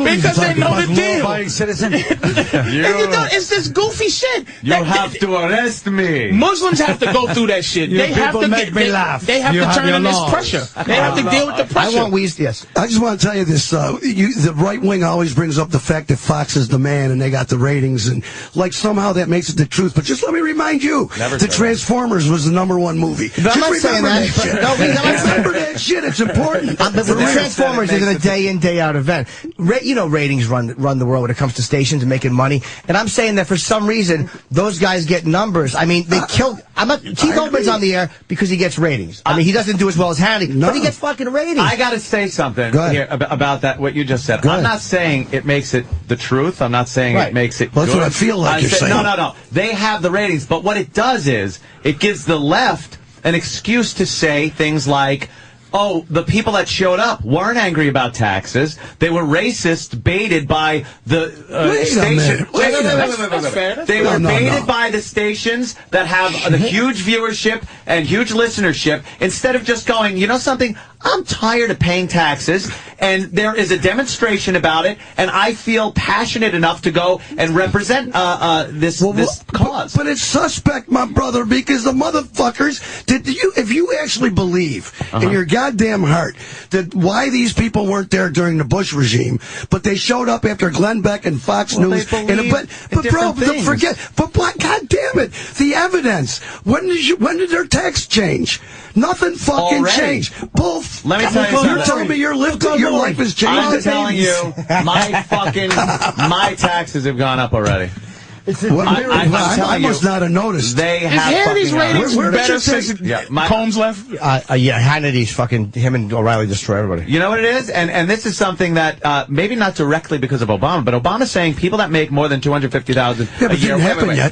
Because they know the deal. Citizen. It's this goofy shit. You have to arrest me. Muslims have to go through that shit. They have to make me laugh. They have to turn in this pressure. They have to deal with the pressure. I want yes. I just want to tell you this. The right wing always brings up the fact that Fox is the man and they got the ratings, and like somehow that makes it the truth. But just let me remind you, the Transformers was the #1 movie. But I'm not saying that. Remember that shit. It's important. But the Transformers isn't a day in, day out event. Ratings run the world when it comes to stations and making money. And I'm saying that for some reason, those guys get numbers. I mean, they killed. Keith Olbermann's on the air because he gets ratings. I mean, he doesn't do as well as Hannity, but he gets fucking ratings. I got to say something here about that. What you just said. I'm not saying it makes it the truth. I'm not saying it makes it. Well, that's good. what I feel like you're saying. No. They have the ratings, but what it does is it gives the left an excuse to say things like, oh, the people that showed up weren't angry about taxes. They were racist, baited by the station. Wait. They were baited by the stations that have the huge viewership and huge listenership. Instead of just going, you know something? I'm tired of paying taxes, and there is a demonstration about it, and I feel passionate enough to go and represent this cause. But it's suspect, my brother, because the motherfuckers, if you actually believe in your goddamn heart that why these people weren't there during the Bush regime, but they showed up after Glenn Beck and Fox News. But bro, forget. But God damn it, the evidence. When did their tax change? Nothing fucking changed. Bull. Let me tell you something. You're telling me your life has changed. I'm telling you, my taxes have gone up already. I must not have noticed. They have Hannity's ratings better since Combs left? Hannity's fucking, him and O'Reilly destroy everybody. You know what it is? And this is something that, maybe not directly because of Obama, but Obama's saying people that make more than $250,000 a year.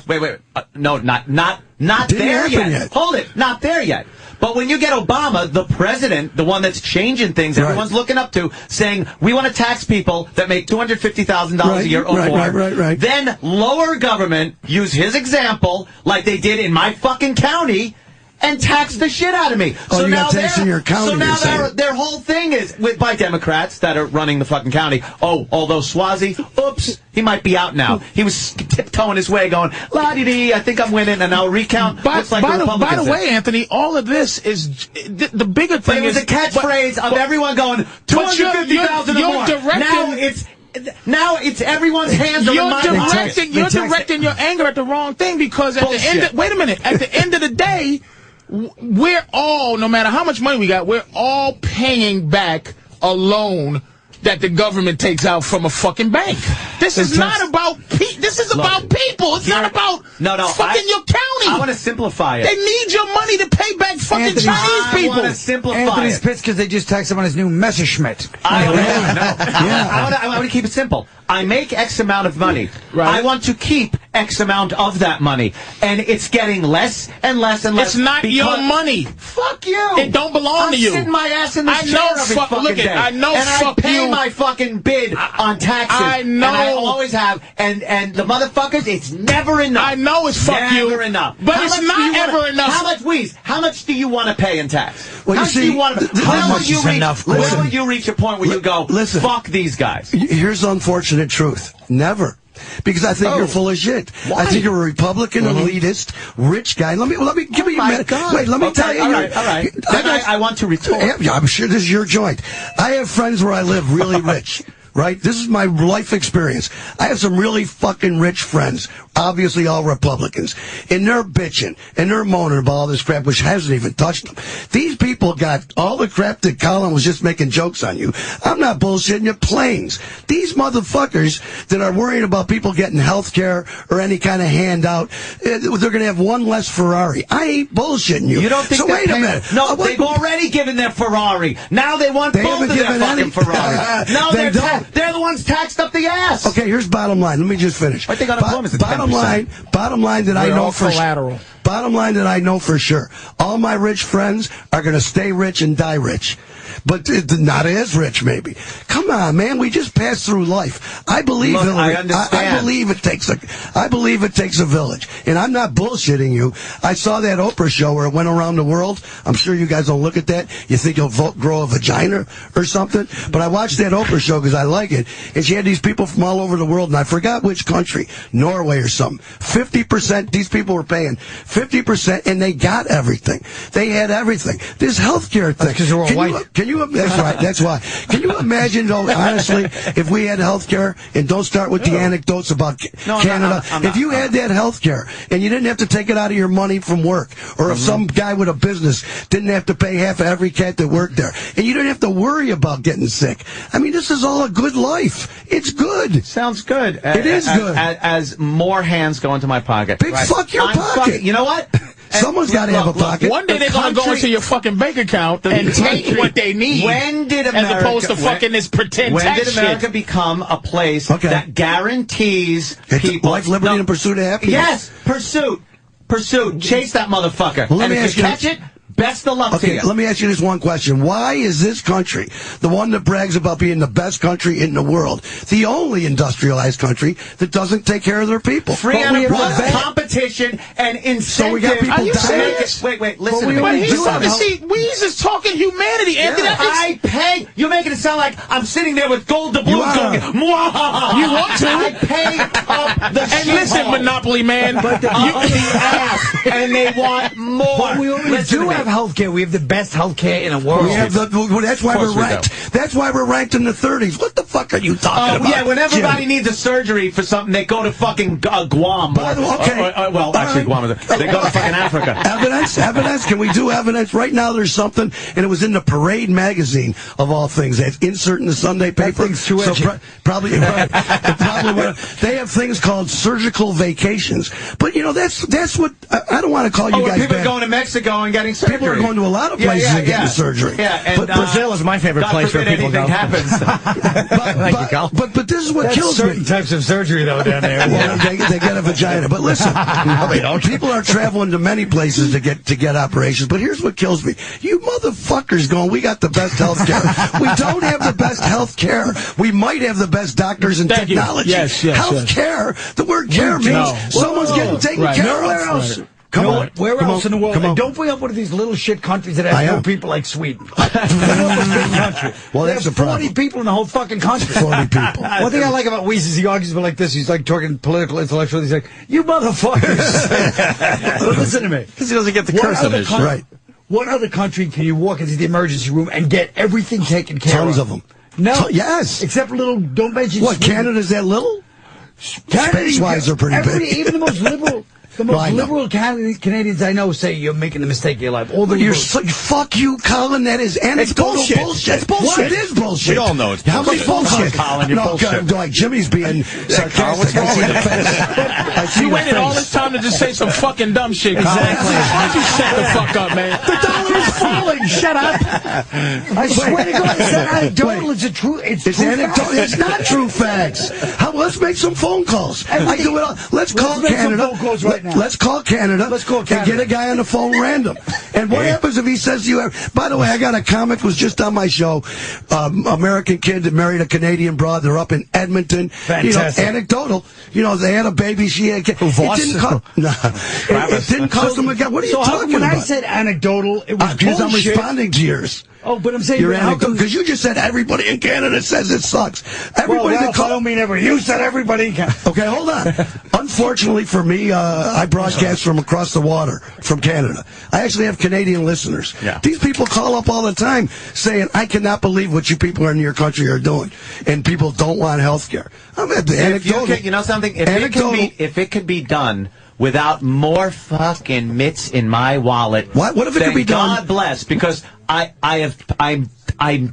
Wait. No, not there yet. Hold it. Not there yet. But when you get Obama, the president, the one that's changing things, everyone's looking up to, saying, we want to tax people that make $250,000 a year or more. Then lower government, use his example, like they did in my fucking county, and tax the shit out of me. Oh, you got taxed in your county. So now their whole thing is by Democrats that are running the fucking county. Oh, although Swazi, oops, he might be out now. He was tiptoeing his way, going la-di-di, I think I'm winning, and I'll recount. By the way, Anthony, all of this is the bigger thing. But it was a catchphrase of everyone going 250,000 or more. Now it's everyone's hands are in my pocket. You're directing your anger at the wrong thing because at the end. Wait a minute. At the end of the day, we're all, no matter how much money we got, we're all paying back a loan that the government takes out from a fucking bank. This is not about this is about people. It's not about fucking your county. I want to simplify it. They need your money to pay back fucking Chinese people. I want to simplify Anthony's pissed because they just taxed him on his new Messerschmitt. I want to keep it simple. I make X amount of money. I want to keep X amount of that money. And it's getting less and less and less. It's not your money. Fuck you. It don't belong to you. I'm sitting my ass in this chair every fucking day. I know and fuck I pay you. my fucking bid on taxes. I know. And I always have. And the motherfuckers, it's never enough. I know it's fuck you. Never enough. Stop. But it's not ever enough. How much do you want to pay in tax? Well, how you see, how much is enough? When will you reach a point where you go, listen, fuck these guys? Here's the unfortunate truth. Never. Because I think you're full of shit. Why? I think you're a Republican, elitist, rich guy. Let me give you a minute. God. Wait, let me tell you. All right. I want to retort. Yeah, I'm sure this is your joint. I have friends where I live really rich. Right? This is my life experience. I have some really fucking rich friends, obviously all Republicans, and they're bitching, and they're moaning about all this crap, which hasn't even touched them. These people got all the crap that Colin was just making jokes on you. I'm not bullshitting you, planes. These motherfuckers that are worrying about people getting health care or any kind of handout, they're going to have one less Ferrari. I ain't bullshitting you. You don't think so wait a minute. No, they've already given their Ferrari. Now they want both of their fucking Ferrari. No, they're the ones taxed up the ass. Okay, here's bottom line. Let me just finish. I think unemployment's at 10%. Bottom line that I know for collateral. Bottom line that I know for sure. All my rich friends are going to stay rich and die rich. But not as rich, maybe. Come on, man. We just pass through life. I believe, Look, Hillary. I understand. I believe it takes a village. And I'm not bullshitting you. I saw that Oprah show where it went around the world. I'm sure you guys don't look at that. You think you'll grow a vagina or something. But I watched that Oprah show because I like it. And she had these people from all over the world. And I forgot which country. Norway or something. 50%. These people were paying 50%. And they got everything. They had everything. This healthcare thing. Because they're all white. That's right. That's why. Can you imagine, though, honestly, if we had health care, and don't start with the anecdotes about Canada, if you had that health care, and you didn't have to take it out of your money from work, or if some guy with a business didn't have to pay half of every cat that worked there, and you didn't have to worry about getting sick. I mean, this is all a good life. It's good. Sounds good. It is good. As more hands go into my pocket. Big fuck your pocket. You know what? Someone's got to have a pocket. One day they're going to go into your fucking bank account and take what they need. When did America, as opposed to fucking this pretend tax shit? When did America become a place that guarantees people life, liberty, and pursuit of happiness? Yes, pursuit. Chase that motherfucker. Well, and if you catch it, best of luck to you. Let me ask you this one question. Why is this country, the one that brags about being the best country in the world, the only industrialized country that doesn't take care of their people? Free enterprise, competition, and incentives. So we got people dying. Wait, listen to me. But Weez is talking humanity, Anthony. Yeah. I pay. You're making it sound like I'm sitting there with gold doubloons going, you want to? I pay up the And listen, Monopoly man. But the ass, and they want more. But we already do have healthcare. We have the best healthcare in the world. We have that's why we're ranked. That's why we're ranked in the 30s. What the fuck are you talking about? Yeah, when everybody needs a surgery for something, they go to fucking Guam. Actually, Guam. They go to fucking Africa. Evidence. Can we do evidence? Right now, there's something, and it was in the Parade magazine of all things. They insert in the Sunday paper. That thing's too edgy. Probably they have things called surgical vacations. But you know, that's what I don't want to call you guys. People are going to Mexico and getting surgery. People are going to a lot of places and getting surgery. Yeah, and but Brazil is my favorite place where people go. Happens. But this is what kills certain me. types of surgery though down there. Well, they get a vagina. But listen, people are traveling to many places to get operations. But here's what kills me: you motherfuckers going, we got the best health care. We don't have the best health care. We might have the best doctors and technology. Yes. Health care. The word care means someone's getting taken care of. Nowhere else. Where else in the world? And don't bring up one of these little shit countries that have no people like Sweden. Well, that's a problem. 40 people in the whole fucking country. 40 people. One thing I like about Weez is he argues about like this. He's like talking political, intellectual. He's like, you motherfuckers. But listen to me. Because he doesn't get the curse in his right. What other country can you walk into the emergency room and get everything taken care of? Tons of them. No. Yes. Except little, don't mention What, Sweden. Canada's that little? Space-wise, they're pretty big. Even the most liberal... The most liberal Canadians I know say you're making the mistake of your life. Fuck you, Colin. That is anecdotal bullshit. It's bullshit. It is bullshit. We all know it's bullshit. How much bullshit? Colin, you're bullshit. Like Jimmy's being sarcastic. I see the face. You waited all this time to just say some fucking dumb shit, Colin. Exactly. Why don't you shut the fuck up, man? The dollar is falling. Shut up. I swear to God, it's not anecdotal. It's true. It's anecdotal. It's not true facts. Let's make some phone calls. I do it all. Let's call Canada. Let's make some phone calls right now. Let's call Canada. Let's call Canada. And get a guy on the phone random. And what happens if he says to you, by the way, I got a comic was just on my show, American kid that married a Canadian broad. They're up in Edmonton. Fantastic. Anecdotal. They had a baby. She had a kid. It didn't cost them a guy. What are you talking when about? I said anecdotal, it was because I'm bullshit. responding to yours. Oh, but I'm saying you're anecdotal because you just said everybody in Canada says it sucks. Everybody I don't mean everybody. You said everybody in Canada. Okay, hold on. Unfortunately for me, I broadcast from across the water from Canada. I actually have Canadian listeners. Yeah. These people call up all the time saying, I cannot believe what you people in your country are doing. And people don't want health care. I'm at the anecdotal. You know something? If it could be done without more fucking mitts in my wallet, what if it could be done? God bless, because I'm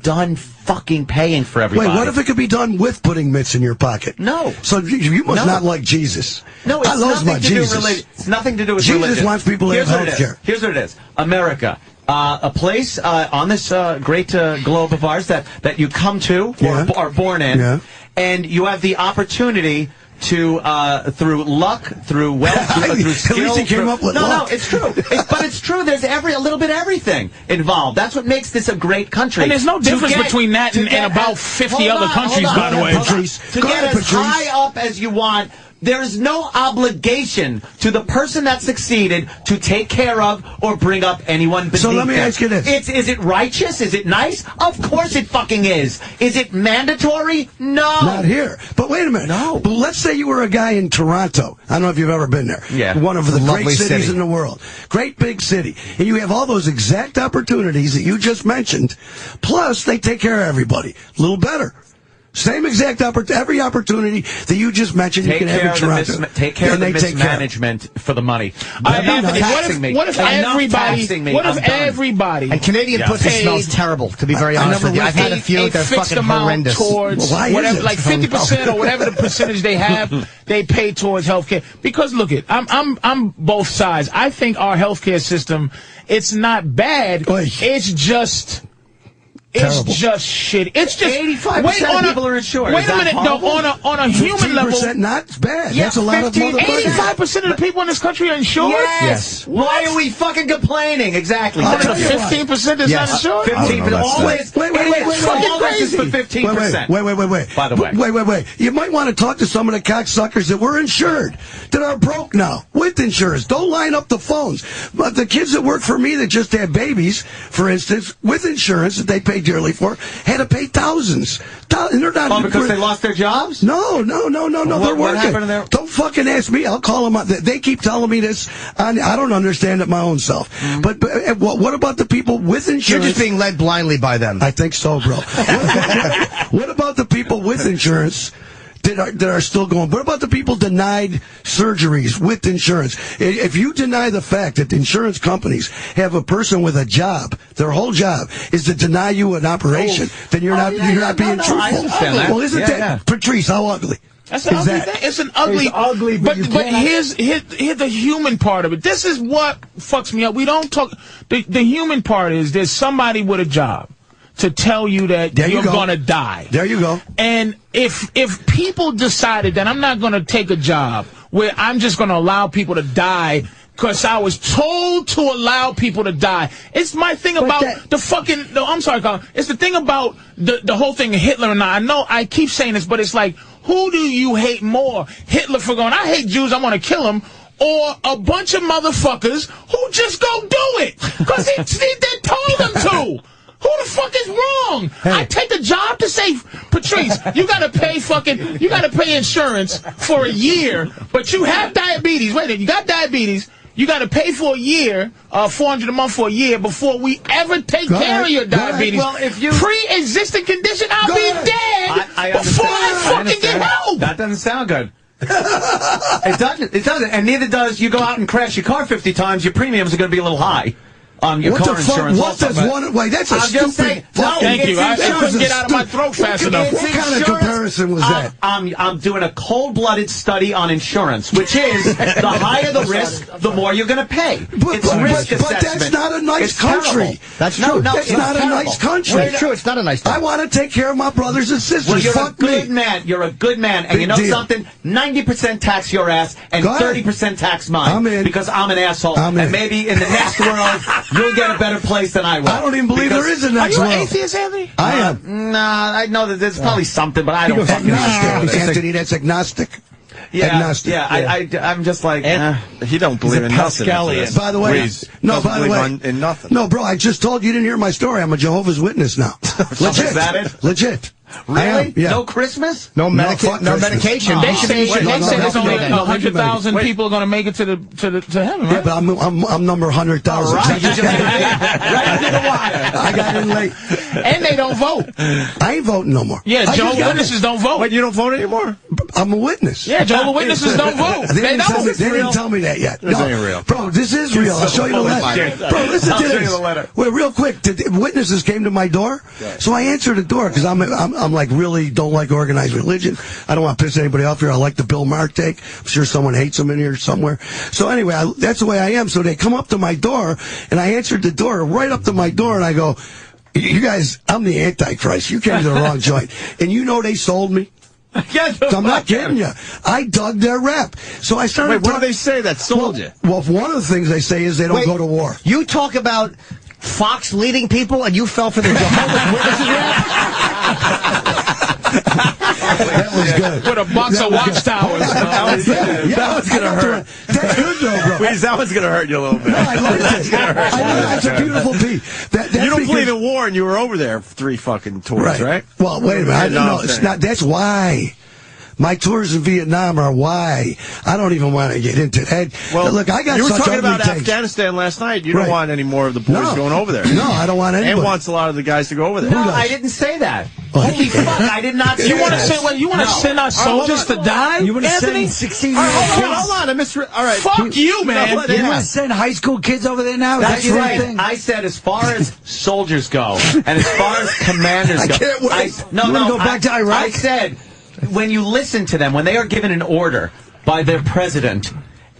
done fucking paying for everybody. Wait, what if it could be done with putting mitts in your pocket? No. So you must not like Jesus. No, it's I love my Jesus. It's nothing to do with Jesus religion. wants people to have health care. Here's what it is. America. A place on this great globe of ours that you come to or are born in, and you have the opportunity to, through luck, through wealth, through skill. At least he came up with luck. No, it's true. But it's true. There's a little bit of everything involved. That's what makes this a great country. And there's no difference between that and about 50 other countries, by the way. To get as high up as you want, there is no obligation to the person that succeeded to take care of or bring up anyone beneath them. So let me ask you this. Is it righteous? Is it nice? Of course it fucking is. Is it mandatory? No. Not here. But wait a minute. No. But let's say you were a guy in Toronto. I don't know if you've ever been there. Yeah. One of the great cities city in the world. Great big city. And you have all those exact opportunities that you just mentioned. Plus, they take care of everybody. A little better. Same exact every opportunity that you just mentioned, you can have in Toronto. Take care of the mismanagement for the money. What if everybody? And Canadian pussy smells terrible, to be very honest with you. I've had a few that are fucking horrendous. Towards whatever, like 50% or whatever the percentage they have, they pay towards healthcare. Because look, I'm both sides. I think our healthcare system, it's not bad. It's just. Terrible. It's just shit. It's just 85% of people are insured. Wait a minute. No, on a human level, 15% not bad. Yeah, that's a lot of motherfuckers. 85% of the people in this country are insured. Yes. Why are we fucking complaining? Exactly. That's 15% that's not insured. 15%. Always. Wait. Fucking crazy. For 15%. Wait. By the way. Wait. You might want to talk to some of the cocksuckers that were insured, that are broke now, with insurance. Don't line up the phones. But the kids that work for me that just had babies, for instance, with insurance that they pay dearly for, had to pay thousands. And they're not, because they lost their jobs? No. They're What happened to their... Don't fucking ask me. I'll call them. They keep telling me this. I don't understand it my own self. But what about the people with insurance? You're just being led blindly by them. I think so, bro. What about the people with insurance that are still going? What about the people denied surgeries with insurance? If you deny the fact that the insurance companies have a person with a job, their whole job is to deny you an operation, then you're not being truthful. I understand that. Well, isn't that Patrice? How ugly? That's an ugly thing. It's an ugly. But here's the human part of it. This is what fucks me up. We don't talk. The human part is there's somebody with a job to tell you that you're gonna die. There you go. And if people decided that I'm not gonna take a job where I'm just gonna allow people to die because I was told to allow people to die. It's my thing about I'm sorry, Colin. It's the thing about the whole thing of Hitler and I know I keep saying this, but it's like, who do you hate more? Hitler for going, I hate Jews, I want to kill them, or a bunch of motherfuckers who just go do it because they told them to? Who the fuck is wrong? Hey. I take the job to say, Patrice, you gotta pay insurance for a year, but you have diabetes. Wait a minute, you got diabetes. You got to pay for a year, $400 a month for a year before we ever take care of your diabetes. Well, if you pre-existing condition, I'll be dead before I fucking get help. That doesn't sound good. It doesn't, and neither does you go out and crash your car 50 times. Your premiums are going to be a little high. Your car insurance. What does one? Wait, that's a stupid. Thank you. I couldn't get out of my throat fast enough. What kind of comparison was that? I'm doing a cold-blooded study on insurance, which is the higher the risk, the more you're going to pay. It's risk assessment. But that's not a nice country. That's true. That's not a nice country. It's true. It's not a nice country. I want to take care of my brothers and sisters. Well, you're Fuck a good man. You're a good man, and you know something? 90% tax your ass and 30% tax mine. I'm in. Because I'm an asshole. I'm in. And maybe in the next world you'll get a better place than I will. I don't even believe there is a next world. Are you an atheist, Anthony? I am. Nah, I know that there's probably something, but I don't fucking know. Anthony, that's agnostic. Yeah, Agnostic. I'm just like, he don't believe in nothing. By the way, in nothing. No, bro, I just told you didn't hear my story. I'm a Jehovah's Witness now. Legit. Is that it? Legit. Really? Yeah. No Christmas? No medication. They say there's only 100,000 people are going to make it to heaven, right? Yeah, but I'm number 100,000. Right under the wire. I got in late. And they don't vote. I ain't voting no more. Yeah, Jehovah's Witnesses don't vote. Wait, you don't vote anymore? I'm a witness. Yeah, Jehovah's Witnesses don't vote. They didn't tell me that yet. This ain't real. Bro, this is real. I'll show you the letter. Bro, listen to this. Wait, real quick. The witnesses came to my door, so I answered the door because I'm like really don't like organized religion. I don't want to piss anybody off here. I like the Bill Maher take. I'm sure someone hates him in here somewhere. So anyway, that's the way I am. So they come up to my door, and I answered the door right up to my door, and I go, you guys, I'm the Antichrist. You came to the wrong joint. And you know they sold me? So I'm not kidding you. I dug their rep. So I started. Wait, what do they say that sold you? Well, one of the things they say is they don't go to war. You talk about Fox leading people, and you fell for the Jehovah's Witnesses rap? That was good. With a box of watchtowers. That was going to hurt. That's good, though, bro. Please, that one's going to hurt you a little bit. I like it. That's a beautiful piece. You don't believe in war, and you were over there for 3 fucking tours, right? Well, wait a minute. I don't know. It's not. That's why. My tours in Vietnam are why. I don't even want to get into that. Well, look, I got you were such talking about takes. Afghanistan last night. You don't want any more of the boys going over there. No, I don't want anybody. And wants a lot of the guys to go over there. No, I didn't say that. Holy fuck, I did not say You want to that. say, you want to send our soldiers to die? You want to send 16-year-old kids? Hold on. All right. Fuck you, man. You want to send high school kids over there now? That's right. I said as far as soldiers go, and as far as commanders go. I can't wait. You want to go back to Iraq? I said, when you listen to them, when they are given an order by their president,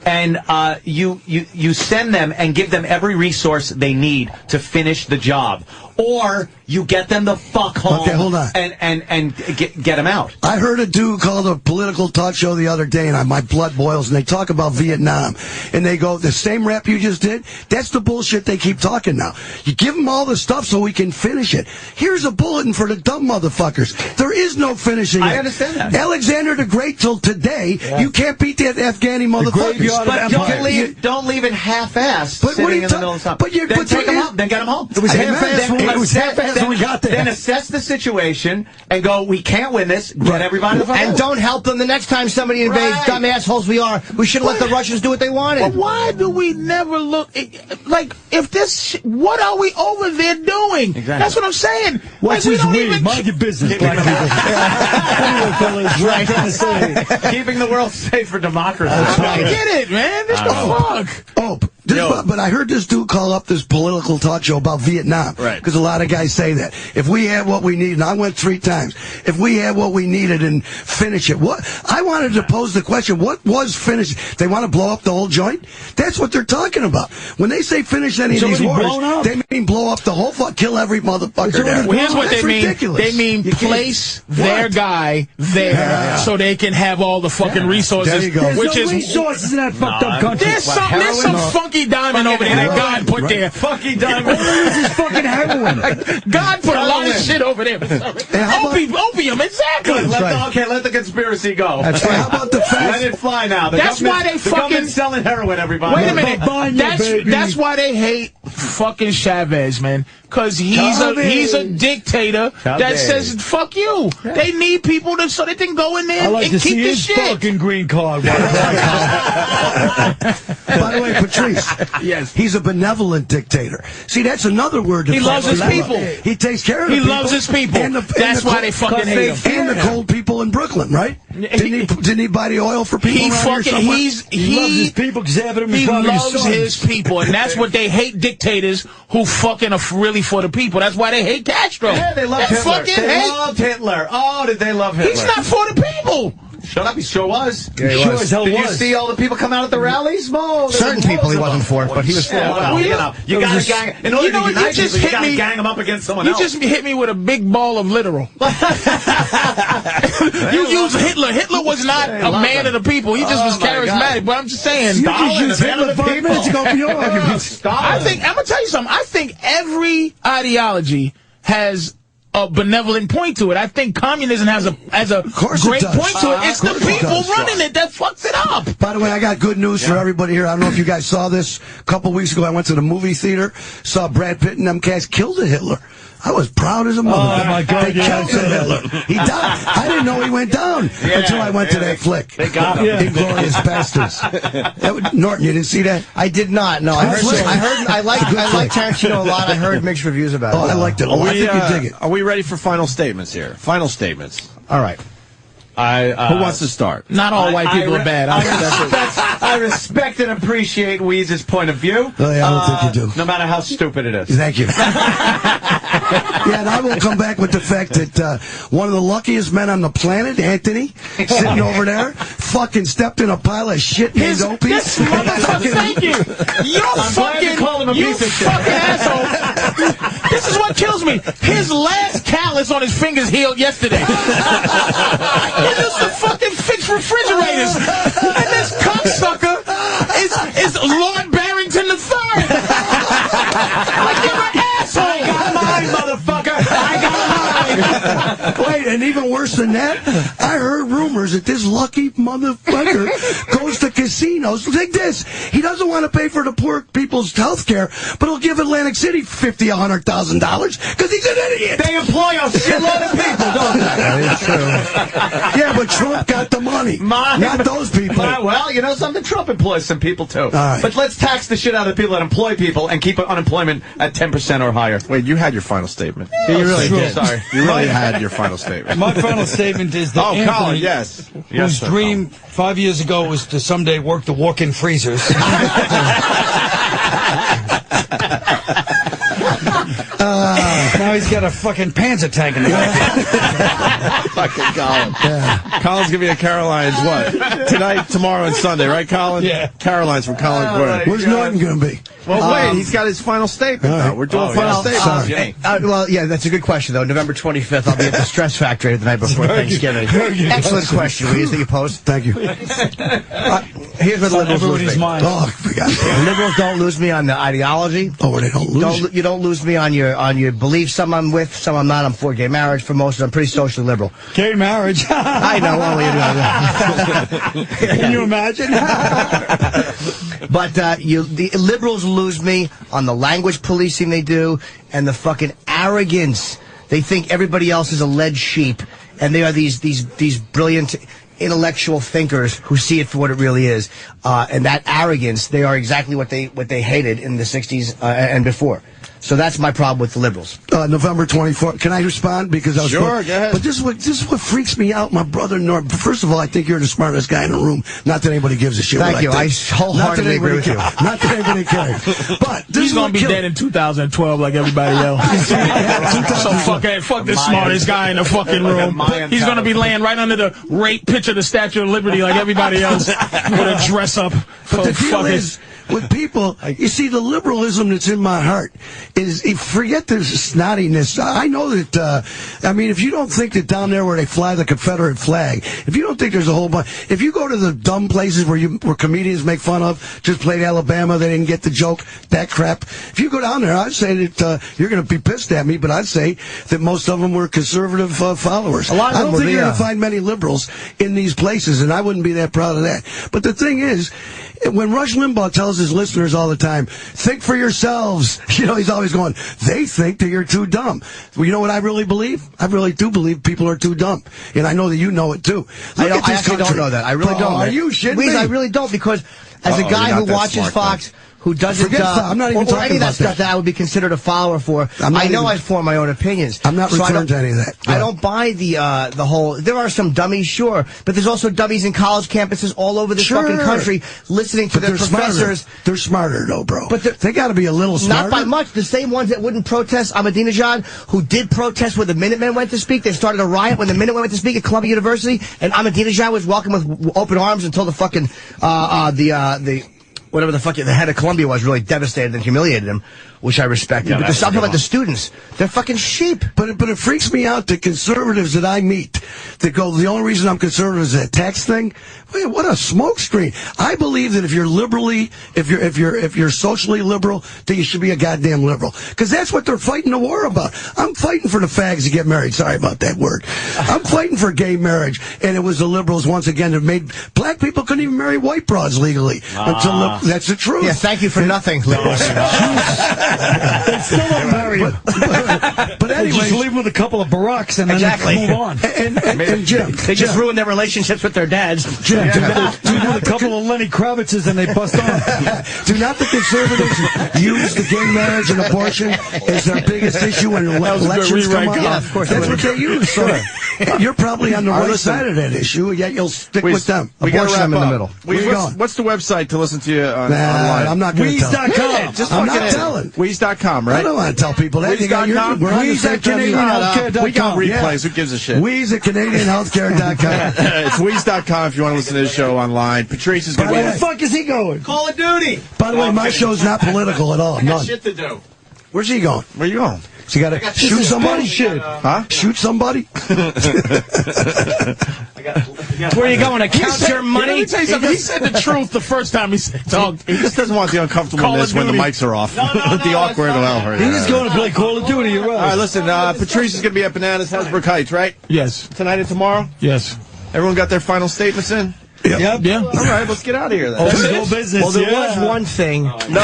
and you send them and give them every resource they need to finish the job, or you get them the fuck home. Okay, hold on. And get them out. I heard a dude called a political talk show the other day, and my blood boils, and they talk about Vietnam. And they go, the same rap you just did, that's the bullshit they keep talking now. You give them all the stuff so we can finish it. Here's a bulletin for the dumb motherfuckers. There is no finishing it. I understand that. Alexander the Great till today, you can't beat that Afghani motherfuckers. But don't leave it half-assed sitting in the middle of something. Then take them out. Then get them home. It was half-assed when we got there. Then assess the situation and go, we can't win this. Get everybody the fuck And home. don't help them the next time somebody invades. Dumb assholes we are. We should have let the Russians do what they wanted. But why do we never look like if this? What are we over there doing? Exactly. That's what I'm saying. What's like, his weed? Mind your business, black people. Anyway, fellas, what I'm trying to say. Keeping the world safe for democracy. I get it, man. What the fuck? Oh, but I heard this dude call up this political talk show about Vietnam. Right. Because a lot of guys say that. If we had what we needed, and I went 3 times, if we had what we needed and finish it, what? I wanted to pose the question, what was finished? They want to blow up the whole joint? That's what they're talking about. When they say finish any of these wars, they mean blow up the whole kill every motherfucker there. Well, here's what That's they mean. ridiculous. They mean place their guy there so they can have all the fucking resources. There you go. There's Which no is resources in that fucked up country. there's some funky diamond over there that God put there. Funky diamond. This is fucking heroin. God put a lot of shit over there. Opium, exactly. Let the conspiracy go. That's right. How about the fact? Let it fly now. That's why they the fucking government's selling heroin, everybody. Wait a minute. That's why they hate fucking Chavez, man. Because he's a dictator that says fuck you. Yeah. They need people so they can go in there and keep the shit. Fucking green card. By the way, Patrice. Yes. He's a benevolent dictator. See, that's another word. He loves his people. He takes care of the people. He loves his people. That's why they fucking hate him. And the cold people in Brooklyn, right? Didn't he buy the oil for people around here somewhere? He loves his people because he loves his people, and that's what they hate dictators who fucking are really for the people. That's why they hate Castro. Yeah, they love Hitler. They loved Hitler. Oh, did they love Hitler? He's not for the people. Shut up, he sure was. Yeah, he sure as hell Did was. you see all the people come out at the rallies? Certain people he wasn't for, but he was for. You gotta gang. In order to unite people, you gotta gang them up against someone else. You just hit me with a big ball of literal. You use Hitler. Hitler was not a man of the people. He just was charismatic. But I'm just saying, You just use Hitler 5 minutes ago for your argument. I'm going to tell you something. I think every ideology has a benevolent point to it. I think communism has a great point to it. It's the people running it that fucks it up. By the way, I got good news for everybody here. I don't know if you guys saw this. A couple weeks ago, I went to the movie theater, saw Brad Pitt and them cats killed a Hitler. I was proud as a mother. Oh, my God. They killed Hitler. He died. I didn't know he went down until I went to that flick. They got him. Inglorious Bastards. Norton, you didn't see that? I did not. No, I like Tarantino a lot. I heard mixed reviews about it. Oh, I liked it a lot. I think you dig it. Are we ready for final statements here? Final statements. All right. Who wants to start? Not all white people are bad. I respect and appreciate Weeze's point of view. Oh, yeah, I don't think you do. No matter how stupid it is. Thank you. Yeah, and I will come back with the fact that one of the luckiest men on the planet, Anthony, sitting over there, fucking stepped in a pile of shit named Opie. This motherfucker, thank you. You fucking asshole. This is what kills me. His last callus on his fingers healed yesterday. He used to fucking fix refrigerators. And this cocksucker is Lord Barrington III. Like, you're an asshole. I got mine, motherfucker. I got mine. Wait, and even worse than that, I heard rumors that this lucky motherfucker goes to casinos. Take this. He doesn't want to pay for the poor people's health care, but he'll give Atlantic City $50,000, $100,000 because he's an idiot. They employ a shitload of people, don't they? That is true. Yeah, but Trump got the money. Not those people. Well, you know something? Trump employs some people, too. Right. But let's tax the shit out of the people that employ people and keep unemployment at 10% or higher. Wait, you had your final statement. Yeah, you really did. Sorry. You really had your final statement. My final statement is that Anthony, Colin, yes. whose dream 5 years ago was to someday work the walk-in freezers. Now he's got a fucking Panzer tank in the back. Fucking Colin. Yeah. Colin's gonna be at Caroline's what? Tonight, tomorrow, and Sunday, right, Colin? Yeah. Caroline's from Colin Quinn. Where's Norton going to be? Well, wait, he's got his final statement now. We're doing final statement. Well, yeah, that's a good question, though. November 25th, I'll be at the Stress Factory the night before Thanksgiving. Excellent question, Louise, that you posed. Thank you. Here's what the liberals lose me. Oh, forgot. Liberals don't lose me on the ideology. Oh, they don't lose you don't lose me on your beliefs. Some I'm with, some I'm not. I'm for gay marriage. For most of them, I'm pretty socially liberal. Gay marriage. I know. Can you imagine? But the liberals lose me on the language policing they do and the fucking arrogance. They think everybody else is a lead sheep, and they are these brilliant intellectual thinkers who see it for what it really is. And that arrogance, they are exactly what they hated in the 60s and before. So that's my problem with the liberals. November 24th. Can I respond? Because I was sure, go ahead. But this is what freaks me out, my brother Norm. First of all, I think you're the smartest guy in the room. Not that anybody gives a shit. Thank you. I wholeheartedly agree with you. Not that anybody cares. But this he's gonna be dead in 2012 like everybody else. So fuck this smartest guy in the fucking room. He's gonna be laying right under the rape picture of the Statue of Liberty like everybody else with a dress up. But the deal is, with people, you see, the liberalism that's in my heart is, forget this snottiness. I know that, if you don't think that down there where they fly the Confederate flag, if you don't think there's a whole bunch, if you go to the dumb places where comedians make fun of, just played Alabama, they didn't get the joke, that crap. If you go down there, I'd say that, you're going to be pissed at me, but I'd say that most of them were conservative followers. I don't think you're going to find many liberals in these places, and I wouldn't be that proud of that. But the thing is, when Rush Limbaugh tells his listeners all the time, think for yourselves, he's always going, they think that you're too dumb. Well, you know what I really believe? I really do believe people are too dumb. And I know that you know it too. I actually don't know that. I really don't. Are you shitting me? I really don't, because as a guy who watches Fox, who doesn't I'm not even talking any of that about stuff that I would be considered a follower for. I form my own opinions. I'm not referring to any of that. I don't buy the whole. There are some dummies, sure, but there's also dummies in college campuses all over this fucking country listening to their professors. They're smarter though, bro. But they got to be a little smarter. Not by much. The same ones that wouldn't protest Ahmadinejad, who did protest when the Minutemen went to speak. They started a riot when the Minutemen went to speak at Columbia University, and Ahmadinejad was welcomed with open arms until the fucking whatever the fuck the head of Columbia was really devastated and humiliated him. which I respected. Yeah, but that's I'm talking a good about the students. They're fucking sheep. But it freaks me out that conservatives that I meet that go, the only reason I'm conservative is that tax thing. Wait, what a smokescreen! I believe that if you're if you're socially liberal, that you should be a goddamn liberal, because that's what they're fighting the war about. I'm fighting for the fags to get married. Sorry about that word. I'm fighting for gay marriage, and it was the liberals once again that made black people couldn't even marry white broads legally. That's the truth. Yeah, thank you for nothing, liberals. They still don't marry you. But anyway, just leave them with a couple of Baracks and then move on. And Jim, they just ruin their relationships with their dads. Jim, a couple of Lenny Kravitzes and they bust on. Do not the conservatives use the gay marriage and abortion as their biggest issue when elections come up? Yeah, of course. That's what they use. So you're probably on the right side of that issue, yet you'll stick with them. We got to wrap in the middle. What's the website to listen to you online? I'm not going to tell. Weeze.com. I'm not telling. Weeze.com, right? I don't want to tell people that. Weeze.com. Weeze at CanadianHealthcare.com. We got replays. Who gives a shit? Weeze at CanadianHealthcare.com. It's Weeze.com if you want to listen to the show online. Patrice is going to be... Where the fuck is he going? Call of Duty. By the way, my show's not political at all. None. Shit to do. Where's he going? Where you going? So you got to shoot somebody? Huh? Shoot somebody? Where are you going to count your money? Let me tell you something. He said the truth the first time he said talk. He just doesn't want the uncomfortableness when the mics are off. The awkward. He's going to play Call of Duty. You're right. All right, listen. Patrice is going to be at Bananas Hasbrook Heights, right? Yes. Tonight and tomorrow? Yes. Everyone got their final statements in? Yep. Yeah. All right, let's get out of here then. Whole business. Well, there was one thing. No.